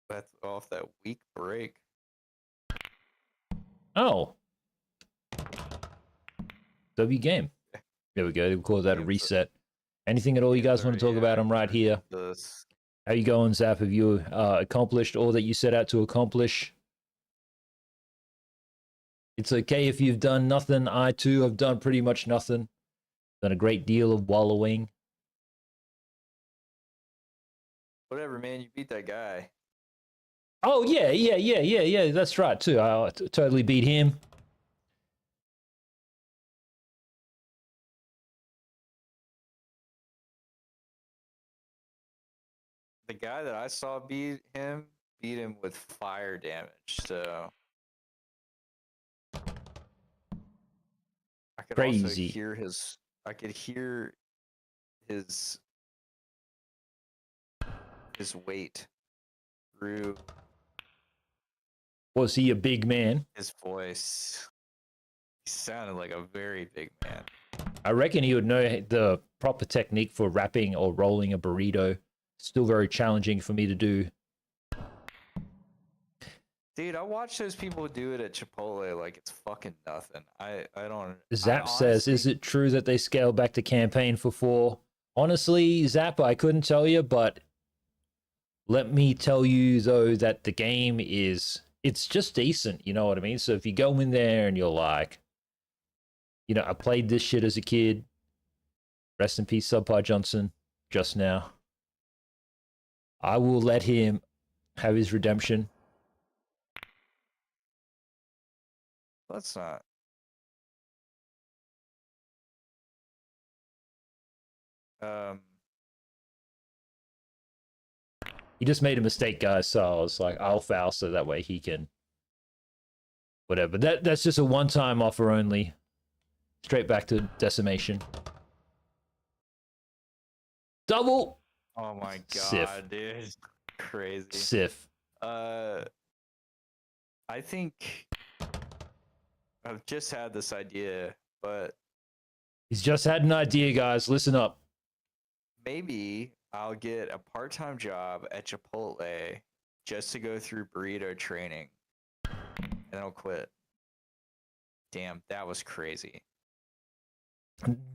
That's off that weak break. Oh. W game. There we go. We'll call that a reset. Anything at all you guys want to talk about? I'm right here. How you going, Zap? Have you accomplished all that you set out to accomplish? It's okay if you've done nothing. I too have done pretty much nothing. Done a great deal of wallowing. Whatever, man. You beat that guy. Oh, yeah. That's right, too. I totally beat him. The guy that I saw beat him with fire damage, so I could also hear his weight through. Was he a big man? His voice. He sounded like a very big man. I reckon he would know the proper technique for wrapping or rolling a burrito. Still very challenging for me to do. Dude, I watch those people do it at Chipotle like it's fucking nothing. I don't. Zap says, is it true that they scaled back the campaign for 4? Honestly, Zap, I couldn't tell you, but let me tell you, though, that the game it's just decent, you know what I mean? So if you go in there and you're like, you know, I played this shit as a kid. Rest in peace, Subpar Johnson, just now. I will let him have his redemption. Let's not. He just made a mistake, guys, so I was like, I'll foul so that way he can... Whatever. That's just a one-time offer only. Straight back to decimation. Double! Oh my god, Sif. dude. Crazy. Sif. I think I've just had this idea, but He's just had an idea, guys. Listen up. maybe I'll get a part-time job at Chipotle just to go through burrito training, and I'll quit. Damn, that was crazy.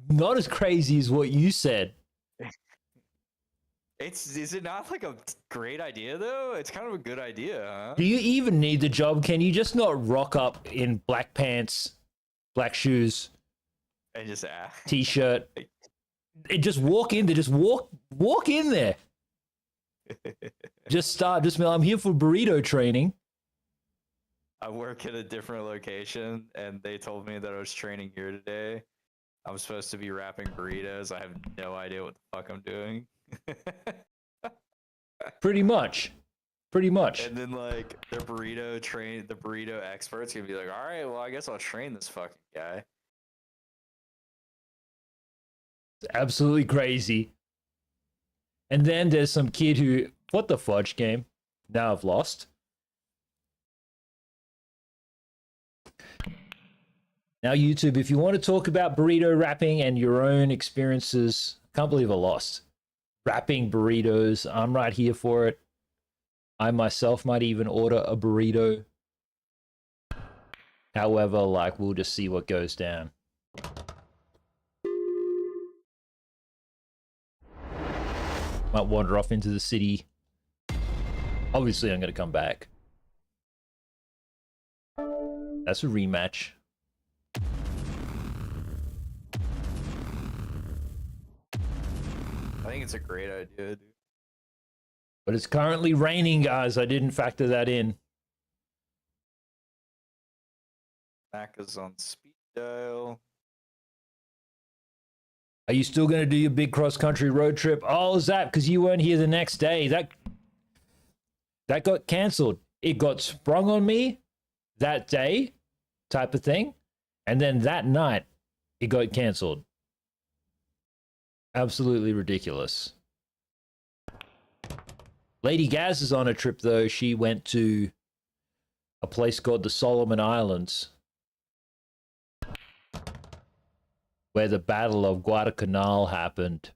Not as crazy as what you said. Is it not like a great idea though? It's kind of a good idea, huh? Do you even need the job? Can you just not rock up in black pants, black shoes, And just t-shirt, and just walk in there? Just walk in there. Just I'm here for burrito training. I work at a different location, and they told me that I was training here today. I'm supposed to be wrapping burritos. I have no idea what the fuck I'm doing. Pretty much. And then like the burrito experts gonna be like, all right, well, I guess I'll train this fucking guy. Absolutely crazy. And then there's some kid who, what the fudge game? Now I've lost. Now YouTube, if you want to talk about burrito wrapping and your own experiences, can't believe I lost. Wrapping burritos, I'm right here for it. I myself might even order a burrito. However, like, we'll just see what goes down. Might wander off into the city. Obviously, I'm going to come back. That's a rematch. I think it's a great idea, dude. But it's currently raining, guys. I didn't factor that in. Mac is on speed dial. Are you still going to do your big cross-country road trip? Oh, is that because you weren't here the next day? That got cancelled. It got sprung on me that day, type of thing. And then that night, it got cancelled. Absolutely ridiculous. Lady Gaz is on a trip, though. She went to a place called the Solomon Islands, where the Battle of Guadalcanal happened.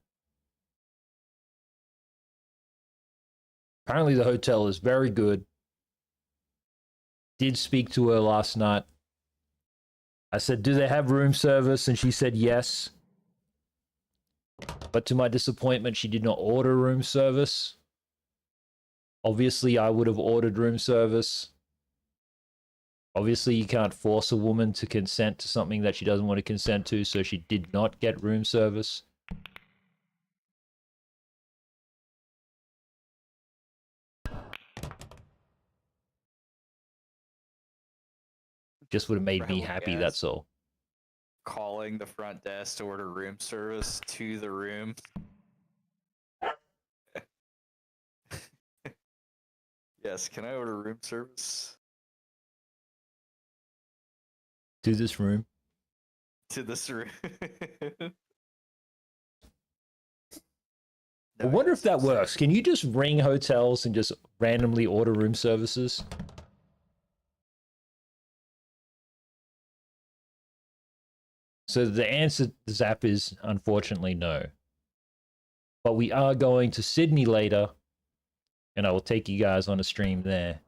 Apparently the hotel is very good. Did speak to her last night. I said, do they have room service? And she said yes. But to my disappointment, she did not order room service. Obviously, I would have ordered room service. Obviously, you can't force a woman to consent to something that she doesn't want to consent to, so she did not get room service. Just would have made me happy, that's all. Calling the front desk to order room service to the room. Yes, can I order room service? To this room. To this room. I wonder if that works. Can you just ring hotels and just randomly order room services? So the answer, Zap, is unfortunately no. But we are going to Sydney later, and I will take you guys on a stream there.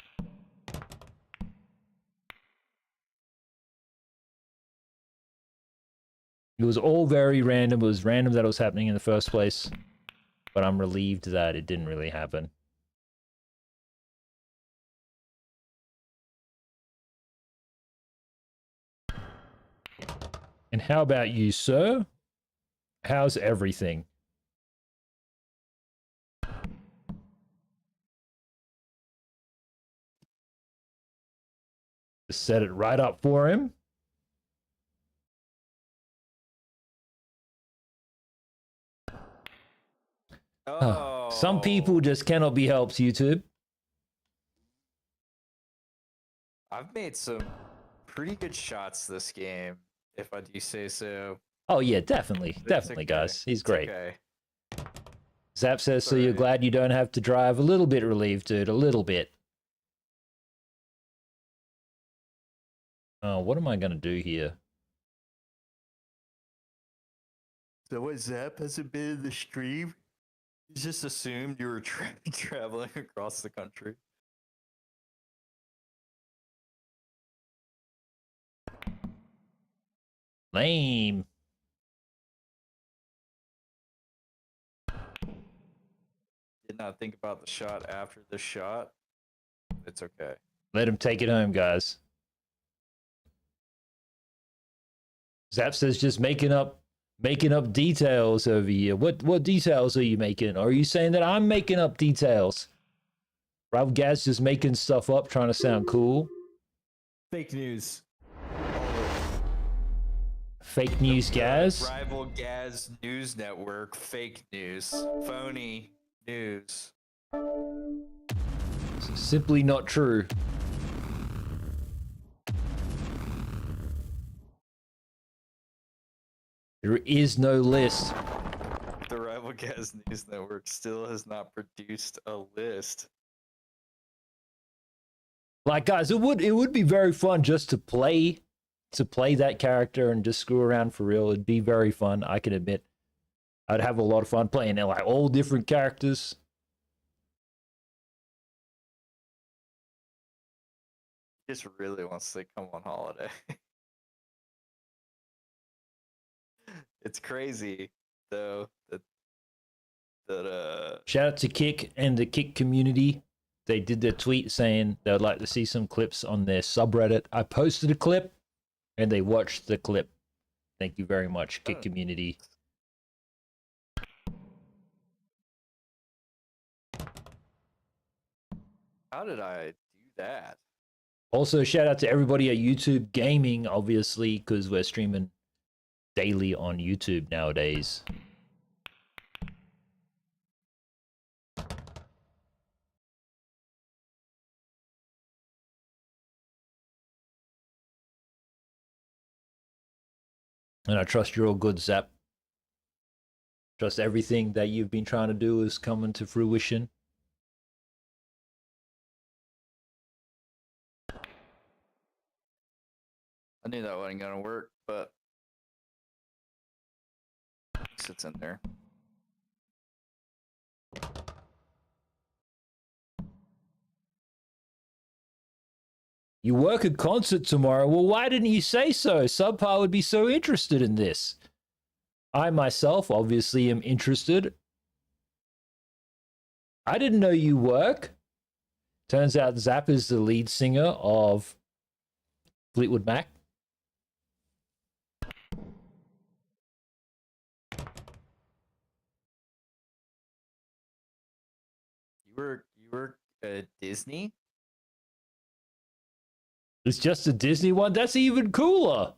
It was all very random. It was random that it was happening in the first place. But I'm relieved that it didn't really happen. And how about you, sir? How's everything? Just set it right up for him. Oh. Some people just cannot be helped, YouTube. I've made some pretty good shots this game, if I do say so. Oh yeah, definitely. Definitely, okay. guys. He's great. Okay. Zap says, so Sorry. you're glad you don't have to drive? A little bit relieved, dude. A little bit. Oh, what am I going to do here? So what, Zap hasn't been in the stream? He just assumed you were traveling across the country. Lame. Did not think about the shot after the shot. It's okay. Let him take it home, guys. Zap says just making up details over here. What details are you making? Are you saying that I'm making up details? Rival Gaz just making stuff up, trying to sound cool. Fake news. Fake news, Gaz. Rival Gaz News Network. Fake news. Phony news. Simply not true. There is no list. The Rival Gaz News Network still has not produced a list. Like, guys, it would be very fun just to play that character and just screw around for real. It'd be very fun. I can admit, I'd have a lot of fun playing like all different characters. He just really wants to come on holiday. It's crazy though that Shout out to Kick and the Kick community. They did their tweet saying they would like to see some clips on their subreddit. I posted a clip and they watched the clip. Thank you very much, Kick community. how did I do that? Also, shout out to everybody at YouTube Gaming, obviously, because we're streaming daily on YouTube nowadays. And I trust you're all good, Zap. Trust everything that you've been trying to do is coming to fruition. I knew that wasn't gonna work, but it sits in there. You work a concert tomorrow. Well, why didn't you say so? Subpar would be so interested in this. I myself obviously am interested. I didn't know you work. Turns out Zap is the lead singer of Fleetwood Mac. You work at Disney? It's just a Disney one? That's even cooler.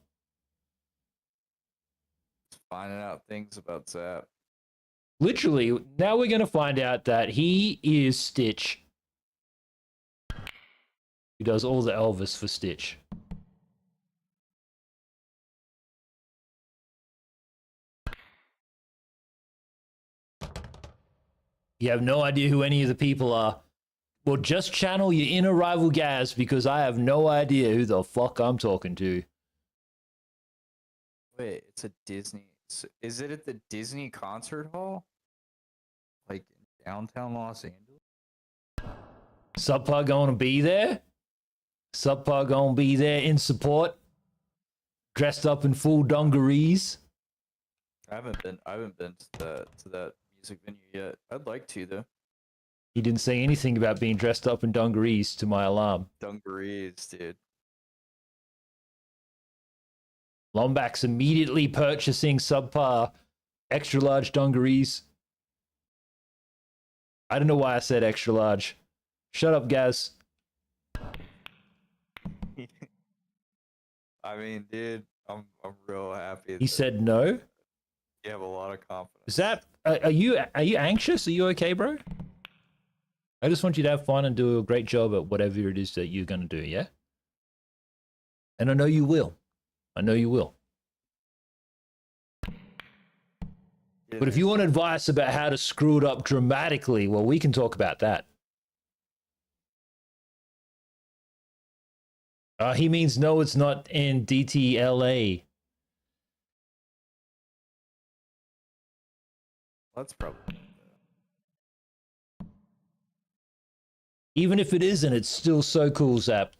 Just finding out things about Zap. Literally, now we're going to find out that he is Stitch. He does all the Elvis for Stitch. You have no idea who any of the people are. Well, just channel your inner Rival Gaz because I have no idea who the fuck I'm talking to. Wait, it's a Disney. Is it at the Disney Concert Hall? Like in downtown Los Angeles? Subpar gonna be there? Subpar gonna be there in support? Dressed up in full dungarees? I haven't been to that music venue yet. I'd like to though. He didn't say anything about being dressed up in dungarees to my alarm. Dungarees, dude. Lombax immediately purchasing Subpar extra large dungarees. I don't know why I said extra large. Shut up, Gaz. I mean, dude, I'm real happy. He said no. You have a lot of confidence. Zap, are you anxious? Are you okay, bro? I just want you to have fun and do a great job at whatever it is that you're gonna do, yeah? And I know you will. I know you will. Yeah. But if you want advice about how to screw it up dramatically, well, we can talk about that. He means no, it's not in DTLA. That's probably. Even if it isn't, it's still so cool, Zap.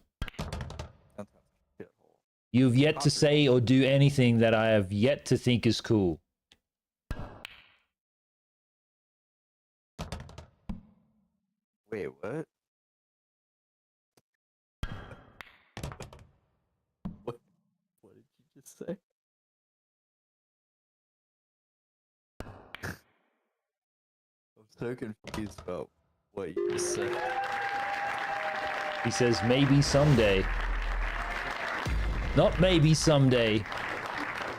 You've yet to say or do anything that I have yet to think is cool. Wait, what? What did you just say? I'm so confused about what you just said. He says maybe someday. Not maybe someday.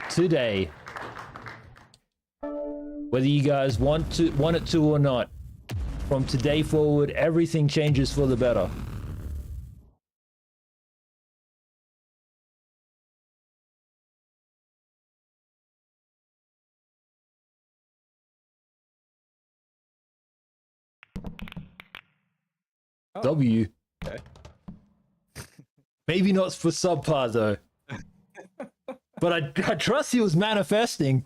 Today. Whether you guys want it to or not. From today forward, everything changes for the better. Oh, W. okay. Maybe not for Subpar though. But I trust he was manifesting.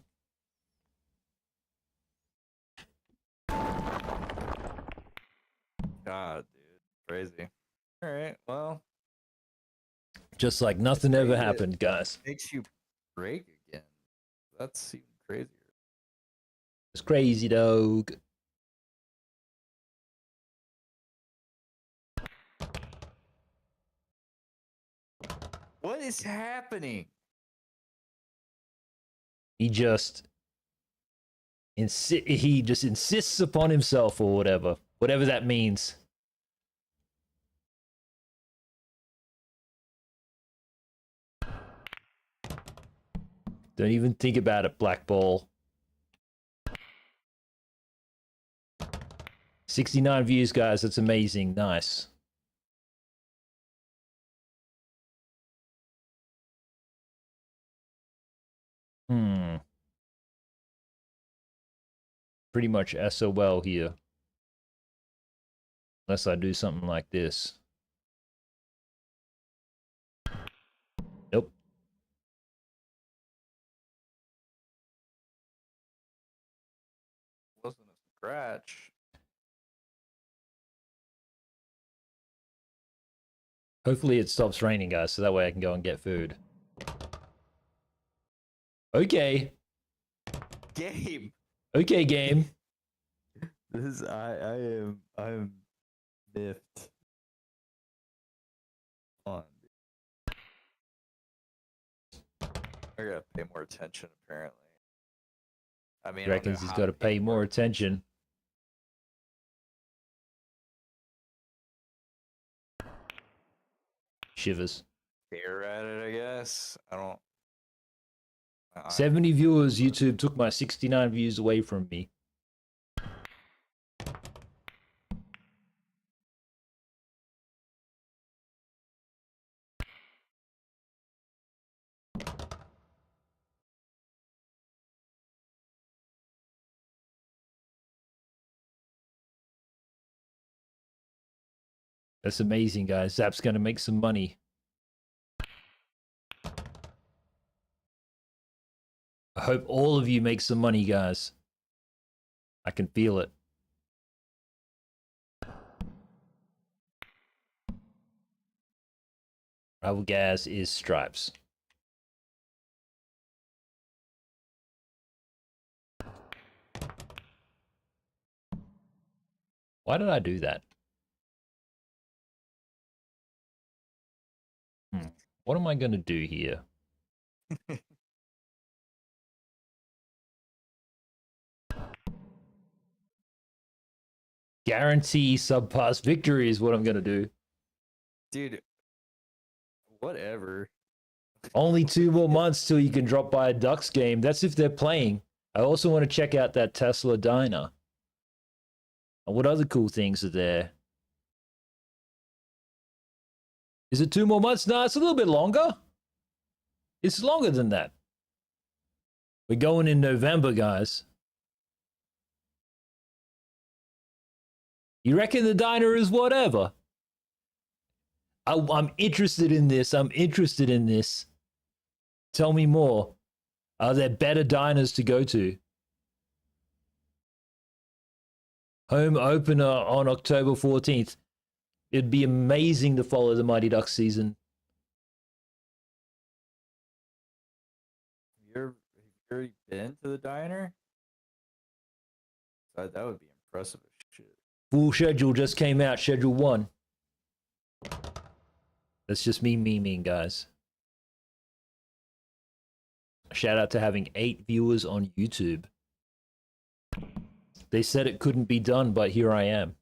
God, dude, crazy. All right, well, Just like nothing ever happened, guys. makes you break again. That's even crazier. It's crazy, dog. What is happening? He just insists upon himself or whatever that means. Don't even think about it, Black Ball. 69 views, guys. That's amazing. Nice. Pretty much SOL here. Unless I do something like this. Nope. Wasn't a scratch. Hopefully it stops raining, guys, so that way I can go and get food. Okay. Game. Okay, game. This is I am miffed. On. I gotta pay more attention, apparently. I mean, He reckons he's got to pay more attention. Shivers. Stare at it, I guess. I don't. 70 viewers, YouTube took my 69 views away from me. That's amazing, guys. Zap's gonna make some money. I hope all of you make some money, guys. I can feel it. Rival Gaz is Stripes. Why did I do that? What am I going to do here? Guarantee Subpar's victory is what I'm going to do. Dude, whatever. Only 2 more months till you can drop by a Ducks game. That's if they're playing. I also want to check out that Tesla diner. And what other cool things are there? Is it 2 more months? No, it's a little bit longer. It's longer than that. We're going in November, guys. You reckon the diner is whatever? I'm interested in this. I'm interested in this. Tell me more. Are there better diners to go to? Home opener on October 14th. It'd be amazing to follow the Mighty Ducks season. Have you already been to the diner? That would be impressive as shit. Full schedule just came out, Schedule 1. That's just me memeing, guys. Shout out to having 8 viewers on YouTube. They said it couldn't be done, but here I am.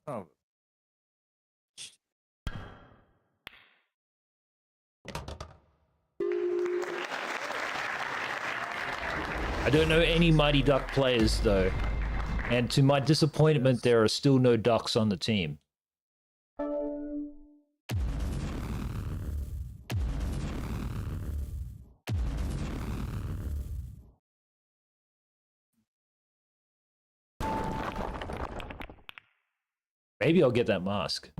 Oh. I don't know any Mighty Duck players, though. And to my disappointment, there are still no Ducks on the team. Maybe I'll get that mask.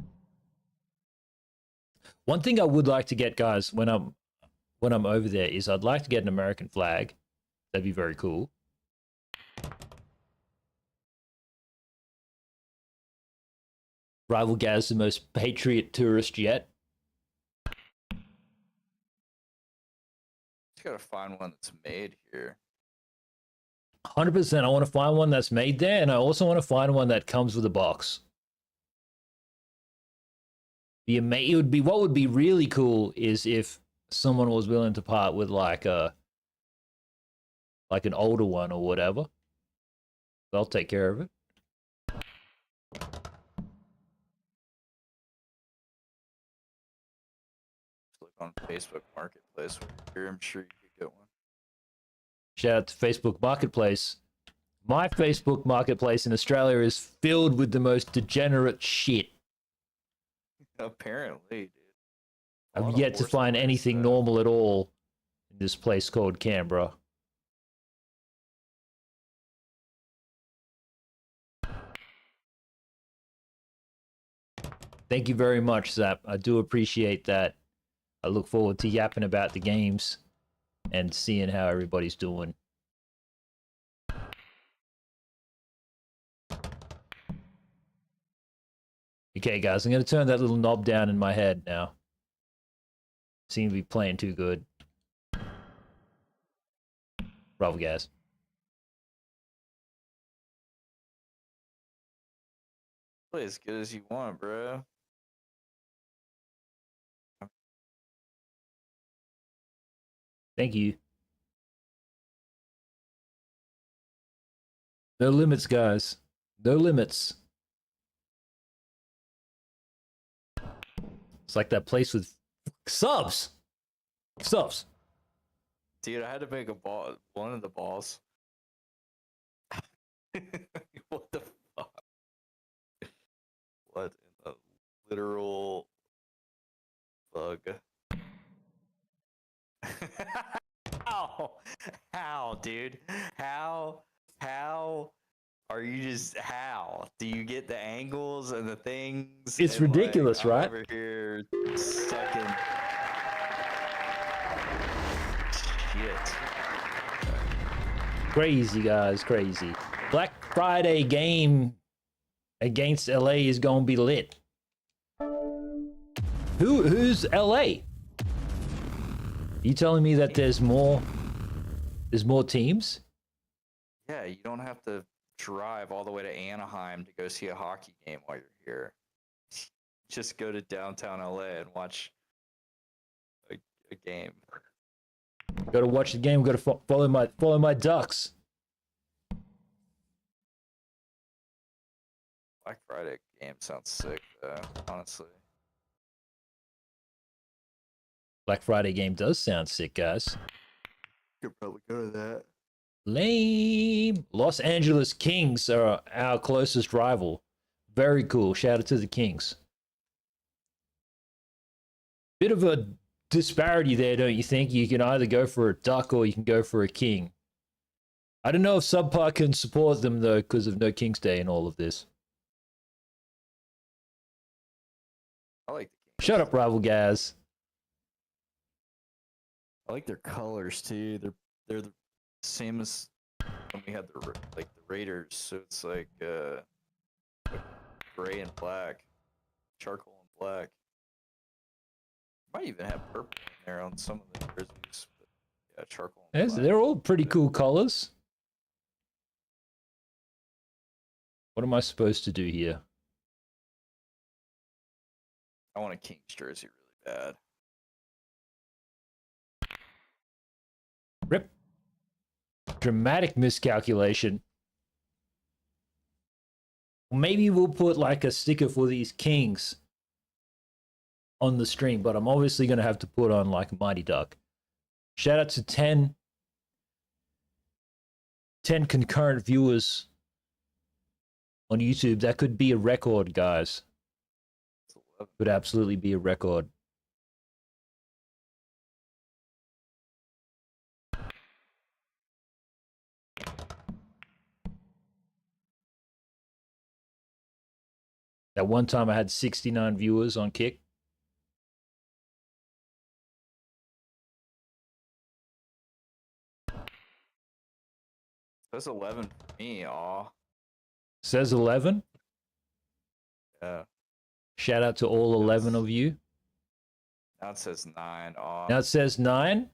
One thing I would like to get, guys, when I'm over there is I'd like to get an American flag. That'd be very cool. Rival Gaz, the most patriot tourist yet. Just gotta find one that's made here. 100%. I want to find one that's made there, and I also want to find one that comes with a box. It would be, what would be really cool is if someone was willing to part with like an older one or whatever. They'll take care of it. Look on Facebook Marketplace. Here, I'm sure you could get one. Shout out to Facebook Marketplace. My Facebook Marketplace in Australia is filled with the most degenerate shit. Apparently, dude. I've yet to find anything normal at all in this place called Canberra. Thank you very much, Zap. I do appreciate that. I look forward to yapping about the games and seeing how everybody's doing. Okay, guys, I'm going to turn that little knob down in my head now. Seem to be playing too good. Rival Gaz. Play as good as you want, bro. Thank you. No limits, guys. No limits. It's like that place with subs. Subs. Dude, I had to make a ball. One of the balls. What the fuck? What in the literal bug? How, dude? How are you just how? Do you get the angles and the things? It's and, ridiculous, I'm right? Over here sucking shit. Crazy, guys, crazy. Black Friday game against LA is gonna be lit. Who's LA? You telling me that there's more teams? Yeah, you don't have to drive all the way to Anaheim to go see a hockey game while you're here. Just go to downtown LA and watch a game. Gotta watch the game. Gotta follow my ducks. Black Friday game sounds sick, though, honestly. Black Friday game does sound sick, guys. Could probably go to that. Lame. Los Angeles Kings are our closest rival. Very cool. Shout out to the Kings. Bit of a disparity there, don't you think? You can either go for a duck or you can go for a king. I don't know if Subpar can support them, though, because of No King's Day and all of this. I like the Kings. Shut up, Rival Gaz. I like their colors too. They're the same as when we had the Raiders. So it's like gray and black, charcoal and black. Might even have purple in there on some of the jerseys. But yeah, charcoal and black. They're all pretty cool colors. What am I supposed to do here? I want a Kings jersey really bad. Rip. Dramatic miscalculation. Maybe we'll put like a sticker for these Kings on the stream, but I'm obviously going to have to put on like a Mighty Duck. Shout out to 10 concurrent viewers on YouTube. That could be a record, guys. Could absolutely be a record. That one time I had 69 viewers on Kick. That's 11 for me. Aw. Says 11. Yeah. Shout out to all 11 of you. Now it says 9. Aw. Now it says 9.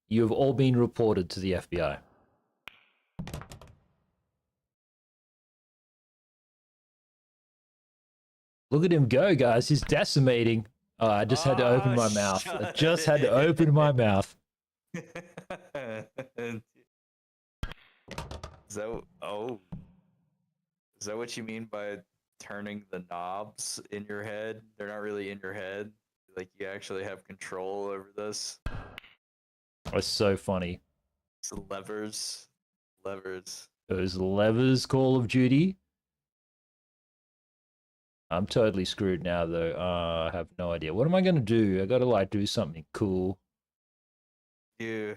You have all been reported to the FBI. Look at him go, guys. He's decimating. Oh, I just had to open my mouth. I just had to open my mouth. Is that is that what you mean by turning the knobs in your head? They're not really in your head. Like you actually have control over this. That's so funny. It's levers. Those levers, Call of Duty. I'm totally screwed now, though. I have no idea. What am I going to do? I got to, like, do something cool. Yeah.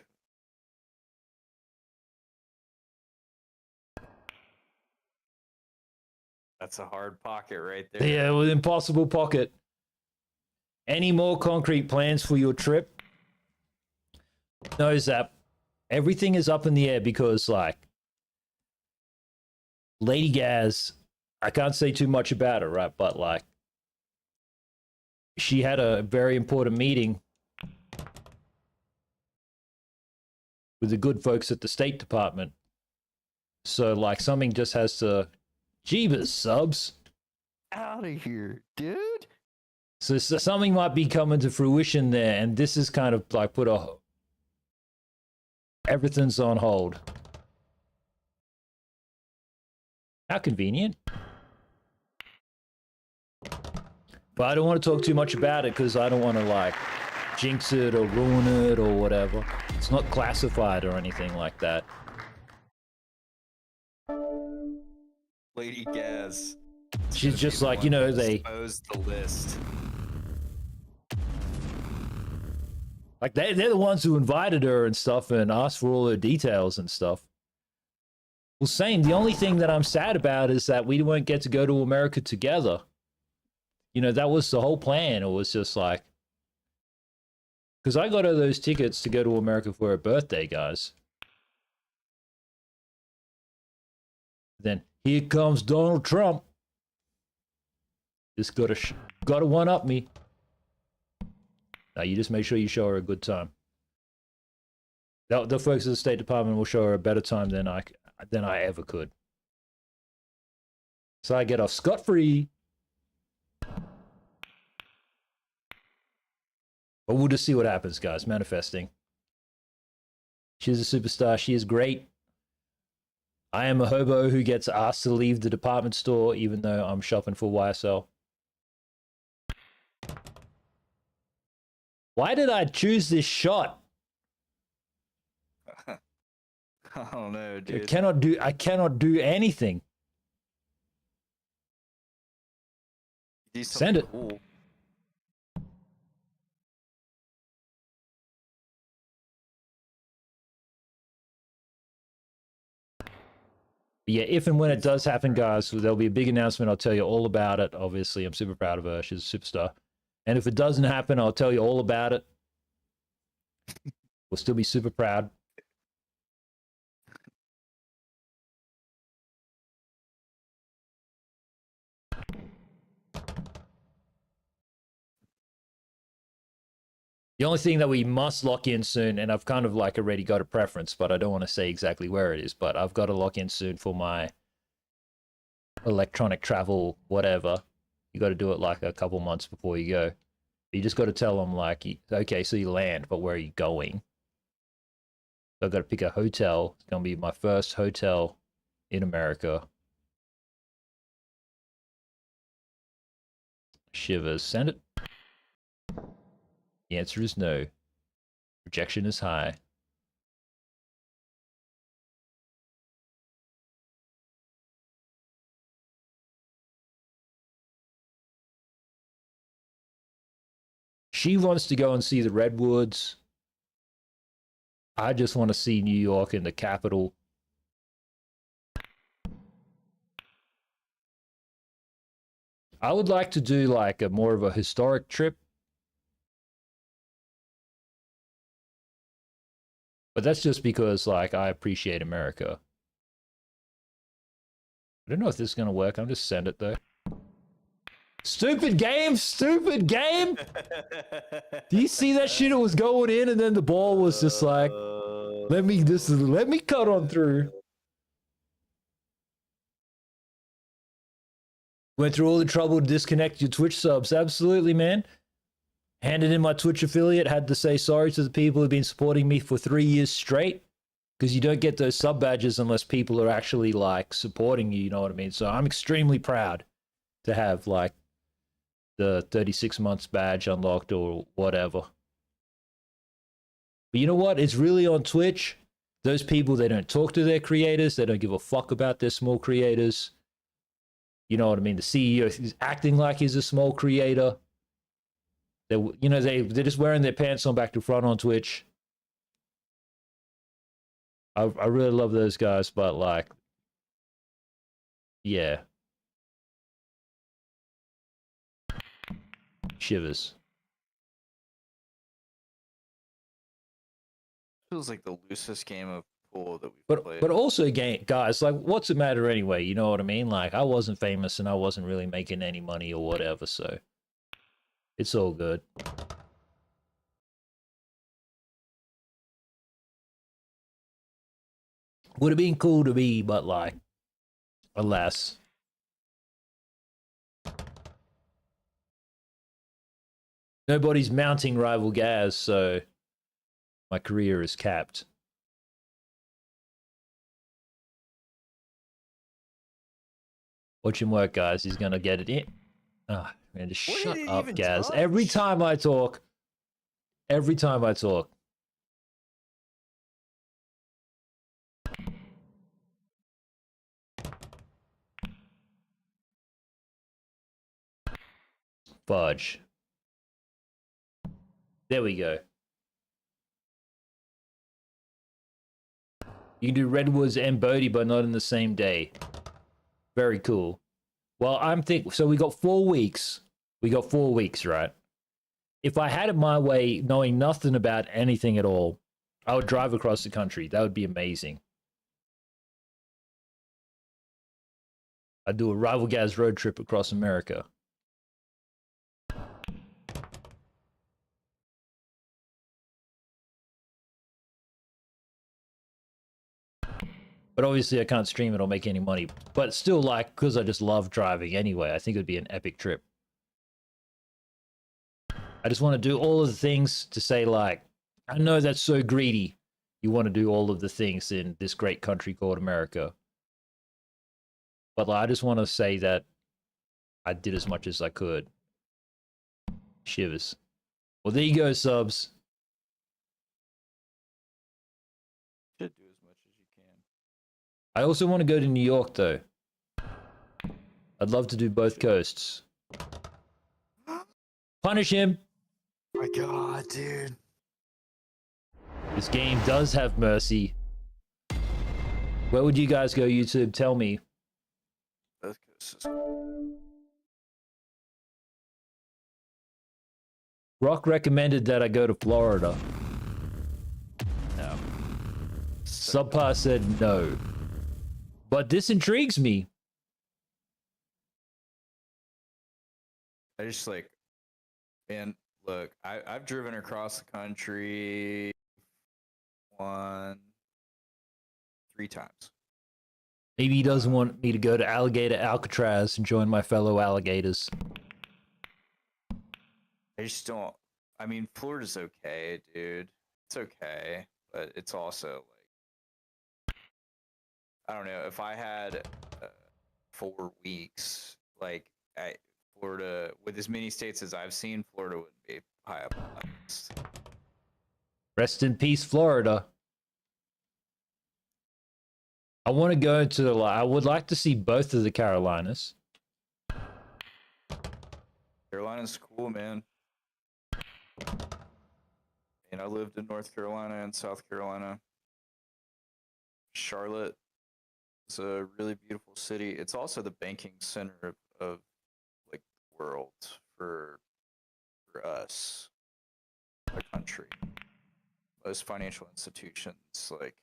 That's a hard pocket right there. Yeah, with impossible pocket. Any more concrete plans for your trip? No, Zap. Everything is up in the air because, like, Lady Gaz, I can't say too much about her, right? But, like, she had a very important meeting with the good folks at the State Department. So, like, something just has to... Jeebus, subs. Out of here, dude. So something might be coming to fruition there, and this is kind of, like, put a... Everything's on hold. How convenient. But I don't want to talk too much about it because I don't want to, like, jinx it or ruin it or whatever. It's not classified or anything like that. Lady Gaz. She's just like, you know, they... Expose the list. Like, they're the ones who invited her and stuff and asked for all her details and stuff. Well, same. The only thing that I'm sad about is that we won't get to go to America together. You know, that was the whole plan. It was just like... Because I got her those tickets to go to America for her birthday, guys. Then, here comes Donald Trump. Just gotta one-up me. Now, you just make sure you show her a good time. The folks at the State Department will show her a better time than I ever could. So I get off scot-free. But we'll just see what happens, guys. Manifesting. She's a superstar. She is great. I am a hobo who gets asked to leave the department store even though I'm shopping for YSL. Why did I choose this shot? I don't know, dude. I cannot do anything. Do Send it. cool. Yeah, if and when it does happen, guys, there'll be a big announcement. I'll tell you all about it. Obviously, I'm super proud of her. She's a superstar. And if it doesn't happen, I'll tell you all about it. We'll still be super proud. The only thing that we must lock in soon, and I've kind of like already got a preference, but I don't want to say exactly where it is, but I've got to lock in soon for my electronic travel, whatever. You got to do it like a couple months before you go. You just got to tell them like, okay, so you land, but where are you going? So I've got to pick a hotel. It's going to be my first hotel in America. Shivers. Send it. The answer is no. Rejection is high. She wants to go and see the Redwoods. I just want to see New York and the capital. I would like to do like a more of a historic trip. But that's just because like I appreciate America. I don't know if this is gonna work. I'm just send it though. Stupid game, stupid game. Do you see that shit? It was going in, and then the ball was just like, let me cut on through. Went through all the trouble to disconnect your Twitch subs. Absolutely, man. Handed in my Twitch affiliate. Had to say sorry to the people who've been supporting me for 3 years straight. Because you don't get those sub badges unless people are actually like supporting you. You know what I mean? So I'm extremely proud to have like the 36 months badge unlocked or whatever. But you know what? It's really on Twitch. Those people, they don't talk to their creators. They don't give a fuck about their small creators. You know what I mean? The CEO is acting like he's a small creator. They're just wearing their pants on back to front on Twitch. I really love those guys, but like, yeah. Shivers. Feels like the loosest game of pool that we've played. But also, guys, like, what's it matter anyway? You know what I mean? Like, I wasn't famous and I wasn't really making any money or whatever, so it's all good. Would have been cool to be, but like, alas. Nobody's mounting Rival Gaz, so my career is capped. Watch him work, guys. He's gonna get it in. Ah, man, just shut up, Gaz. Touch? Every time I talk. Fudge. There we go. You can do Redwoods and Bodie, but not in the same day. Very cool. Well, so we got 4 weeks. We got 4 weeks, right? If I had it my way, knowing nothing about anything at all, I would drive across the country. That would be amazing. I'd do a Rival Gaz road trip across America. But obviously I can't stream it or make any money. But still, like, because I just love driving anyway, I think it would be an epic trip. I just want to do all of the things to say, like, I know that's so greedy. You want to do all of the things in this great country called America. But like, I just want to say that I did as much as I could. Shivers. Well, there you go, subs. Should do as much as you can. I also want to go to New York, though. I'd love to do both coasts. Punish him! My God, dude. This game does have mercy. Where would you guys go, YouTube? Tell me. Both coasts. Rock recommended that I go to Florida. No. Subpar said no. But this intrigues me. I just like, man, look, I've driven across the country 3 times. Maybe he doesn't want me to go to Alligator Alcatraz and join my fellow alligators. I just don't. I mean, Florida's okay, dude. It's okay, but it's also like, I don't know. If I had 4 weeks, like Florida, with as many states as I've seen, Florida wouldn't be high up on that list. Rest in peace, Florida. I want to go to I would like to see both of the Carolinas. Carolina's cool, man. And I lived in North Carolina and South Carolina. Charlotte is a really beautiful city. It's also the banking center of like world for us, the country. Most financial institutions like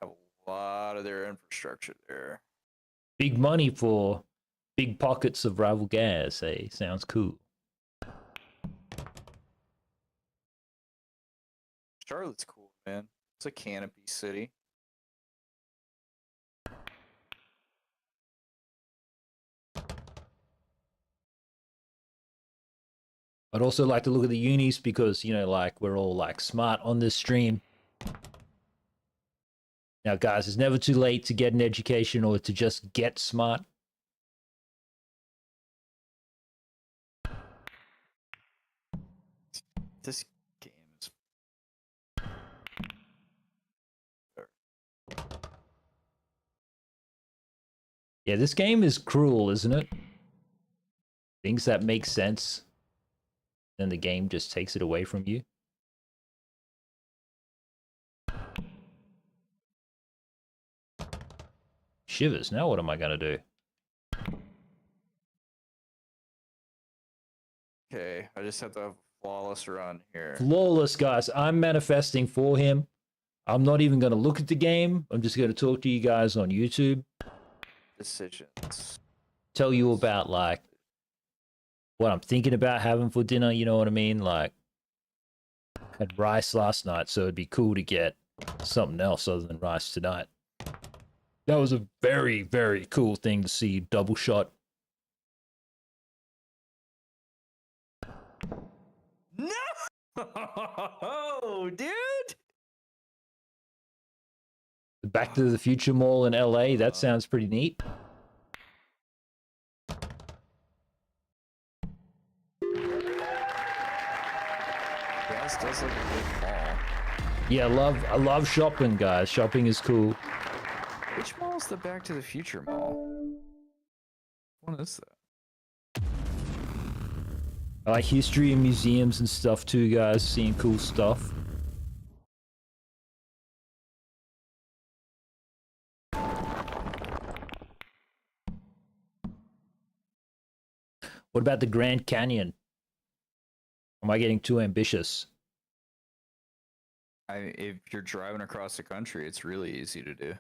have a lot of their infrastructure there. Big money for big pockets of Rival Gaz. Hey, sounds cool. Charlotte's cool, man. It's a canopy city. I'd also like to look at the unis because, you know, like, we're all, like, smart on this stream. Now, guys, it's never too late to get an education or to just get smart. This game is... Yeah, this game is cruel, isn't it? Things that make sense, then the game just takes it away from you. Shivers, now what am I gonna do? Okay, I just have to have a flawless run here. Flawless, guys. I'm manifesting for him. I'm not even gonna look at the game. I'm just gonna talk to you guys on YouTube. Decisions. Tell you about, like, what I'm thinking about having for dinner, you know what I mean? Like, I had rice last night, so it'd be cool to get something else other than rice tonight. That was a very, very cool thing to see double shot. No, dude. The Back to the Future Mall in LA, that sounds pretty neat. Gas does look a good mall. Yeah, I love shopping, guys. Shopping is cool. Which mall is the Back to the Future mall? What is that? I like history and museums and stuff too, guys. Seeing cool stuff. What about the Grand Canyon? Am I getting too ambitious? If you're driving across the country, it's really easy to do.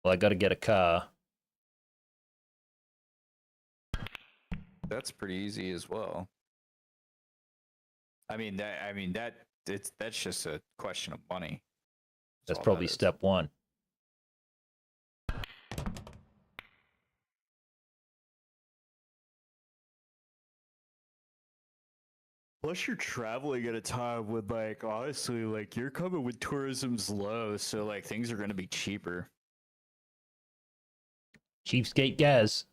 Well, I gotta get a car. That's pretty easy as well. That's just a question of money. That's all probably that is. step one. Plus, you're traveling at a time when, like, honestly, like, you're coming when tourism's low, so, like, things are going to be cheaper. Cheapskate Gaz.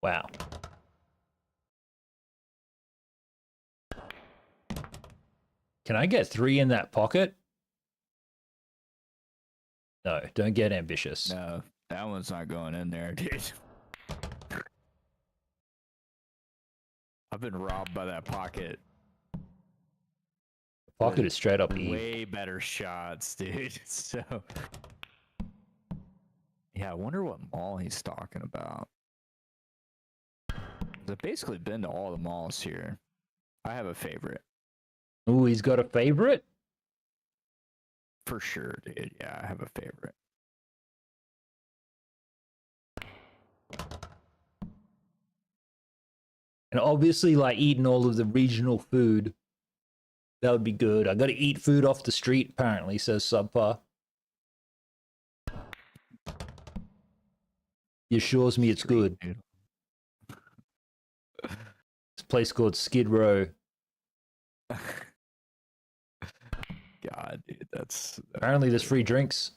Wow. Can I get 3 in that pocket? No, don't get ambitious. No, that one's not going in there, dude. I've been robbed by that pocket. The pocket is straight up evil. Way better shots, dude. So, yeah, I wonder what mall he's talking about. I've basically been to all the malls here. I have a favorite. Ooh, he's got a favorite? For sure, dude. Yeah, I have a favorite. And obviously, like, eating all of the regional food. That would be good. I gotta eat food off the street, apparently, says Subpar. He assures me it's good. Dude. This place called Skid Row. God, dude, that's Apparently, there's free drinks.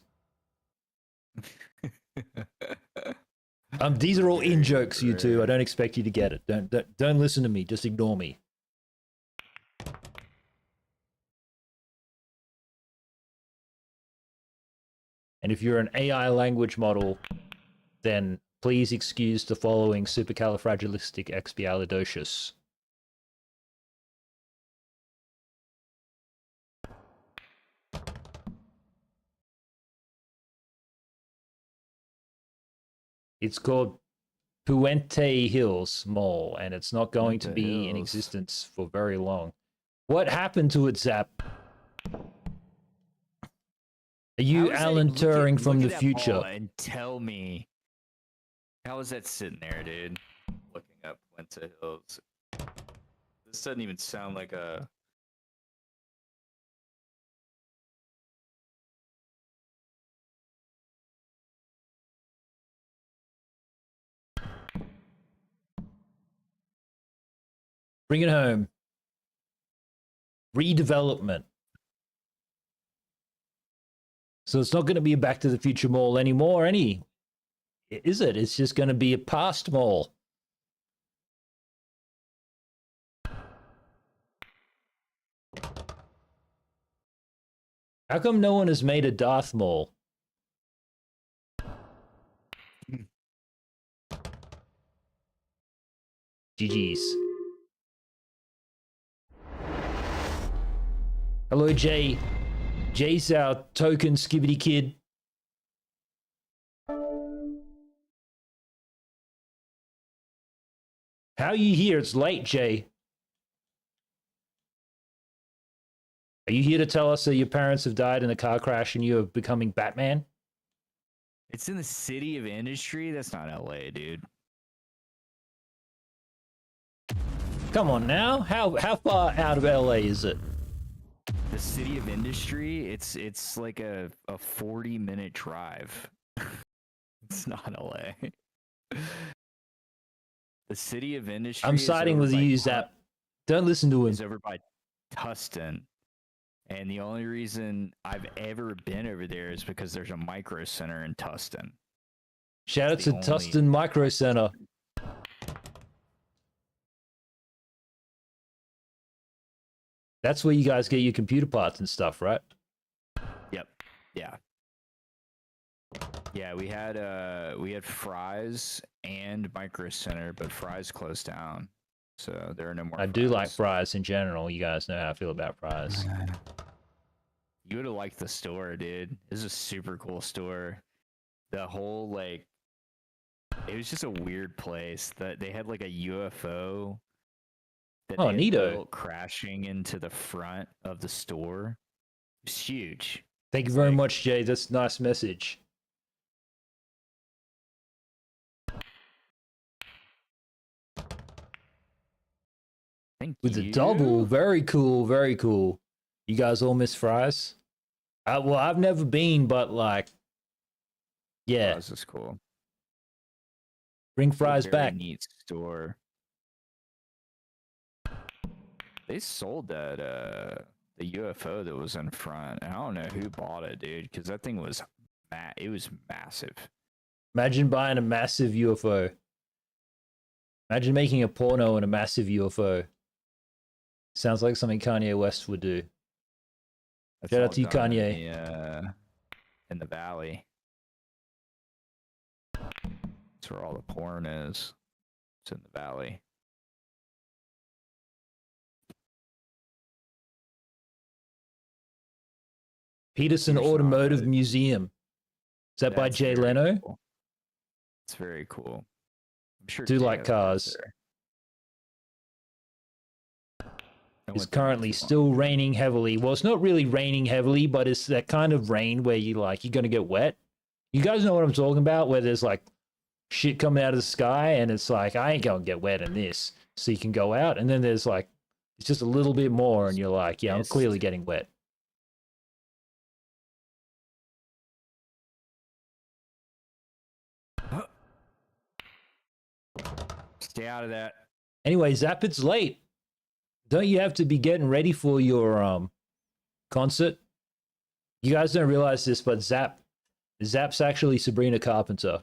These are all in jokes, you two. I don't expect you to get it. Don't listen to me. Just ignore me. And if you're an AI language model, then please excuse the following supercalifragilisticexpialidocious. It's called Puente Hills Mall, and it's not going to Puente be in Hills. existence for very long. What happened to it, Zap? Are you How is Alan that- look at- Turing from look the at that future? ball and tell me, how is that sitting there, dude? Looking up Puente Hills. This doesn't even sound like a. Bring it home. Redevelopment. So it's not going to be a Back to the Future mall anymore, is it? It's just going to be a past mall. How come no one has made a Darth Mall? GG's. Hello, Jay. Jay's our token skibbity kid. How are you here? It's late, Jay. Are you here to tell us that your parents have died in a car crash and you're becoming Batman? It's in the city of industry. That's not LA, dude. Come on now. How far out of LA is it? The city of industry. It's like a 40-minute drive. It's not LA. The city of industry. I'm is siding over with by you, Tu- Zap. Don't listen to him. Is over by Tustin. And the only reason I've ever been over there is because there's a micro center in Tustin. Shout out It's to the only- Tustin Micro Center. That's where you guys get your computer parts and stuff, right? Yep. Yeah. Yeah, we had Fry's and Micro Center, but Fry's closed down. So there are no more I do like Fry's. fries in general. You guys know how I feel about fries. You would have liked the store, dude. This is a super cool store. The whole like it was just a weird place. That they had like a UFO that Oh, they had neato. built crashing into the front of the store. It's huge. Thank you very Like- much, Jay. That's a nice message. Thank With you. the double, very cool, very cool. You guys all miss fries? Well, I've never been, but like, yeah, Oh, this is cool. bring It's a fries very back. Neat store. They sold that the UFO that was in front. I don't know who bought it, dude, because that thing was it was massive. Imagine buying a massive UFO. Imagine making a porno in a massive UFO. Sounds like something Kanye West would do. That's Shout out all to you, done Kanye. In the valley. That's where all the porn is. It's in the valley. Peterson Peterson Automotive Automotive. Museum. Is that by That's Jay very Leno? cool. It's very cool. I'm sure. Do Jay like has cars. there. I It's went there not currently too long still ago. raining heavily. Well, it's not really raining heavily, but it's that kind of rain where you're gonna get wet. You guys know what I'm talking about? Where there's like shit coming out of the sky, and it's like I ain't gonna get wet in this, so you can go out. And then there's like it's just a little bit more, and you're like, yeah, I'm Mist. clearly getting wet. Stay out of that. Anyway, Zap, it's late. Don't you have to be getting ready for your concert? You guys don't realize this, but Zap's actually Sabrina Carpenter.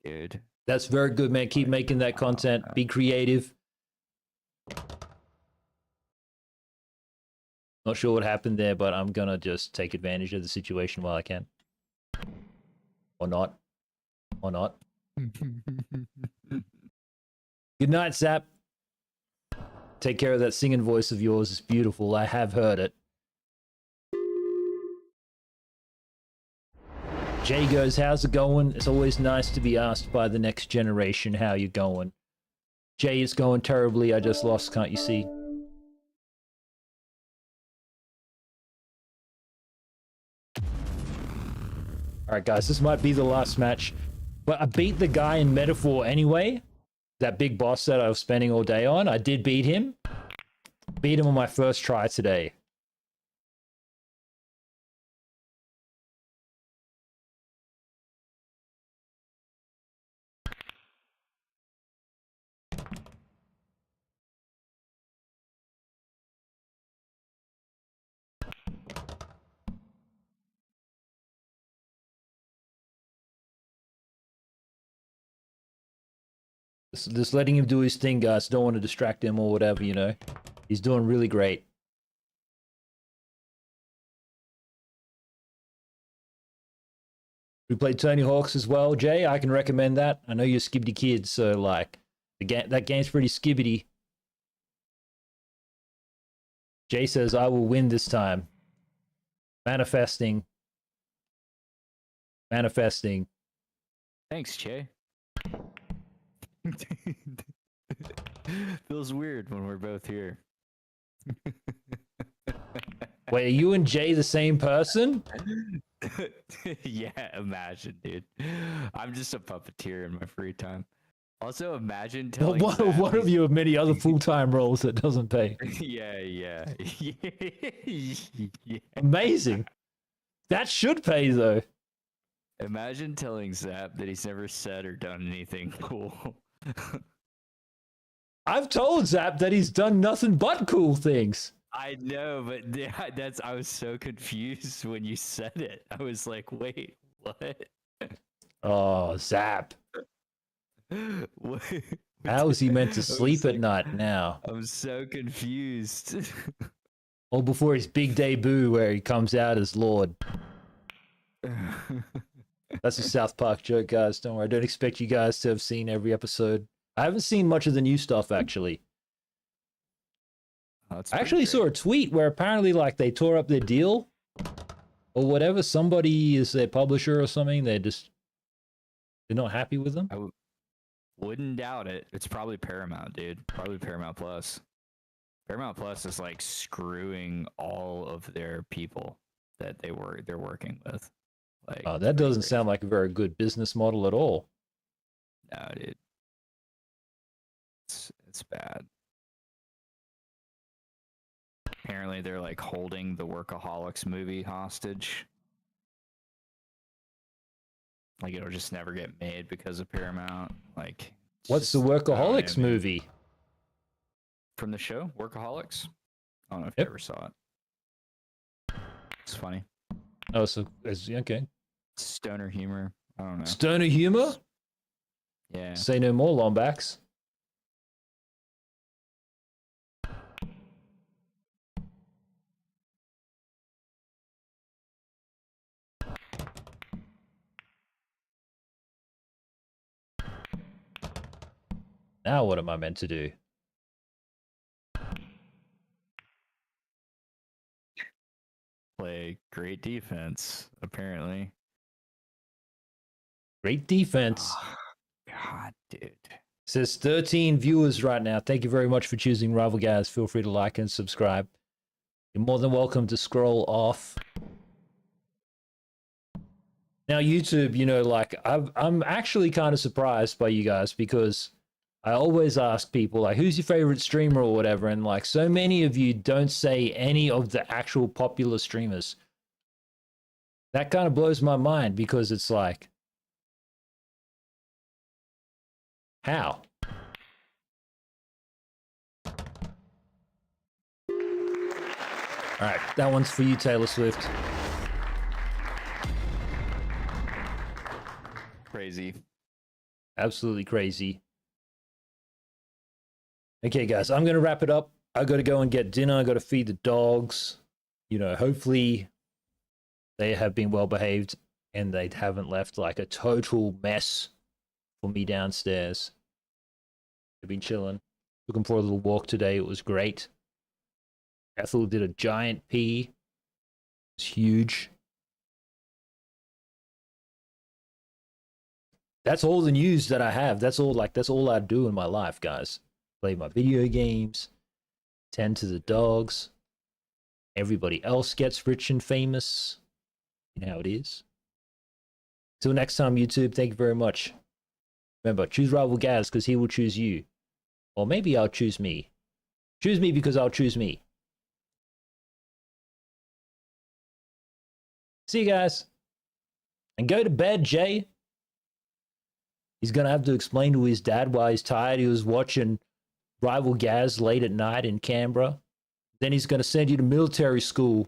Dude. That's very good, man. Keep making that content. Be creative. Not sure what happened there, but I'm gonna just take advantage of the situation while I can. Or not. Or not. Good night, Zap. Take care of that singing voice of yours. It's beautiful. I have heard it. Jay goes, how's it going? It's always nice to be asked by the next generation how you're going. Jay, is going terribly. I just lost, can't you see? Alright guys, this might be the last match. But I beat the guy in Metaphor anyway. That big boss that I was spending all day on. I did beat him. Beat him on my first try today. Just letting him do his thing, guys. Don't want to distract him or whatever, you know. He's doing really great. We played Tony Hawk's as well, Jay. I can recommend that. I know you're a skibbity kid, so like that game's pretty skibbity. Jay says, I will win this time. Manifesting. Manifesting. Thanks, Jay. Feels weird when we're both here. Wait, are you and Jay the same person? Yeah, imagine, dude. I'm just a puppeteer in my free time. Also, imagine telling One of you have many other full-time roles that doesn't pay. Yeah. Amazing. That should pay, though. Imagine telling Zap that he's never said or done anything cool. I've told Zap that he's done nothing but cool things. I know, but yeah, I was so confused when you said it. I was like, wait, what? Oh, Zap. What? How is he meant to sleep at night now? I'm so confused. Or before his big debut where he comes out as Lord. That's a South Park joke, guys. Don't worry. I don't expect you guys to have seen every episode. I haven't seen much of the new stuff, actually. Oh, I actually saw a tweet where apparently, like, they tore up their deal or whatever. Somebody is their publisher or something. They're not happy with them. I wouldn't doubt it. It's probably Paramount, dude. Probably Paramount Plus. Paramount Plus is like screwing all of their people that they're working with. Like, Oh, that doesn't sound like a very good business model at all. No, dude. It's bad. Apparently, they're like holding the Workaholics movie hostage. Like it'll just never get made because of Paramount. Like, What's the Workaholics movie? From the show Workaholics? I don't know if Yep. you ever saw it. It's funny. Oh, so okay. Stoner humor. I don't know. Stoner humor? Yeah. Say no more, Lombax. Now what am I meant to do? Play great defense, apparently. Great defense. Oh, God, dude. Says 13 viewers right now. Thank you very much for choosing Rival Gaz. Feel free to like and subscribe. You're more than welcome to scroll off. Now, YouTube, you know, like, I'm actually kind of surprised by you guys because I always ask people, like, who's your favorite streamer or whatever, and, like, so many of you don't say any of the actual popular streamers. That kind of blows my mind because it's like, how? All right, that one's for you, Taylor Swift. Crazy. Absolutely crazy. Okay, guys, I'm going to wrap it up. I got to go and get dinner. I got to feed the dogs. You know, hopefully they have been well behaved and they haven't left like a total mess for me downstairs. They've been chilling. Took them for a little walk today. It was great. Ethel did a giant pee. It was huge. That's all the news that I have. That's all I do in my life, guys. Play my video games, tend to the dogs. Everybody else gets rich and famous. You know how it is. Till next time, YouTube, thank you very much. Remember, choose Rival Gaz because he will choose you. Or maybe I'll choose me. Choose me because I'll choose me. See you guys. And go to bed, Jay. He's going to have to explain to his dad why he's tired. He was watching Rival Gaz late at night in Canberra. Then he's going to send you to military school